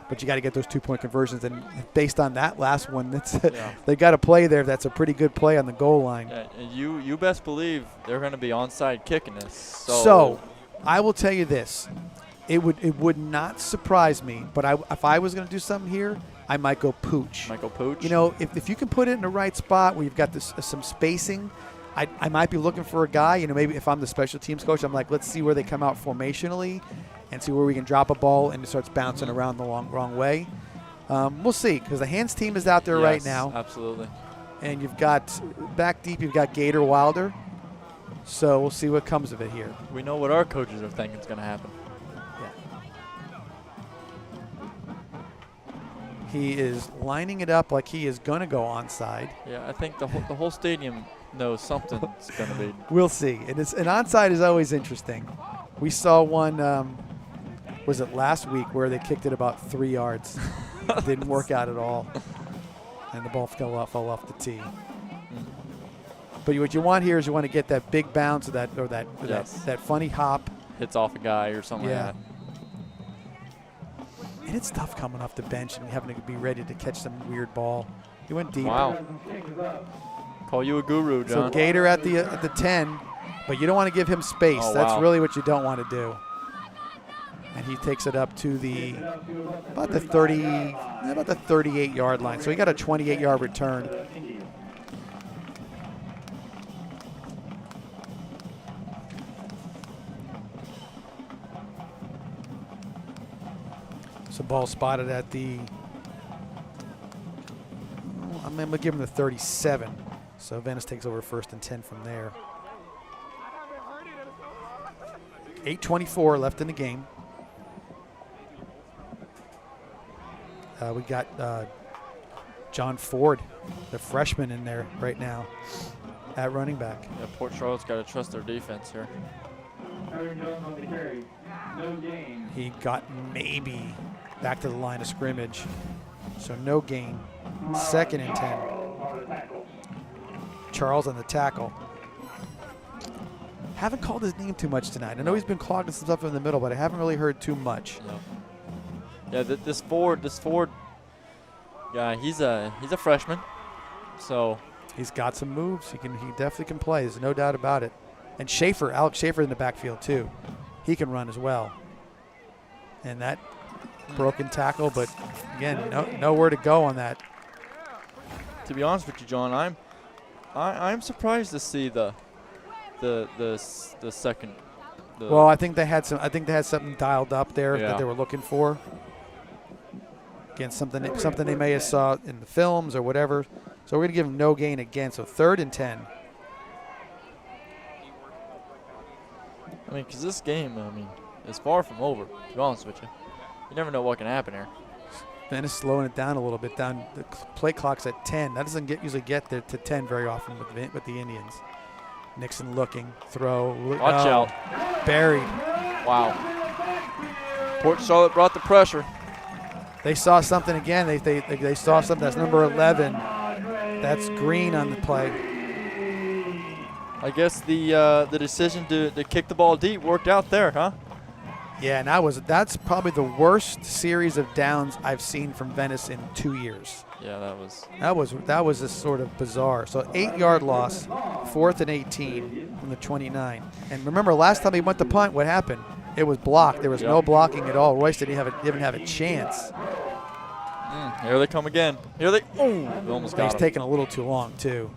But you got to get those 2-point conversions, and based on that last one, they got a play there. That's a pretty good play on the goal line. Yeah, and you best believe they're going to be onside kicking this. So I will tell you this. It would not surprise me, but if I was going to do something here, I might go pooch. Michael Pooch? You know, if you can put it in the right spot where you've got some spacing, I might be looking for a guy. You know, maybe if I'm the special teams coach, I'm like, let's see where they come out formationally and see where we can drop a ball and it starts bouncing around the wrong way. We'll see, because the hands team is out there right now. Absolutely. And you've got back deep, you've got Gator Wilder. So we'll see what comes of it here. We know what our coaches are thinking is going to happen. He is lining it up like he is going to go onside. Yeah, I think the whole stadium knows something's going to be. We'll see. An onside is always interesting. We saw one, was it last week, where they kicked it about 3 yards. Didn't work out at all. And the ball fell off the tee. But what you want here is you want to get that big bounce or that funny hop. Hits off a guy or something like that. And it's tough coming off the bench and having to be ready to catch some weird ball. He went deep. Wow. Call you a guru, John. So Gator at the 10, but you don't want to give him space. That's really what you don't want to do. And he takes it up to about the 38-yard line. So he got a 28-yard return. So ball spotted at I'm going to give him the 37. So Venice takes over 1st and 10 from there. 8:24 left in the game. We got John Ford, the freshman, in there right now at running back. Yeah, Port Charlotte's got to trust their defense here. He got maybe back to the line of scrimmage, so no gain. 2nd and 10. Charles on the tackle. Haven't called his name too much tonight. I know he's been clogging some stuff in the middle, but I haven't really heard too much. No. Yeah, this Ford, yeah, he's a freshman, so he's got some moves. He definitely can play. There's no doubt about it. And Schaefer, Alex Schaefer in the backfield too. He can run as well. And that broken tackle, but again, nowhere to go on that. To be honest with you, John, I'm surprised to see the second. Well, I think they had something dialed up there that they were looking for. Again, something they may have saw in the films or whatever. So we're gonna give him no gain again. So 3rd and 10. I mean, because this game, is far from over. To be honest with you, you never know what can happen here. Venice slowing it down a little bit. Down the play clock's at 10. That doesn't usually get there to 10 very often with the Indians. Nixon looking, throw. Watch out. Buried. Wow. Port Charlotte brought the pressure. They saw something again. They saw something. That's number 11. That's Green on the play. I guess the decision to kick the ball deep worked out there, huh? Yeah, and that's probably the worst series of downs I've seen from Venice in 2 years. Yeah, that was just sort of bizarre. So 8-yard loss, 4th and 18 from the 29. And remember, last time he went to punt, what happened? It was blocked. There was no blocking at all. Royce didn't have a chance. Here they come again. They almost got him. He's taking a little too long too.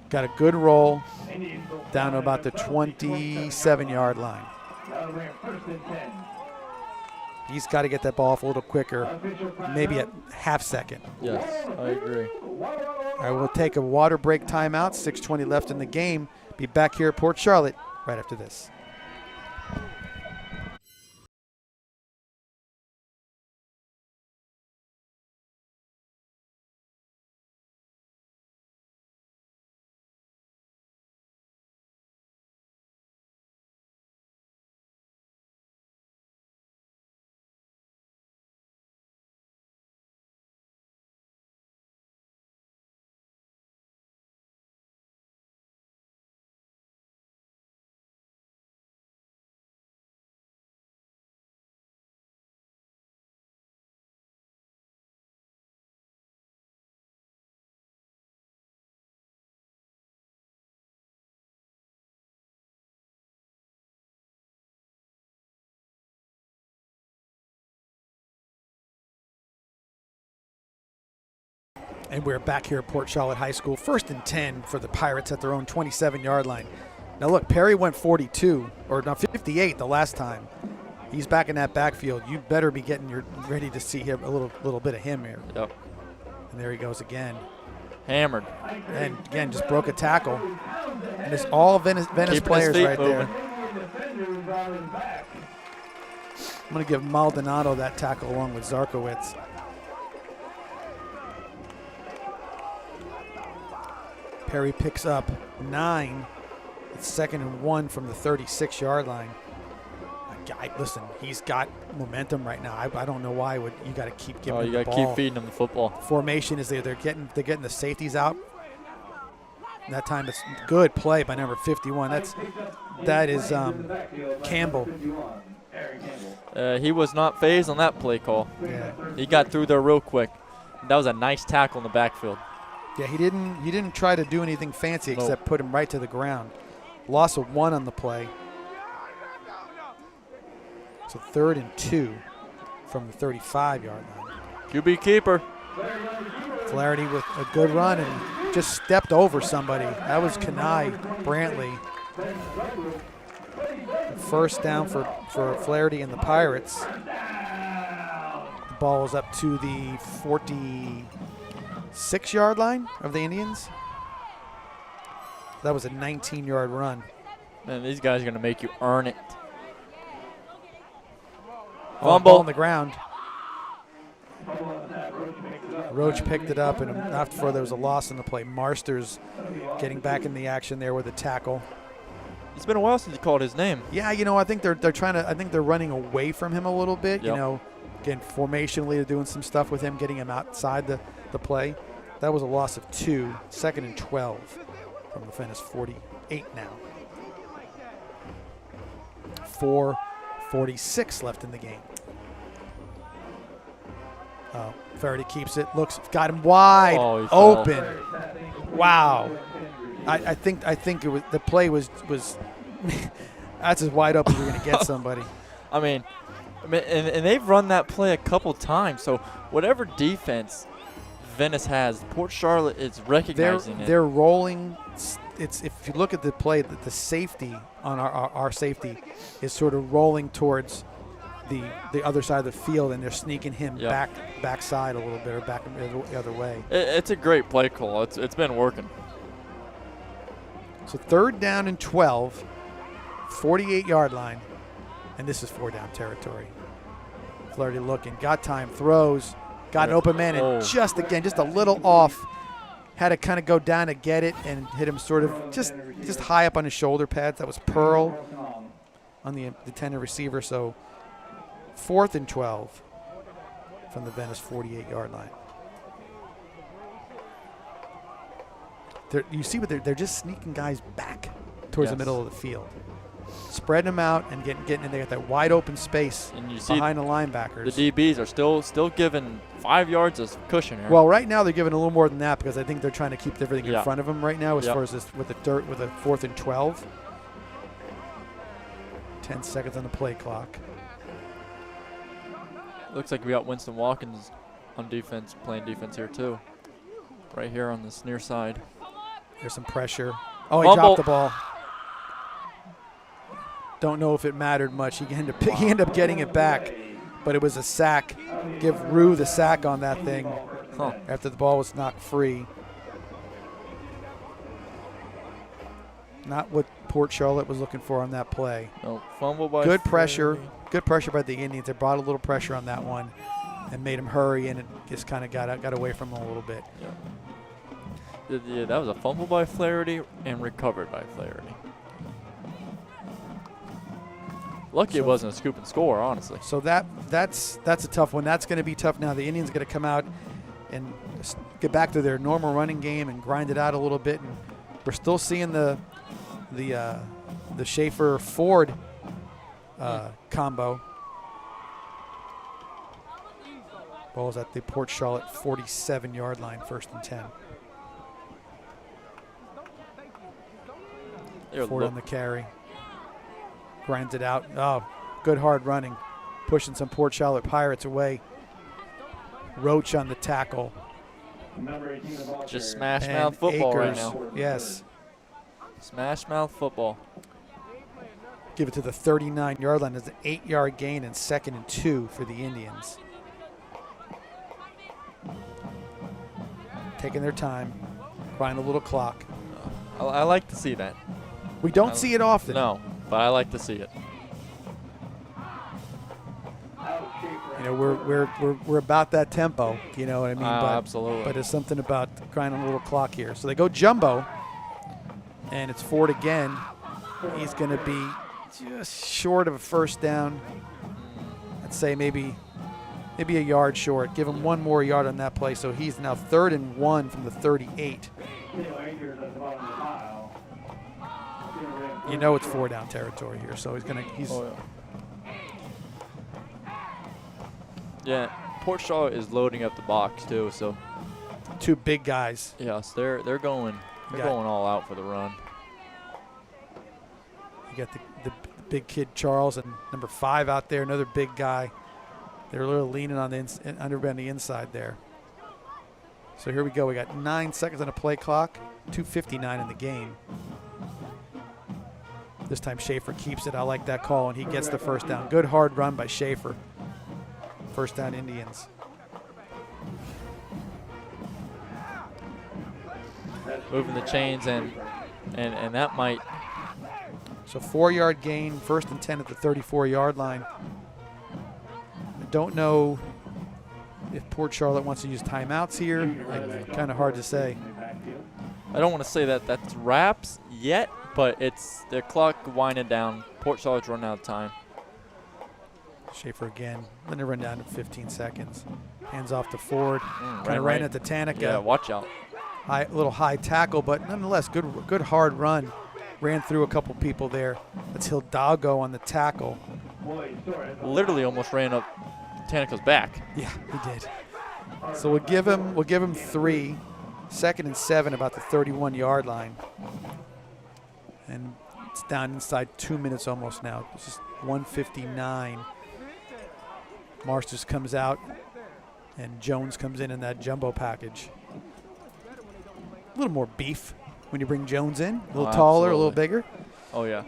Got a good roll down to about the 27-yard line. He's got to get that ball off a little quicker, maybe a half second. Yes, I agree. All right, we'll take a water break timeout. 6:20 left in the game. Be back here at Port Charlotte right after this. And we're back here at Port Charlotte High School. 1st and 10 for the Pirates at their own 27-yard line. Now look, Perry went 42, or no, 58 the last time. He's back in that backfield. You better be ready to see him a little bit of him here. Yep. And there he goes again. Hammered. And again, just broke a tackle. And it's all Venice players right there. I'm going to give Maldonado that tackle along with Zarkowitz. Perry picks up 9. It's 2nd and 1 from the 36-yard line. Listen, he's got momentum right now. I don't know why you got to keep giving him the ball. You got to keep feeding him the football. Formation is there. They're getting the safeties out. And that time it's good play by number 51. That is Campbell. He was not phased on that play call. Yeah. He got through there real quick. That was a nice tackle in the backfield. Yeah, he didn't try to do anything fancy except put him right to the ground. Loss of 1 on the play. So 3rd and 2 from the 35-yard line. QB keeper. Flaherty with a good run and just stepped over somebody. That was Kenai Brantley. First down for Flaherty and the Pirates. The ball is up to the 46-yard line of the Indians. That was a 19-yard run. Man, these guys are going to make you earn it. Ball on the ground. Roach picked it up, and after there was a loss in the play. Marsters getting back in the action there with a tackle. It's been a while since he called his name. Yeah, I think they're trying to. I think they're running away from him a little bit. Yep. Again, formationally, they're doing some stuff with him, getting him outside the play. That was a loss of 2, 2nd and 12 from the Venice 48 now. 4:46 left in the game. Faraday keeps it. Got him wide open. Wow. I think it was the play was that's as wide open as you're going to get somebody. I mean, and they've run that play a couple times. So whatever defense Venice has, Port Charlotte is recognizing it. They're rolling. It's if you look at the play, the safety on our safety is sort of rolling towards the other side of the field, and they're sneaking him backside a little bit, or back the other way. It's a great play call. It's been working. So 3rd down and 12, 48-yard line, and this is 4-down territory. Flaherty looking, got time, throws, got an open man, and just a little off. Had to kind of go down to get it and hit him sort of just high up on his shoulder pads. That was Pearl on the intended receiver. So 4th and 12 from the Venice 48-yard line. You see what they're just sneaking guys back towards the middle of the field, spreading them out and getting in there at that wide open space and you see behind the linebackers. The DBs are still giving 5 yards of cushion here. Well, right now they're giving a little more than that because I think they're trying to keep everything in front of them right now as far as this with a 4th and 12. 10 seconds on the play clock. Looks like we got Winston Watkins on defense, playing defense here too. Right here on this near side. There's some pressure. Oh, he dropped the ball. Don't know if it mattered much. He ended up getting it back, but it was a sack. Give Rue the sack on that thing after the ball was knocked free. Not what Port Charlotte was looking for on that play. No, fumble by Good pressure by the Indians. They brought a little pressure on that one and made him hurry, and it just kind of got away from him a little bit. Yeah, that was a fumble by Flaherty and recovered by Flaherty. Lucky it wasn't a scoop and score, honestly. So that's a tough one. That's going to be tough now. The Indians going to come out and get back to their normal running game and grind it out a little bit. And we're still seeing the Schaefer-Ford combo. Ball is at the Port Charlotte 47-yard line, 1st and 10. Ford on the carry. Grinds it out. Oh, good hard running. Pushing some Port Charlotte Pirates away. Roach on the tackle. Just smash mouth football right now. Yes. Smash mouth football. Give it to the 39-yard line. It's an 8-yard gain and 2nd and 2 for the Indians. Taking their time. Crying a little clock. I like to see that. We don't see it often. No, but I like to see it. You know, we're about that tempo. You know what I mean? Absolutely. But there's something about crying on a little clock here. So they go jumbo, and it's Ford again. He's going to be just short of a 1st down. I'd say maybe a yard short. Give him 1 more yard on that play. So he's now 3rd and 1 from the 38. You know it's 4-down territory here, so he's. Yeah, Port Charlotte is loading up the box too, so 2 big guys. Yes, they're going all out for the run. You got the big kid Charles and number 5 out there, another big guy. They're a little leaning on the on the inside there. So here we go. We got 9 seconds on a play clock, 2:59 in the game. This time Schaefer keeps it. I like that call, and he gets the 1st down. Good hard run by Schaefer. 1st down Indians. Moving the chains, and that might So 4-yard gain, 1st and 10 at the 34-yard line. I don't know if Port Charlotte wants to use timeouts here. Kind of hard to say. I don't want to say that that's wraps yet, but it's the clock winding down. Port Charlotte's running out of time. Schaefer again. Let it run down to 15 seconds. Hands off to Ford. Kind of right ran at the Tanica. Yeah, watch out. A little high tackle, but nonetheless, good hard run. Ran through a couple people there. That's Hidalgo on the tackle. Literally almost ran up Tanica's back. Yeah, he did. So we'll give him 3. 2nd and 7 about the 31-yard line. And it's down inside 2 minutes almost now. It's just 1:59. Marsh just comes out, and Jones comes in that jumbo package. A little more beef when you bring Jones in. A little taller, a little bigger. Oh, yeah.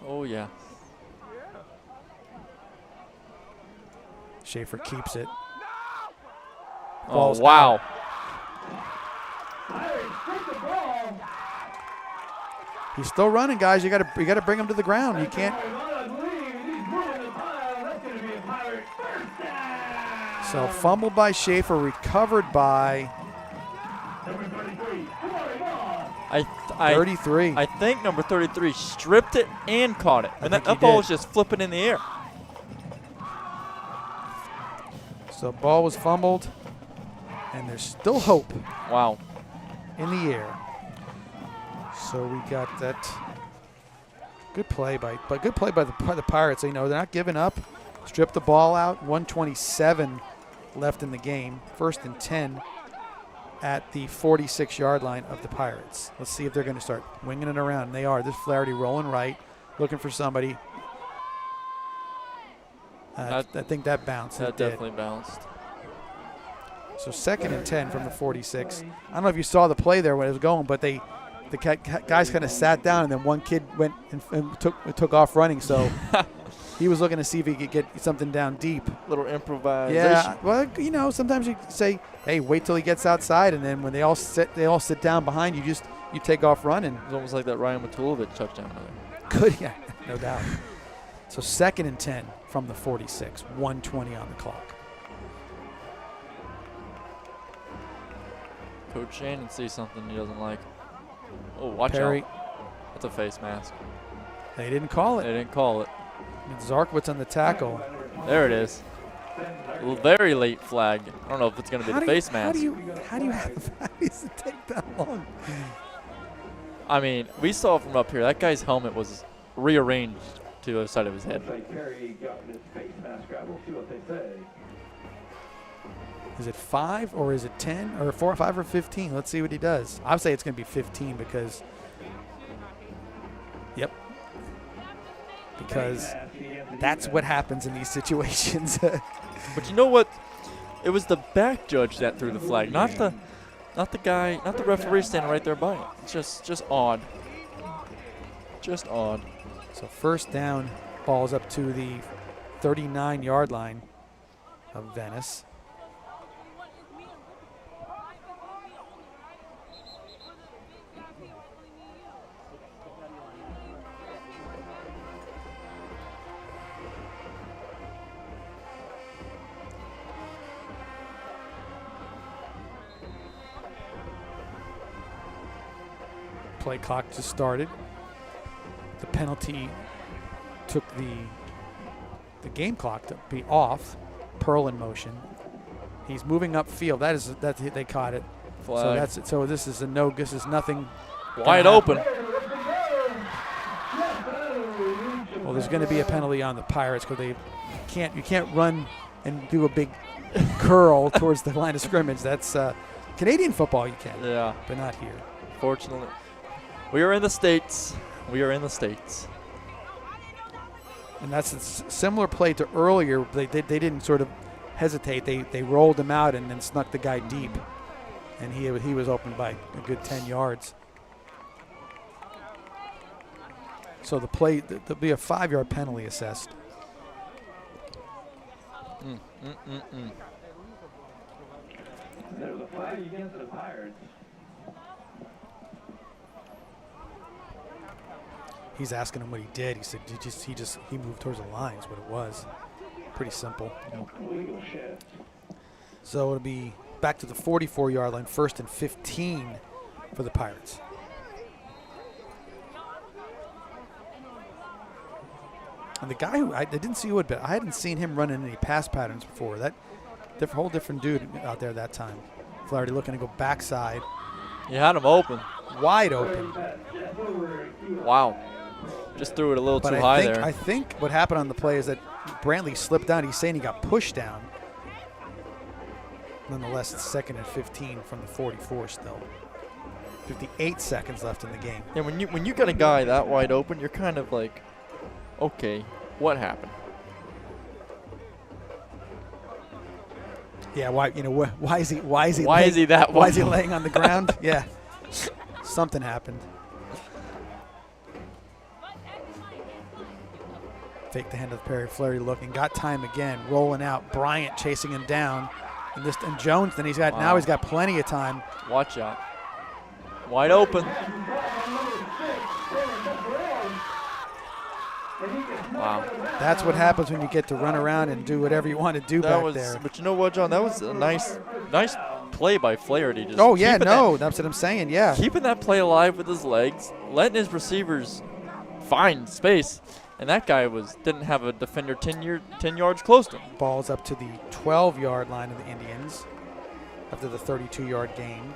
Oh, yeah. Schaefer keeps it. Oh, wow. He's still running, guys. You got to bring him to the ground. You can't. So fumbled by Schaefer, recovered by 33. I think number 33 stripped it and caught it. And that ball was just flipping in the air. So ball was fumbled, and there's still hope. Wow. In the air. So we got that good play by the Pirates. You know, they're not giving up. Strip the ball out. 1:27 left in the game. 1st and 10 at the 46-yard line of the Pirates. Let's see if they're going to start winging it around. And they are. This Flaherty rolling right, looking for somebody. I think that bounced. That definitely bounced. So 2nd and 10 from the 46. I don't know if you saw the play there when it was going, but the guys kind of sat down, and then one kid went and took off running. So he was looking to see if he could get something down deep. Little improvisation. Yeah. Well, you know, sometimes you say, "Hey, wait till he gets outside," and then when they all sit down behind you, you take off running. It's almost like that Ryan Matulovic touchdown. Good, yeah, no doubt. So 2nd and 10 from the 46. 1:20 on the clock. Coach Shannon sees something he doesn't like. Oh, watch Perry. out. That's a face mask. They didn't call it. They didn't call it. And Zarkowitz on the tackle. There it is. A very late flag. I don't know if it's going to be the face mask. How does it take that long? I mean, we saw from up here, that guy's helmet was rearranged to the other side of his head. Is it 5 or is it 10 or 4, 5 or 15? Let's see what he does. I would say it's going to be 15 because, because that's what happens in these situations. But you know what? It was the back judge that threw the flag, not the referee standing right there by it. It's just odd. Just odd. So 1st down, ball's up to the 39-yard line of Venice. Play clock just started. The penalty took the game clock to be off. Pearl in motion. He's moving upfield. They caught it. Flag. So this is This is nothing. Wide open. Well, there's going to be a penalty on the Pirates because you can't run and do a big curl towards the line of scrimmage. That's Canadian football. You can. Yeah. But not here. Fortunately. We are in the States. We are in the States. And that's a similar play to earlier. They didn't sort of hesitate. They rolled him out and then snuck the guy deep. And he was open by a good 10 yards. So there'll be a 5-yard penalty assessed. There's a flag against the Pirates. he's asking him what he did. He said he moved towards the line is what it was. Pretty simple. So it'll be back to the 44-yard line, 1st and 15 for the Pirates. And the guy who I didn't see but I hadn't seen him run in any pass patterns before. That whole different dude out there that time. Flaherty looking to go backside. You had him open. Wide open. Wow. Just threw it a little But too high there. I think what happened on the play is that Brantley slipped down. He's saying he got pushed down. Nonetheless, it's 2nd and 15 from the 44 still. 58 seconds left in the game. Yeah, when you got a guy that wide open, you're kind of like, okay, what happened? Yeah, why is he laying on the ground? Yeah. Something happened. Fake the hand of Perry. Flaherty looking, got time again, rolling out. Bryant chasing him down, and Jones. Then now he's got plenty of time. Watch out, wide open. Wow, that's what happens when you get to run around and do whatever you want to do back there. But you know what, John? That was a nice play by Flaherty. That's what I'm saying. Yeah, keeping that play alive with his legs, letting his receivers find space. And that guy didn't have a defender 10 yards close to him. Ball's up to the 12-yard line of the Indians after the 32-yard gain.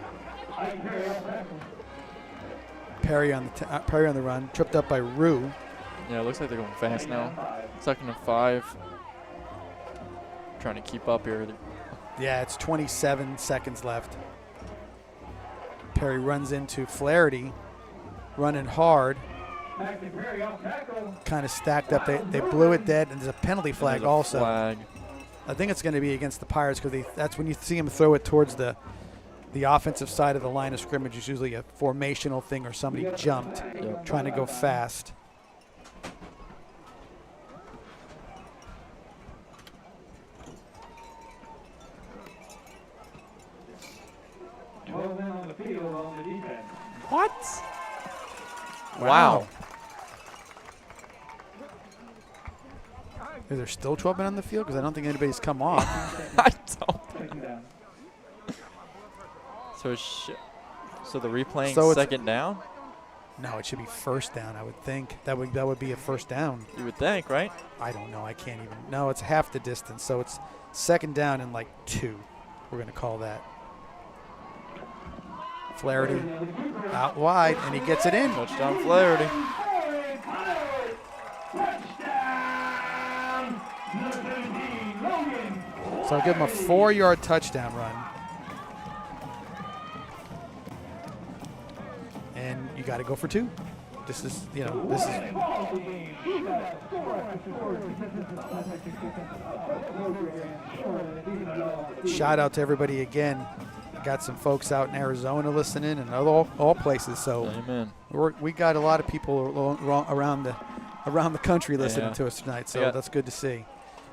Perry on the run, tripped up by Rue. Yeah, it looks like they're going fast now. 2nd and 5. Trying to keep up here. Yeah, it's 27 seconds left. Perry runs into Flaherty, running hard. Kind of stacked up. They blew it dead, and there's a penalty flag also. Flag. I think it's going to be against the Pirates because that's when you see him throw it towards the offensive side of the line of scrimmage. It's usually a formational thing or somebody jumped trying to go fast. What? Wow. Is there still 12 men on the field? Because I don't think anybody's come off. I don't. So the replaying 2nd down? No, it should be 1st down, I would think. That would be a 1st down. You would think, right? I don't know. I can't even. No, it's half the distance. So it's 2nd down and 2. We're going to call that. Flaherty out wide, and he gets it in. Touchdown, Flaherty. So I'll give him a 4-yard touchdown run. And you got to go for 2. This is. Shout out to everybody again. Got some folks out in Arizona listening and all places. So amen. We got a lot of people around the country listening to us tonight. So that's good to see.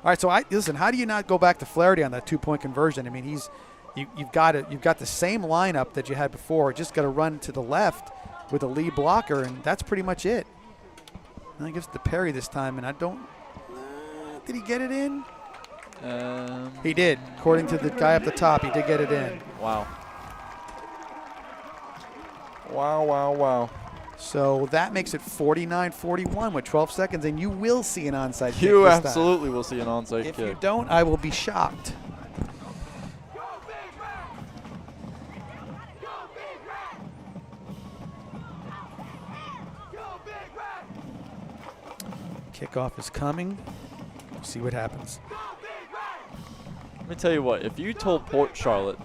All right, so listen. How do you not go back to Flaherty on that 2-point conversion? I mean, you've got the same lineup that you had before. Just got to run to the left with a lead blocker, and that's pretty much it. And I guess to Perry this time, and I don't. Did he get it in? He did. According to the guy up the top, he did get it in. Wow. Wow. So that makes it 49-41 with 12 seconds, and you will see an onside kick. You absolutely will see an onside kick. If you don't, I will be shocked. Kickoff is coming. We'll see what happens. Let me tell you what, if you told Port Charlotte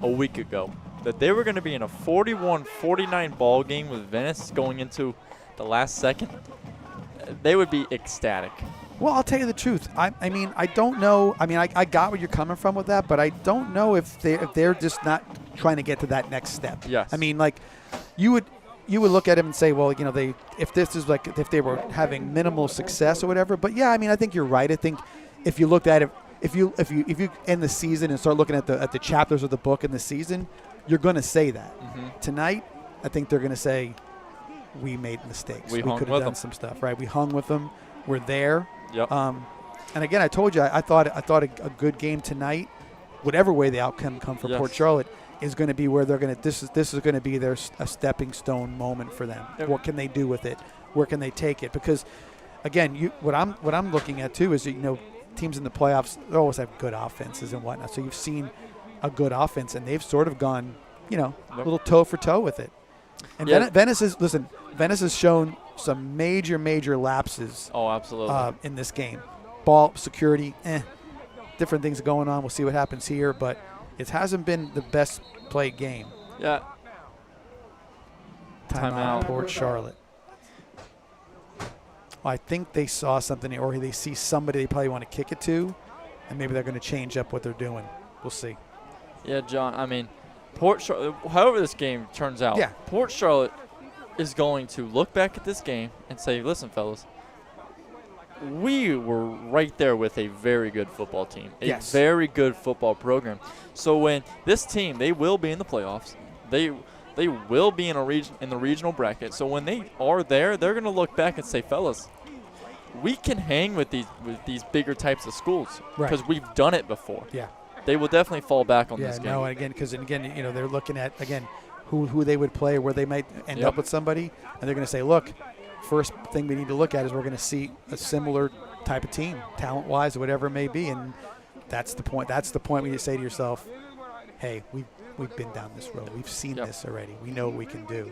a week ago that they were going to be in a 41-49 ball game with Venice going into the last second, they would be ecstatic. Well, I'll tell you the truth. I mean, I don't know. I mean, I got where you're coming from with that, but I don't know if they're just not trying to get to that next step. Yes. I mean, like, you would look at them and say, well, if they were having minimal success or whatever. But yeah, I mean, I think you're right. I think if you looked at it, if you end the season and start looking at the chapters of the book in the season, you're going to say that. Mm-hmm. Tonight, I think they're going to say, we made mistakes. We could hung have with done them. some stuff, right? We hung with them. We're there. Yep. And again, I told you, I thought a good game tonight, whatever way the outcome come for Yes. Port Charlotte, is going to be where they're going to. This is going to be a stepping stone moment for them. Yep. What can they do with it? Where can they take it? Because again, what I'm looking at too is teams in the playoffs always have good offenses and whatnot. So you've seen a good offense, and they've sort of gone, a little toe for toe with it. And Yeah. Venice has shown some major lapses. Oh, absolutely. In this game, ball security, different things going on. We'll see what happens here, but it hasn't been the best played game. Yeah. Timeout. Port Charlotte. I think they saw something, or they see somebody they probably want to kick it to, and maybe they're going to change up what they're doing. We'll see. Yeah, John. I mean, Port Charlotte. However this game turns out, Yeah. Port Charlotte is going to look back at this game and say, "Listen, fellas, we were right there with a very good football team, a Yes. very good football program." So when this team, they will be in the playoffs. They will be in the regional bracket. So when they are there, they're going to look back and say, "Fellas, we can hang with these bigger types of schools Right. because we've done it before." Yeah. They will definitely fall back on Yeah. this game. No. And again, they're looking at who they would play, where they might end Yep. up with somebody, and they're going to say, "Look, first thing we need to look at is we're going to see a similar type of team, talent-wise, or whatever it may be." And that's the point. That's the point when you say to yourself, "Hey, we've been down this road. We've seen Yep. this already. We know what we can do."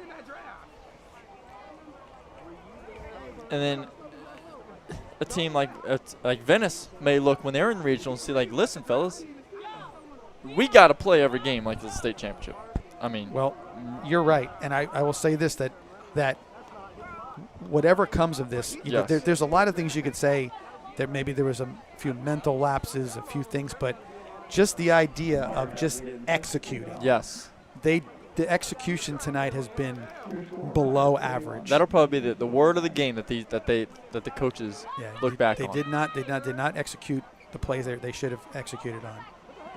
And then a team like Venice may look when they're in regional and see, like, "Listen, fellas, we got to play every game like the state championship." I mean, Well, you're right, and I will say this, that whatever comes of this, Yes. there's a lot of things you could say. That maybe there was a few mental lapses, a few things, but just the idea of just executing. yes, The execution tonight has been below average. that'll probably be the word of the game that the coaches look back They on. did not execute the plays they should have executed on.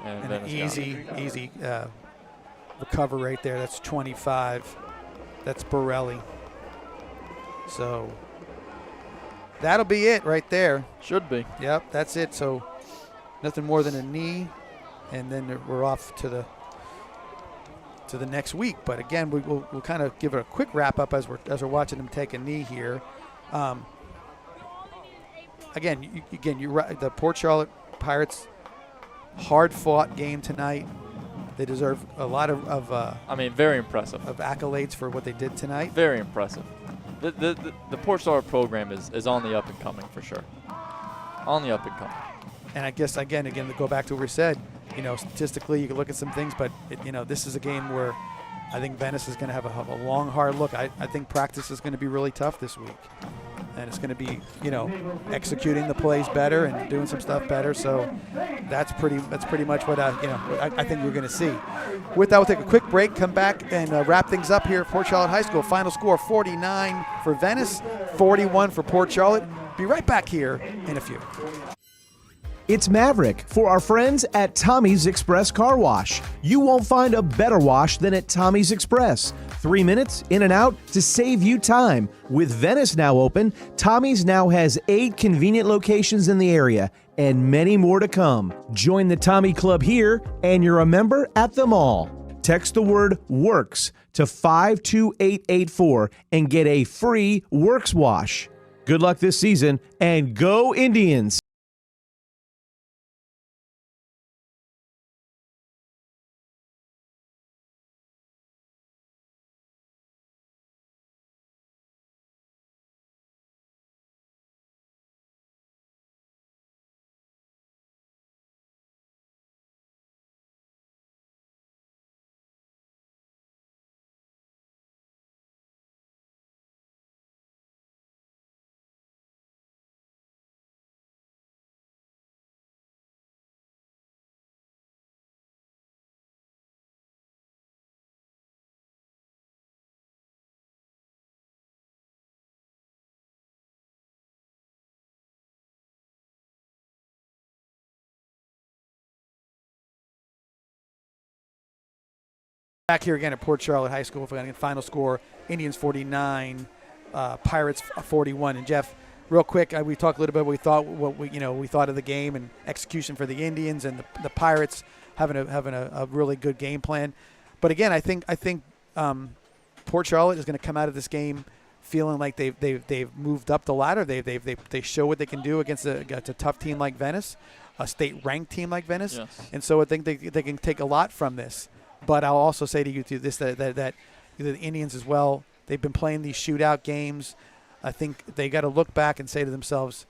And And an Venice got it. easy recover right there. That's 25. That's Borelli. So that'll be it right there. Should be. Yep, that's it. So nothing more than a knee, and then we're off to the next week. But again, we'll kind of give it a quick wrap up as we're watching them take a knee here. You're right. The Port Charlotte Pirates, hard fought game tonight. They deserve a lot of Very impressive. of accolades for what they did tonight. Very impressive. The Port Charlotte program is on the up and coming for sure. On the up and coming. And I guess again to go back to what we said, statistically you can look at some things, but this is a game where I think Venice is going to have a long, hard look. I think practice is going to be really tough this week, and it's going to be executing the plays better and doing some stuff better. So that's pretty much what I think we're going to see. With that, we'll take a quick break, come back, and wrap things up here at Port Charlotte High School. Final score: 49 for Venice, 41 for Port Charlotte. Be right back here in a few. It's Maverick for our friends at Tommy's Express Car Wash. You won't find a better wash than at Tommy's Express. 3 minutes in and out to save you time. With Venice now open, Tommy's now has 8 convenient locations in the area and many more to come. Join the Tommy Club here and you're a member at them all. Text the word WORKS to 52884 and get a free Works wash. Good luck this season and go Indians! Back here again at Port Charlotte High School for the final score: Indians 49, Pirates 41. And Jeff, real quick, we talked a little bit. We thought of the game and execution for the Indians and the Pirates having a really good game plan. But again, I think Port Charlotte is going to come out of this game feeling like they've moved up the ladder. They show what they can do against a tough team like Venice, a state-ranked team like Venice. Yes. And so I think they can take a lot from this. But I'll also say to you this that the Indians as well, they've been playing these shootout games. I think they got to look back and say to themselves,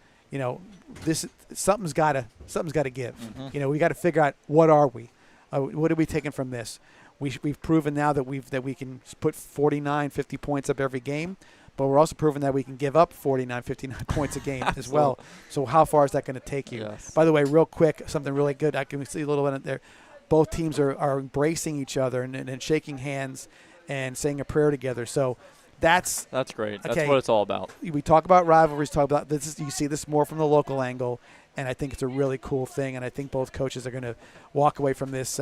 something's got to give. Mm-hmm. We got to figure out what are we, what are we taking from this. We've proven now that we can put 49, 50 points up every game, but we're also proving that we can give up 49, 59 points a game as well. So how far is that going to take you? Yes. By the way, real quick, something really good. I can see a little bit there. Both teams are embracing each other and shaking hands and saying a prayer together. So that's great. Okay. That's what it's all about. We talk about rivalries, talk about this. You see this more from the local angle, and I think it's a really cool thing. And I think both coaches are going to walk away from this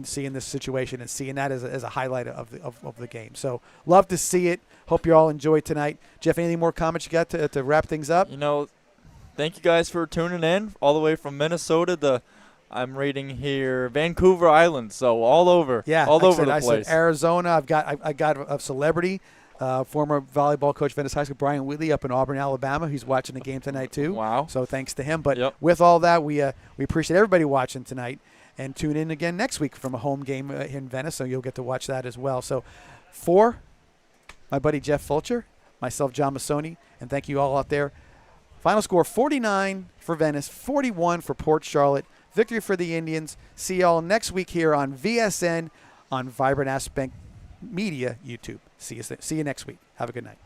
seeing this situation and seeing that as a highlight of the game. So love to see it. Hope you all enjoyed tonight. Jeff, anything more comments you got to wrap things up? Thank you guys for tuning in all the way from Minnesota. I'm reading here Vancouver Island, so all over. Yeah, all over the I place. said Arizona. I got a celebrity, former volleyball coach, Venice High School, Brian Whitley, up in Auburn, Alabama. He's watching the game tonight too. Wow! So thanks to him. But Yep. with all that, we appreciate everybody watching tonight, and tune in again next week from a home game in Venice, so you'll get to watch that as well. So for my buddy Jeff Fulcher, myself, John Massoni, and thank you all out there. Final score 49 for Venice, 41 for Port Charlotte. Victory for the Indians. See y'all next week here on VSN on Vibrant Aspect Media YouTube. See you next week. Have a good night.